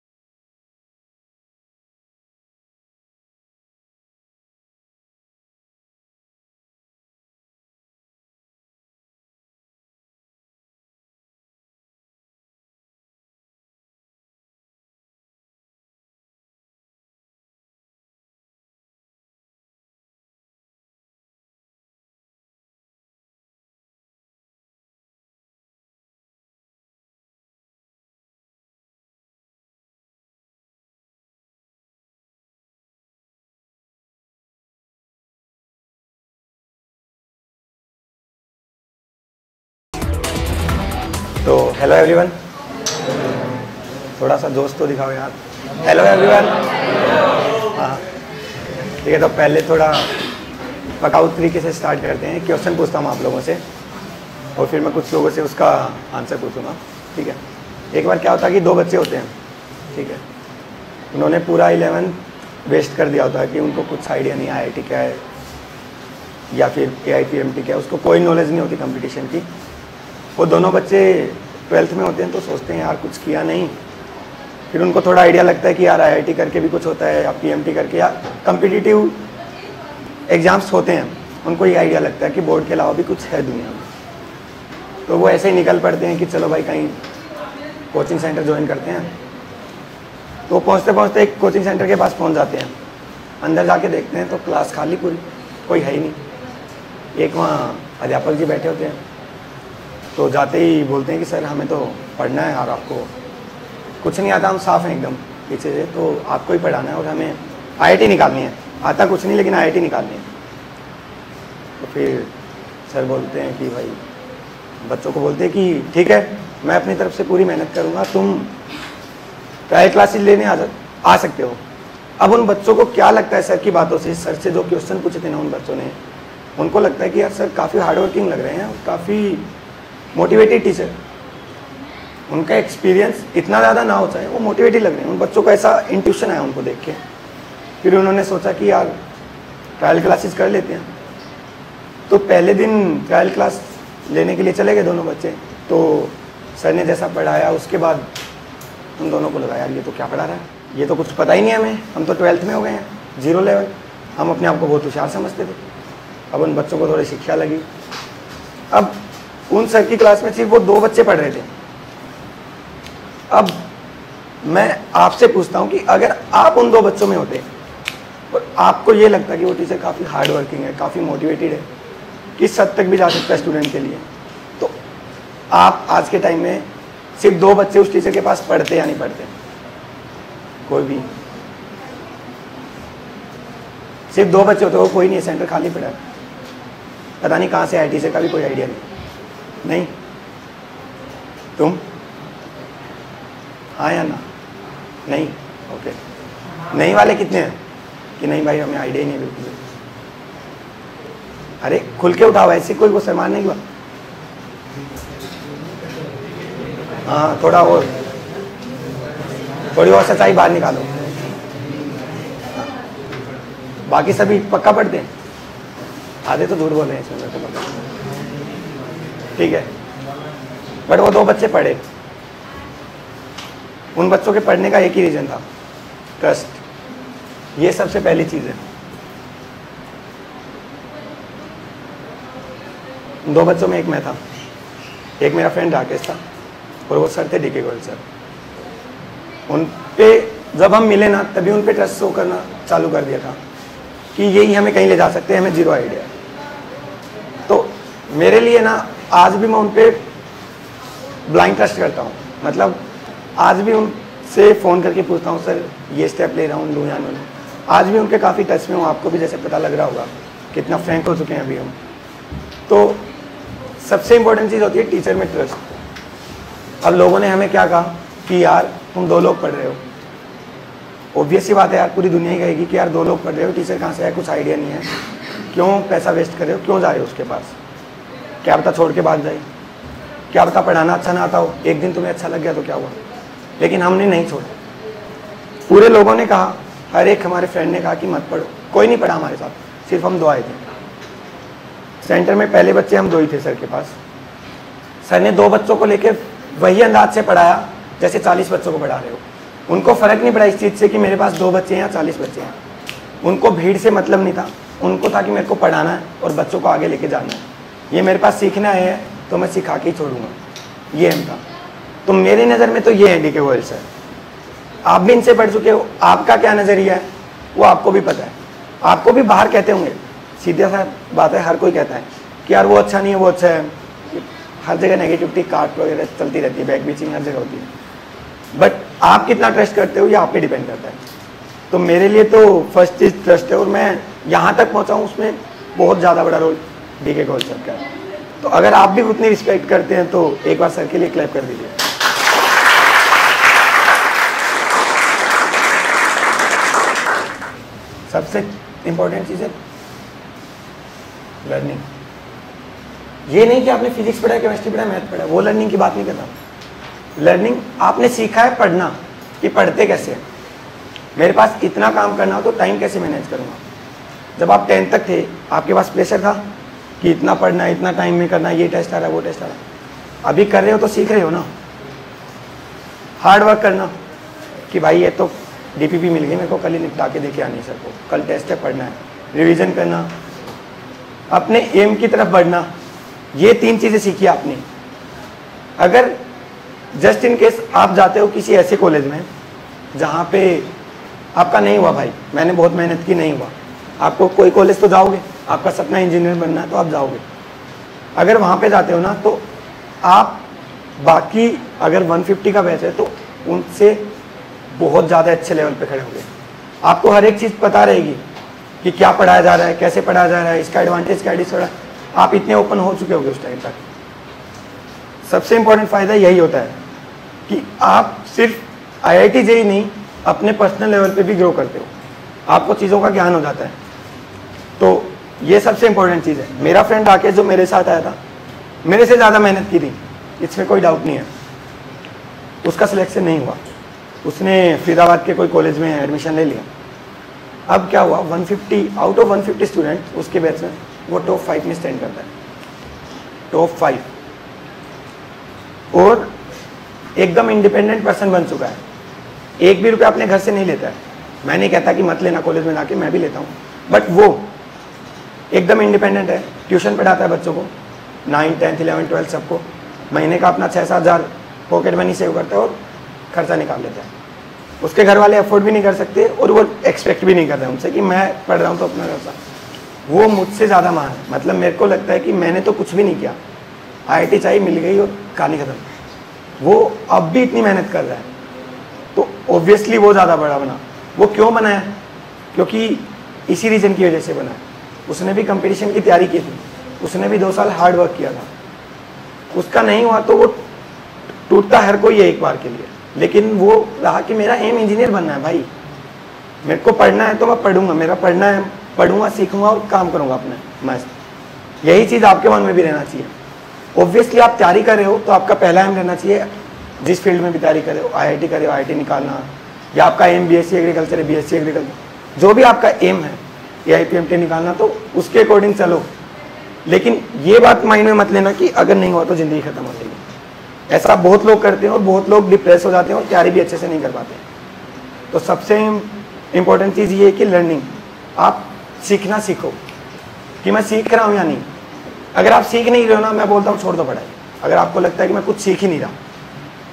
तो हेलो एवरीवन, थोड़ा सा दोस्त तो दिखाओ यार। Hello everyone. हाँ, ठीक है। तो पहले थोड़ा वर्कआउट तरीके से स्टार्ट करते हैं। क्वेश्चन पूछता हूँ आप लोगों से और फिर मैं कुछ लोगों से उसका आंसर पूछूंगा, ठीक है। एक बार क्या होता है कि 2 बच्चे होते हैं, ठीक है। उन्होंने पूरा 11 वेस्ट कर दिया होता है कि उनको कुछ आइडिया नहीं आया, ठीक है। या फिर AIPMT क्या, उसको कोई नॉलेज नहीं होती कंपटीशन की। वो दोनों बच्चे 12th में होते हैं तो सोचते हैं यार कुछ किया नहीं, फिर उनको थोड़ा आइडिया लगता है कि यार IIT करके भी कुछ होता है, या PMT करके, या कम्पिटिटिव एग्ज़ाम्स होते हैं, उनको ये आइडिया लगता है कि बोर्ड के अलावा भी कुछ है दुनिया में। तो वो ऐसे ही निकल पड़ते हैं कि चलो भाई कहीं कोचिंग सेंटर ज्वाइन करते हैं। तो पहुँचते पहुँचते एक कोचिंग सेंटर के पास पहुँच जाते हैं। अंदर जाके देखते हैं तो क्लास खाली पूरी, कोई है ही नहीं। एक वहाँ अध्यापक जी बैठे होते हैं, तो जाते ही बोलते हैं कि सर हमें तो पढ़ना है और आपको कुछ नहीं आता, हम साफ़ हैं एकदम पीछे से, तो आपको ही पढ़ाना है और हमें IIT निकालनी है। आता कुछ नहीं लेकिन IIT निकालनी है। तो फिर सर बोलते हैं कि भाई, बच्चों को बोलते हैं कि ठीक है मैं अपनी तरफ से पूरी मेहनत करूँगा, तुम ट्रायल क्लासेस लेने आ सकते हो। अब उन बच्चों को क्या लगता है सर की बातों से, सर से जो क्वेश्चन पूछे थे ना उन बच्चों ने, उनको लगता है कि यार सर काफ़ी हार्ड वर्किंग लग रहे हैं, काफ़ी मोटिवेटेड टीचर, उनका एक्सपीरियंस इतना ज़्यादा ना हो चाहे वो मोटिवेटेड लग रहे हैं। उन बच्चों को ऐसा इंट्यूशन आया उनको देख के। फिर उन्होंने सोचा कि यार ट्रायल क्लासेस कर लेते हैं। तो पहले दिन ट्रायल क्लास लेने के लिए चले गए दोनों बच्चे। तो सर ने जैसा पढ़ाया उसके बाद उन दोनों को लगा यार ये तो क्या पढ़ा रहा है, ये तो कुछ पता ही नहीं हमें, हम तो 12th में हो गए हैं, 0 लेवल, हम अपने आप को बहुत होशियार समझते थे। अब उन बच्चों को थोड़ी शिक्षा लगी। अब उन सर की क्लास में सिर्फ वो 2 बच्चे पढ़ रहे थे। अब मैं आपसे पूछता हूँ कि अगर आप उन 2 बच्चों में होते और आपको ये लगता कि वो टीचर काफ़ी हार्ड वर्किंग है, काफ़ी मोटिवेटेड है, किस हद तक भी जा सकता है स्टूडेंट के लिए, तो आप आज के टाइम में सिर्फ 2 बच्चे उस टीचर के पास पढ़ते या नहीं पढ़ते? कोई भी, सिर्फ 2 बच्चे होते, वो कोई नहीं, सेंटर खाली पड़ा है, पता नहीं कहाँ से आया, टीचर का भी कोई आइडिया नहीं। तुम हाँ या ना? नहीं, ओके। नहीं वाले कितने हैं कि नहीं भाई हमें आइडिया ही नहीं बिल्कुल? अरे खुल के उठाओ, ऐसे कोई को शर्माने नहीं हुआ। हाँ थोड़ा और, थोड़ी और सच्चाई बाहर निकालो। बाकी सभी पक्का पढ़ते हैं, आधे तो झूठ बोल रहे हैं इसमें तो पक्का, ठीक है। बट वो 2 बच्चे पढ़े, उन बच्चों के पढ़ने का एक ही रीज़न था, ट्रस्ट। ये सबसे पहली चीज़ है। 2 बच्चों में एक मैं था, एक मेरा फ्रेंड राकेश था, और वो सर थे DK गोयल सर। उन पे जब हम मिले ना तभी उन पे ट्रस्ट शो करना चालू कर दिया था कि यही हमें कहीं ले जा सकते हैं, हमें 0 आइडिया। तो मेरे लिए ना आज भी मैं उन पे ब्लाइंड ट्रस्ट करता हूँ। मतलब आज भी उनसे फ़ोन करके पूछता हूँ सर ये स्टेप ले रहा हूँ, लूँ या नहीं लूँ। आज भी उनके काफ़ी टच में हूँ, आपको भी जैसे पता लग रहा होगा कितना फ्रैंक हो चुके हैं अभी हम। तो सबसे इम्पोर्टेंट चीज़ होती है टीचर में ट्रस्ट। अब लोगों ने हमें क्या कहा कि यार तुम 2 लोग पढ़ रहे हो, ऑब्वियस सी बात है यार, पूरी दुनिया ही कहेगी कि यार 2 लोग पढ़ रहे हो, टीचर कहाँ से है, कुछ आइडिया नहीं है, क्यों पैसा वेस्ट कर रहे हो, क्यों जा रहे हो उसके पास, क्या पता छोड़ के भाग जाए, क्या पता पढ़ाना अच्छा ना आता हो, एक दिन तुम्हें अच्छा लग गया तो क्या हुआ। लेकिन हमने नहीं छोड़ा, पूरे लोगों ने कहा, हर एक हमारे फ्रेंड ने कहा कि मत पढ़ो, कोई नहीं पढ़ा हमारे साथ, सिर्फ हम 2 आए थे सेंटर में। पहले बच्चे हम 2 ही थे सर के पास। सर ने 2 बच्चों को लेकर वही अंदाज से पढ़ाया जैसे 40 बच्चों को पढ़ा रहे हो। उनको फ़र्क नहीं पड़ा इस चीज़ से कि मेरे पास 2 बच्चे हैं या 40 बच्चे हैं, उनको भीड़ से मतलब नहीं था, उनको था कि मेरे को पढ़ाना है और बच्चों को आगे लेके जाना है, ये मेरे पास सीखने आए हैं तो मैं सिखा के ही छोड़ूंगा, ये हम था। तो मेरी नज़र में तो ये है DK गोयल सर। आप भी इनसे पढ़ चुके हो, आपका क्या नज़रिया है वो आपको भी पता है। आपको भी बाहर कहते होंगे, सीधा सा बात है, हर कोई कहता है कि यार वो अच्छा नहीं है, वो अच्छा है, हर जगह नेगेटिविटी काट वगैरह चलती रहती है, बैक बीचिंग हर जगह होती है। बट आप कितना ट्रस्ट करते हो ये आप पे डिपेंड करता है। तो मेरे लिए तो फर्स्ट चीज़ ट्रस्ट है, और मैं यहाँ तक पहुँचा हूँ उसमें बहुत ज़्यादा बड़ा रोल DK गोयल सर का है। तो अगर आप भी उतनी रिस्पेक्ट करते हैं तो एक बार सर के लिए क्लैप कर दीजिए। सबसे इम्पोर्टेंट चीज़ है लर्निंग। ये नहीं कि आपने फिजिक्स पढ़ा, केमिस्ट्री पढ़ा, मैथ पढ़ा, वो लर्निंग की बात नहीं कर रहा। लर्निंग आपने सीखा है पढ़ना, कि पढ़ते कैसे हैं, मेरे पास इतना काम करना हो तो टाइम कैसे मैनेज करूँगा, जब आप 10th तक थे आपके पास प्रेशर था कि इतना पढ़ना है, इतना टाइम में करना है, ये टेस्ट आ रहा है, वो टेस्ट आ रहा है। अभी कर रहे हो तो सीख रहे हो ना, हार्ड वर्क करना कि भाई ये तो DPP मिल गई मेरे को, कल ही निपटा के देके आनी सर को, कल टेस्ट है, पढ़ना है, रिवीजन करना, अपने एम की तरफ बढ़ना, ये 3 चीज़ें सीखी आपने। अगर जस्ट इन केस आप जाते हो किसी ऐसे कॉलेज में जहाँ पे आपका नहीं हुआ, भाई मैंने बहुत मेहनत की, नहीं हुआ, आपको कोई कॉलेज तो जाओगे, आपका सपना इंजीनियर बनना है तो आप जाओगे। अगर वहाँ पे जाते हो ना तो आप बाकी अगर 150 का बैच है तो उनसे बहुत ज़्यादा अच्छे लेवल पे खड़े होंगे। आपको हर एक चीज़ पता रहेगी कि क्या पढ़ाया जा रहा है, कैसे पढ़ाया जा रहा है, इसका एडवांटेज क्या डिसएडवांटेज, आप इतने ओपन हो चुके होंगे उस टाइम तक। सबसे इम्पोर्टेंट फ़ायदा यही होता है कि आप सिर्फ IIT JEE नहीं, अपने पर्सनल लेवल पे भी ग्रो करते हो, आपको चीज़ों का ज्ञान हो जाता है। तो ये सबसे इम्पोर्टेंट चीज़ है। मेरा फ्रेंड आके जो मेरे साथ आया था, मेरे से ज़्यादा मेहनत की थी, इसमें कोई डाउट नहीं है, उसका सिलेक्शन नहीं हुआ, उसने फरीदाबाद के कोई कॉलेज में एडमिशन ले लिया। अब क्या हुआ, 150 आउट ऑफ 150 स्टूडेंट उसके बैच में वो टॉप 5 में स्टैंड करता है, टॉप 5, और एकदम इंडिपेंडेंट पर्सन बन चुका है। 1 भी रुपया अपने घर से नहीं लेता है। मैं नहीं कहता कि मत लेना कॉलेज में जाके, मैं भी लेता हूँ, बट वो एकदम इंडिपेंडेंट है, ट्यूशन पढ़ाता है बच्चों को, 9th 10th 11th 12th सबको, महीने का अपना 6-7 हज़ार पॉकेट मनी सेव करता है और खर्चा निकाल लेता है। उसके घर वाले अफोर्ड भी नहीं कर सकते और वो एक्सपेक्ट भी नहीं कर रहे उनसे कि मैं पढ़ रहा हूँ तो अपना खर्चा। वो मुझसे ज़्यादा महान है, मतलब मेरे को लगता है कि मैंने तो कुछ भी नहीं किया, IIT चाहिए मिल गई और कहानी खत्म। वो अब भी इतनी मेहनत कर रहा है, तो ऑब्वियसली वो ज़्यादा बड़ा बना। वो क्यों बना है? क्योंकि इसी रीज़न की वजह से बना है। उसने भी कंपटीशन की तैयारी की थी, उसने भी 2 साल हार्ड वर्क किया था, उसका नहीं हुआ तो वो टूटता हर कोई है एक बार के लिए, लेकिन वो रहा कि मेरा एम इंजीनियर बनना है, भाई मेरे को पढ़ना है तो मैं पढ़ूंगा, मेरा पढ़ना है, पढ़ूंगा, सीखूंगा और काम करूंगा अपने मस्त। यही चीज़ आपके मन में भी रहना चाहिए। ऑब्वियसली आप तैयारी कर रहे हो तो आपका पहला एम रहना चाहिए, जिस फील्ड में भी तैयारी कर रहे हो, IIT कर रहे हो, IIT निकालना, या आपका एम BSc एग्रीकल्चर है, BSc एग्रीकल्चर, जो भी आपका एम है, AIPMT निकालना, तो उसके अकॉर्डिंग चलो। लेकिन ये बात माइंड में मत लेना कि अगर नहीं हुआ तो ज़िंदगी खत्म हो जाएगी। ऐसा बहुत लोग करते हैं और बहुत लोग डिप्रेस हो जाते हैं और तैयारी भी अच्छे से नहीं कर पाते। तो सबसे इम्पोर्टेंट चीज़ ये है कि लर्निंग, आप सीखना सीखो कि मैं सीख रहा हूँ या नहीं। अगर आप सीख नहीं रहे हो ना, मैं बोलता हूँ छोड़ दो पढ़ाई। अगर आपको लगता है कि मैं कुछ सीख ही नहीं रहा,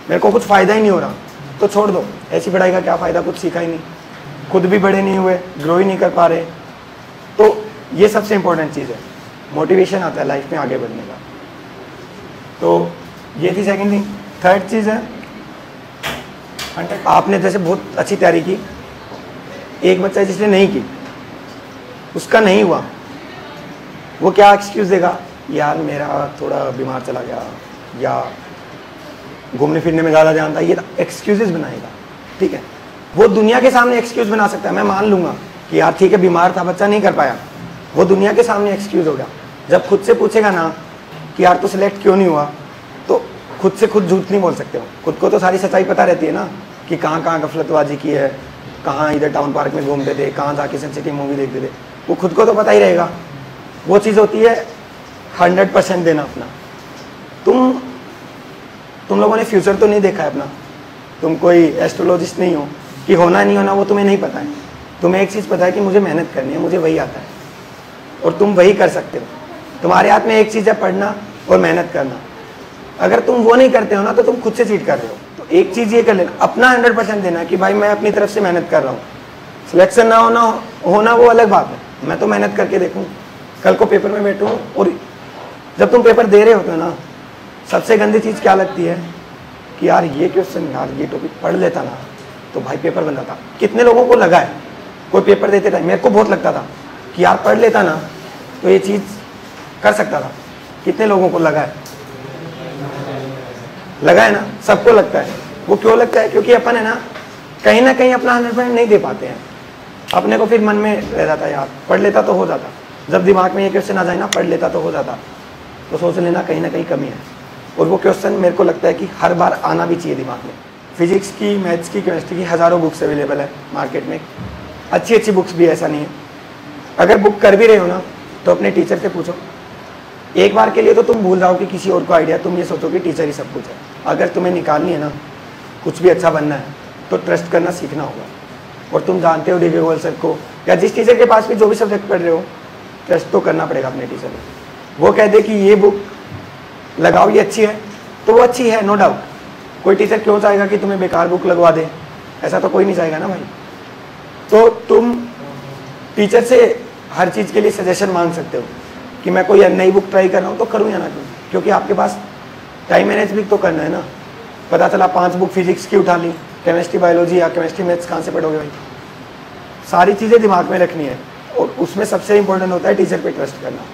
मेरे को कुछ फ़ायदा ही नहीं हो रहा, तो छोड़ दो। ऐसी पढ़ाई का क्या फ़ायदा, कुछ सीखा ही नहीं, खुद भी बड़े नहीं हुए, ग्रो ही नहीं कर पा रहे। तो ये सबसे इम्पोर्टेंट चीज़ है, मोटिवेशन आता है लाइफ में आगे बढ़ने का। तो ये थी सेकंड थिंग। थर्ड चीज़ है, आपने जैसे बहुत अच्छी तैयारी की, एक बच्चा जिसने नहीं की, उसका नहीं हुआ, वो क्या एक्सक्यूज़ देगा, यार मेरा थोड़ा बीमार चला गया, या घूमने फिरने में ज़्यादा ध्यान था, ये एक्सक्यूजेस बनाएगा। ठीक है, वो दुनिया के सामने एक्सक्यूज़ बना सकता है, मैं मान लूँगा कि यार ठीक है बीमार था बच्चा, नहीं कर पाया, वो दुनिया के सामने एक्सक्यूज़ हो गया। जब खुद से पूछेगा ना कि यार तो सिलेक्ट क्यों नहीं हुआ, तो खुद से खुद झूठ नहीं बोल सकते हो। खुद को तो सारी सच्चाई पता रहती है ना कि कहाँ कहाँ गफलतबाजी की है, कहाँ इधर टाउन पार्क में घूमते थे, कहाँ जाके सेंसिटिव मूवी देखते थे, वो खुद को तो पता ही रहेगा। वो चीज़ होती है 100% देना अपना। तुम लोगों ने फ्यूचर तो नहीं देखा है अपना, तुम कोई एस्ट्रोलॉजिस्ट नहीं हो कि होना नहीं होना वो तुम्हें नहीं पता है। तुम्हें एक चीज़ पता है कि मुझे मेहनत करनी है, मुझे वही आता है और तुम वही कर सकते हो। तुम्हारे हाथ में एक चीज़ है, पढ़ना और मेहनत करना। अगर तुम वो नहीं करते हो ना तो तुम खुद से चीट कर रहे हो। तो एक चीज़ ये कर लेना, अपना 100% देना कि भाई मैं अपनी तरफ से मेहनत कर रहा हूँ। सिलेक्शन ना होना वो अलग बात है, मैं तो मेहनत करके देखूँ, कल को पेपर में बैठूँ। और जब तुम पेपर दे रहे होते हो ना, सबसे गंदी चीज़ क्या लगती है कि यार ये क्वेश्चन, यार ये टॉपिक पढ़ लेता ना तो भाई पेपर बन जाता। कितने लोगों को लगा है, कोई पेपर देते टाइम मेरे को बहुत लगता था कि यार पढ़ लेता ना तो ये चीज़ कर सकता था। कितने लोगों को लगा है ना, सबको लगता है। वो क्यों लगता है? क्योंकि अपन है ना कहीं अपना 100% नहीं दे पाते हैं। अपने को फिर मन में रह जाता है यार पढ़ लेता तो हो जाता। जब दिमाग में ये क्वेश्चन आ जाए ना, पढ़ लेता तो हो जाता, तो सोच लेना कहीं ना कहीं कमी है। और वो क्वेश्चन मेरे को लगता है कि हर बार आना भी चाहिए दिमाग में। फिजिक्स की, मैथ्स की, केमिस्ट्री की हज़ारों बुक्स अवेलेबल है मार्केट में, अच्छी बुक्स भी, ऐसा नहीं है। अगर बुक कर भी रहे हो ना तो अपने टीचर से पूछो। एक बार के लिए तो तुम भूल जाओ कि किसी और को आइडिया, तुम ये सोचो कि टीचर ही सब कुछ है। अगर तुम्हें निकालनी है ना, कुछ भी अच्छा बनना है, तो ट्रस्ट करना सीखना होगा। और तुम जानते हो डीके गोयल सर को या जिस टीचर के पास भी जो भी सब्जेक्ट पढ़ रहे हो, ट्रस्ट तो करना पड़ेगा अपने टीचर को। वो कह दे कि ये बुक लगाओ, ये अच्छी है, तो वो अच्छी है, नो डाउट। कोई टीचर क्यों चाहेगा कि तुम्हें बेकार बुक लगवा दे? ऐसा तो कोई नहीं चाहेगा ना भाई। तो तुम टीचर से हर चीज़ के लिए सजेशन मांग सकते हो कि मैं कोई नई बुक ट्राई कर रहा हूँ तो करूँ या ना करूँ, क्योंकि आपके पास टाइम मैनेज भी तो करना है ना। पता चला 5 बुक फिजिक्स की उठा ली, केमिस्ट्री बायोलॉजी या केमिस्ट्री मैथ्स कहाँ से पढ़ोगे भाई? सारी चीज़ें दिमाग में रखनी है। और उसमें सबसे इंपॉर्टेंट होता है टीचर पे ट्रस्ट करना।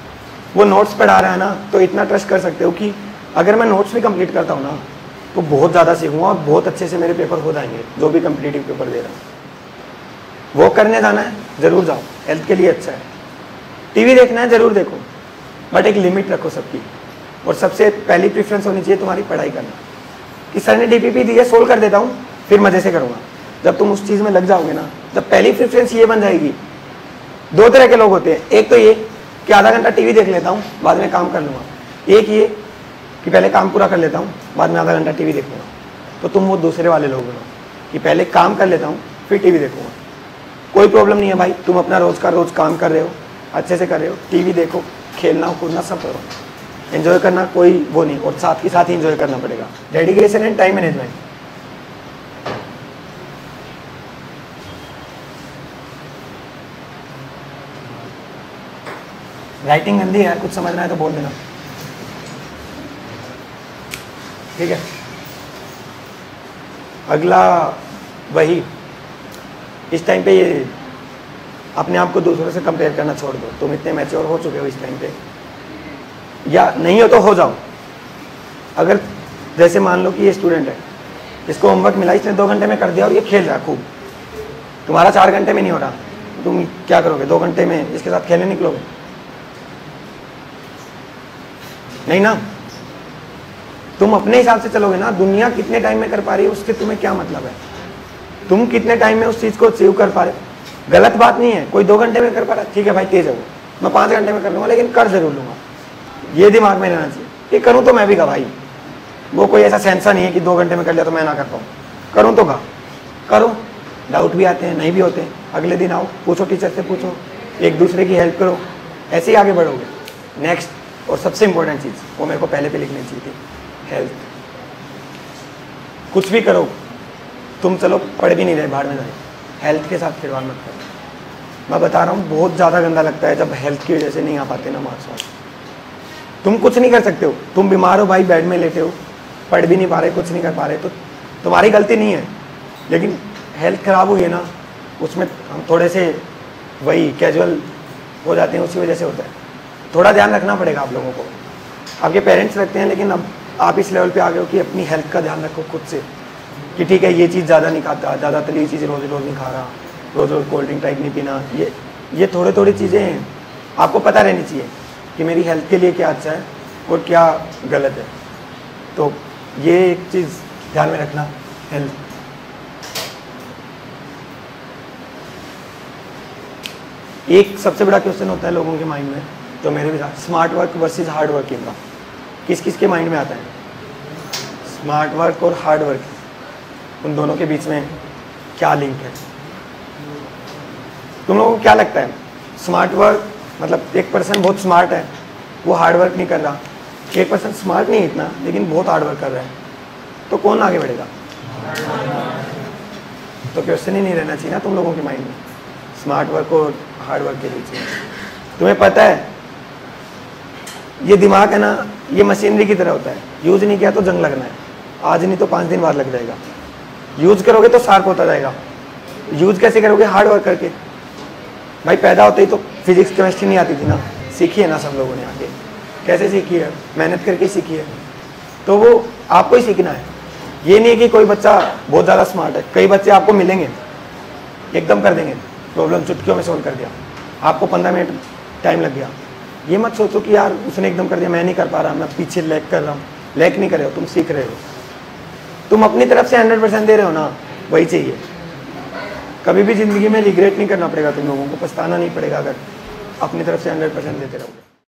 वो नोट्स पढ़ा रहा है ना, तो इतना ट्रस्ट कर सकते हो कि अगर मैं नोट्स भी कंप्लीट करता हूँ ना, तो बहुत ज़्यादा सीखूंगा और बहुत अच्छे से मेरे पेपर हो जाएंगे, जो भी कम्पिटिटिव पेपर दे रहा हूँ। वो करने जाना है, ज़रूर जाओ, हेल्थ के लिए अच्छा है। टीवी देखना है, ज़रूर देखो, बट एक लिमिट रखो सबकी। और सबसे पहली प्रेफरेंस होनी चाहिए तुम्हारी पढ़ाई करना, कि सर ने DPP दी है, सोल्व कर देता हूँ, फिर मज़े से करूँगा। जब तुम उस चीज़ में लग जाओगे ना, जब पहली प्रेफरेंस ये बन जाएगी। 2 तरह के लोग होते हैं, एक तो ये कि आधा घंटा टीवी देख लेता हूँ, बाद में काम कर लूँगा। एक ये कि पहले काम पूरा कर लेता हूँ, बाद में आधा घंटा टीवी देखूँगा। तो तुम वो दूसरे वाले लोग हो कि पहले काम कर लेता हूँ, फिर टीवी देखूँगा। कोई प्रॉब्लम नहीं है भाई, तुम अपना रोज़ का रोज़ काम कर रहे हो, अच्छे से कर रहे हो, टीवी देखो, खेलना कूदना सब करो, एंजॉय करना, कोई वो नहीं। और साथ के साथ ही एंजॉय करना पड़ेगा। Dedication and time management. Writing गंदी है, कुछ समझना है तो बोल देना, ठीक है। अगला वही, इस टाइम पे ये अपने आप को दूसरों से कंपेयर करना छोड़ दो। तुम इतने मैच्योर हो चुके हो इस टाइम पे, या नहीं हो तो हो जाओ। अगर जैसे मान लो कि ये स्टूडेंट है, इसको होमवर्क मिला, इसने 2 घंटे में कर दिया और ये खेल रहा है खूब, तुम्हारा 4 घंटे में नहीं हो रहा, तुम क्या करोगे? 2 घंटे में इसके साथ खेलने निकलोगे? नहीं ना। तुम अपने हिसाब से चलोगे ना। दुनिया कितने टाइम में कर पा रही है उससे तुम्हें क्या मतलब है? तुम कितने टाइम में उस चीज़ को अचीव कर पा रहे हो। गलत बात नहीं है, कोई 2 घंटे में कर पा रहा है, ठीक है भाई, तेज है वो, मैं 5 घंटे में कर लूँगा, लेकिन कर जरूर लूँगा। ये दिमाग में रहना चाहिए कि करूँ तो मैं भी का भाई। वो कोई ऐसा सेंसा नहीं है कि 2 घंटे में कर लिया तो मैं ना कर पाऊँ। करूँ तो का करो। डाउट भी आते हैं, नहीं भी होते हैं, अगले दिन आओ, पूछो, टीचर से पूछो, एक दूसरे की हेल्प करो, ऐसे ही आगे बढ़ोगे। नेक्स्ट और सबसे इंपॉर्टेंट चीज़, वो मेरे को पहले पे लिखनी चाहिए थी, हेल्थ। कुछ भी करो, तुम चलो पढ़ भी नहीं रहे, बाहर में जाए, हेल्थ के साथ खिलवाड़ मत करो। मैं बता रहा हूँ, बहुत ज़्यादा गंदा लगता है जब हेल्थ की वजह से नहीं आ पाते ना मार्क्स वार्क्स। तुम कुछ नहीं कर सकते हो, तुम बीमार हो भाई, बेड में लेटे हो, पढ़ भी नहीं पा रहे, कुछ नहीं कर पा रहे, तो तुम्हारी गलती नहीं है। लेकिन हेल्थ ख़राब हुई है ना, उसमें हम थोड़े से वही कैजुअल हो जाते हैं, उसी वजह से होता है। थोड़ा ध्यान रखना पड़ेगा आप लोगों को। आपके पेरेंट्स रखते हैं, लेकिन अब आप इस लेवल पे आ गए हो कि अपनी हेल्थ का ध्यान रखो खुद से, कि ठीक है ये चीज़ ज़्यादा नहीं खाता, ज़्यादा तली चीज़ रोज़ रोज़ नहीं खा रहा, रोज़ रोज़ कोल्ड ड्रिंक टाइप नहीं पीना। ये थोड़ी थोड़ी चीज़ें हैं, आपको पता रहनी चाहिए कि मेरी हेल्थ के लिए क्या अच्छा है और क्या गलत है। तो ये एक चीज़ ध्यान में रखना, हेल्थ। एक सबसे बड़ा क्वेश्चन होता है लोगों के माइंड में, तो मेरे भी साथ, smart work versus hard working का किस किस के माइंड में आता है? स्मार्ट वर्क और हार्ड वर्क, उन दोनों के बीच में क्या लिंक है? तुम लोगों को क्या लगता है? स्मार्ट वर्क मतलब एक पर्सन बहुत स्मार्ट है, वो हार्ड वर्क नहीं कर रहा, एक पर्सन स्मार्ट नहीं इतना लेकिन बहुत हार्ड वर्क कर रहा है, तो कौन आगे बढ़ेगा? तो क्वेश्चन ही नहीं रहना चाहिए ना तुम लोगों के माइंड में स्मार्ट वर्क और हार्ड वर्क के बीच में। तुम्हें पता है ये दिमाग है ना, ये मशीनरी की तरह होता है, यूज़ नहीं किया तो जंग लगना है, आज नहीं तो 5 दिन बाद लग जाएगा। यूज़ करोगे तो शार्प होता जाएगा। यूज़ कैसे करोगे? हार्ड वर्क करके। भाई पैदा होते ही तो फिजिक्स केमिस्ट्री नहीं आती थी ना, सीखी है ना सब लोगों ने आके। कैसे सीखी है? मेहनत करके सीखी है। तो वो आपको ही सीखना है। ये नहीं है कि कोई बच्चा बहुत ज़्यादा स्मार्ट है, कई बच्चे आपको मिलेंगे एकदम कर देंगे, प्रॉब्लम चुटकियों में सोल्व कर दिया, आपको 15 मिनट टाइम लग गया। ये मत सोचो कि यार उसने एकदम कर दिया, मैं नहीं कर पा रहा, मैं पीछे लैग कर रहा हूँ। लैग नहीं कर रहे हो, तुम सीख रहे हो, तुम अपनी तरफ से 100% दे रहे हो ना, वही चाहिए। कभी भी ज़िंदगी में रिग्रेट नहीं करना पड़ेगा तुम लोगों को, पछताना नहीं पड़ेगा अगर अपनी तरफ से 100% देते रहोगे।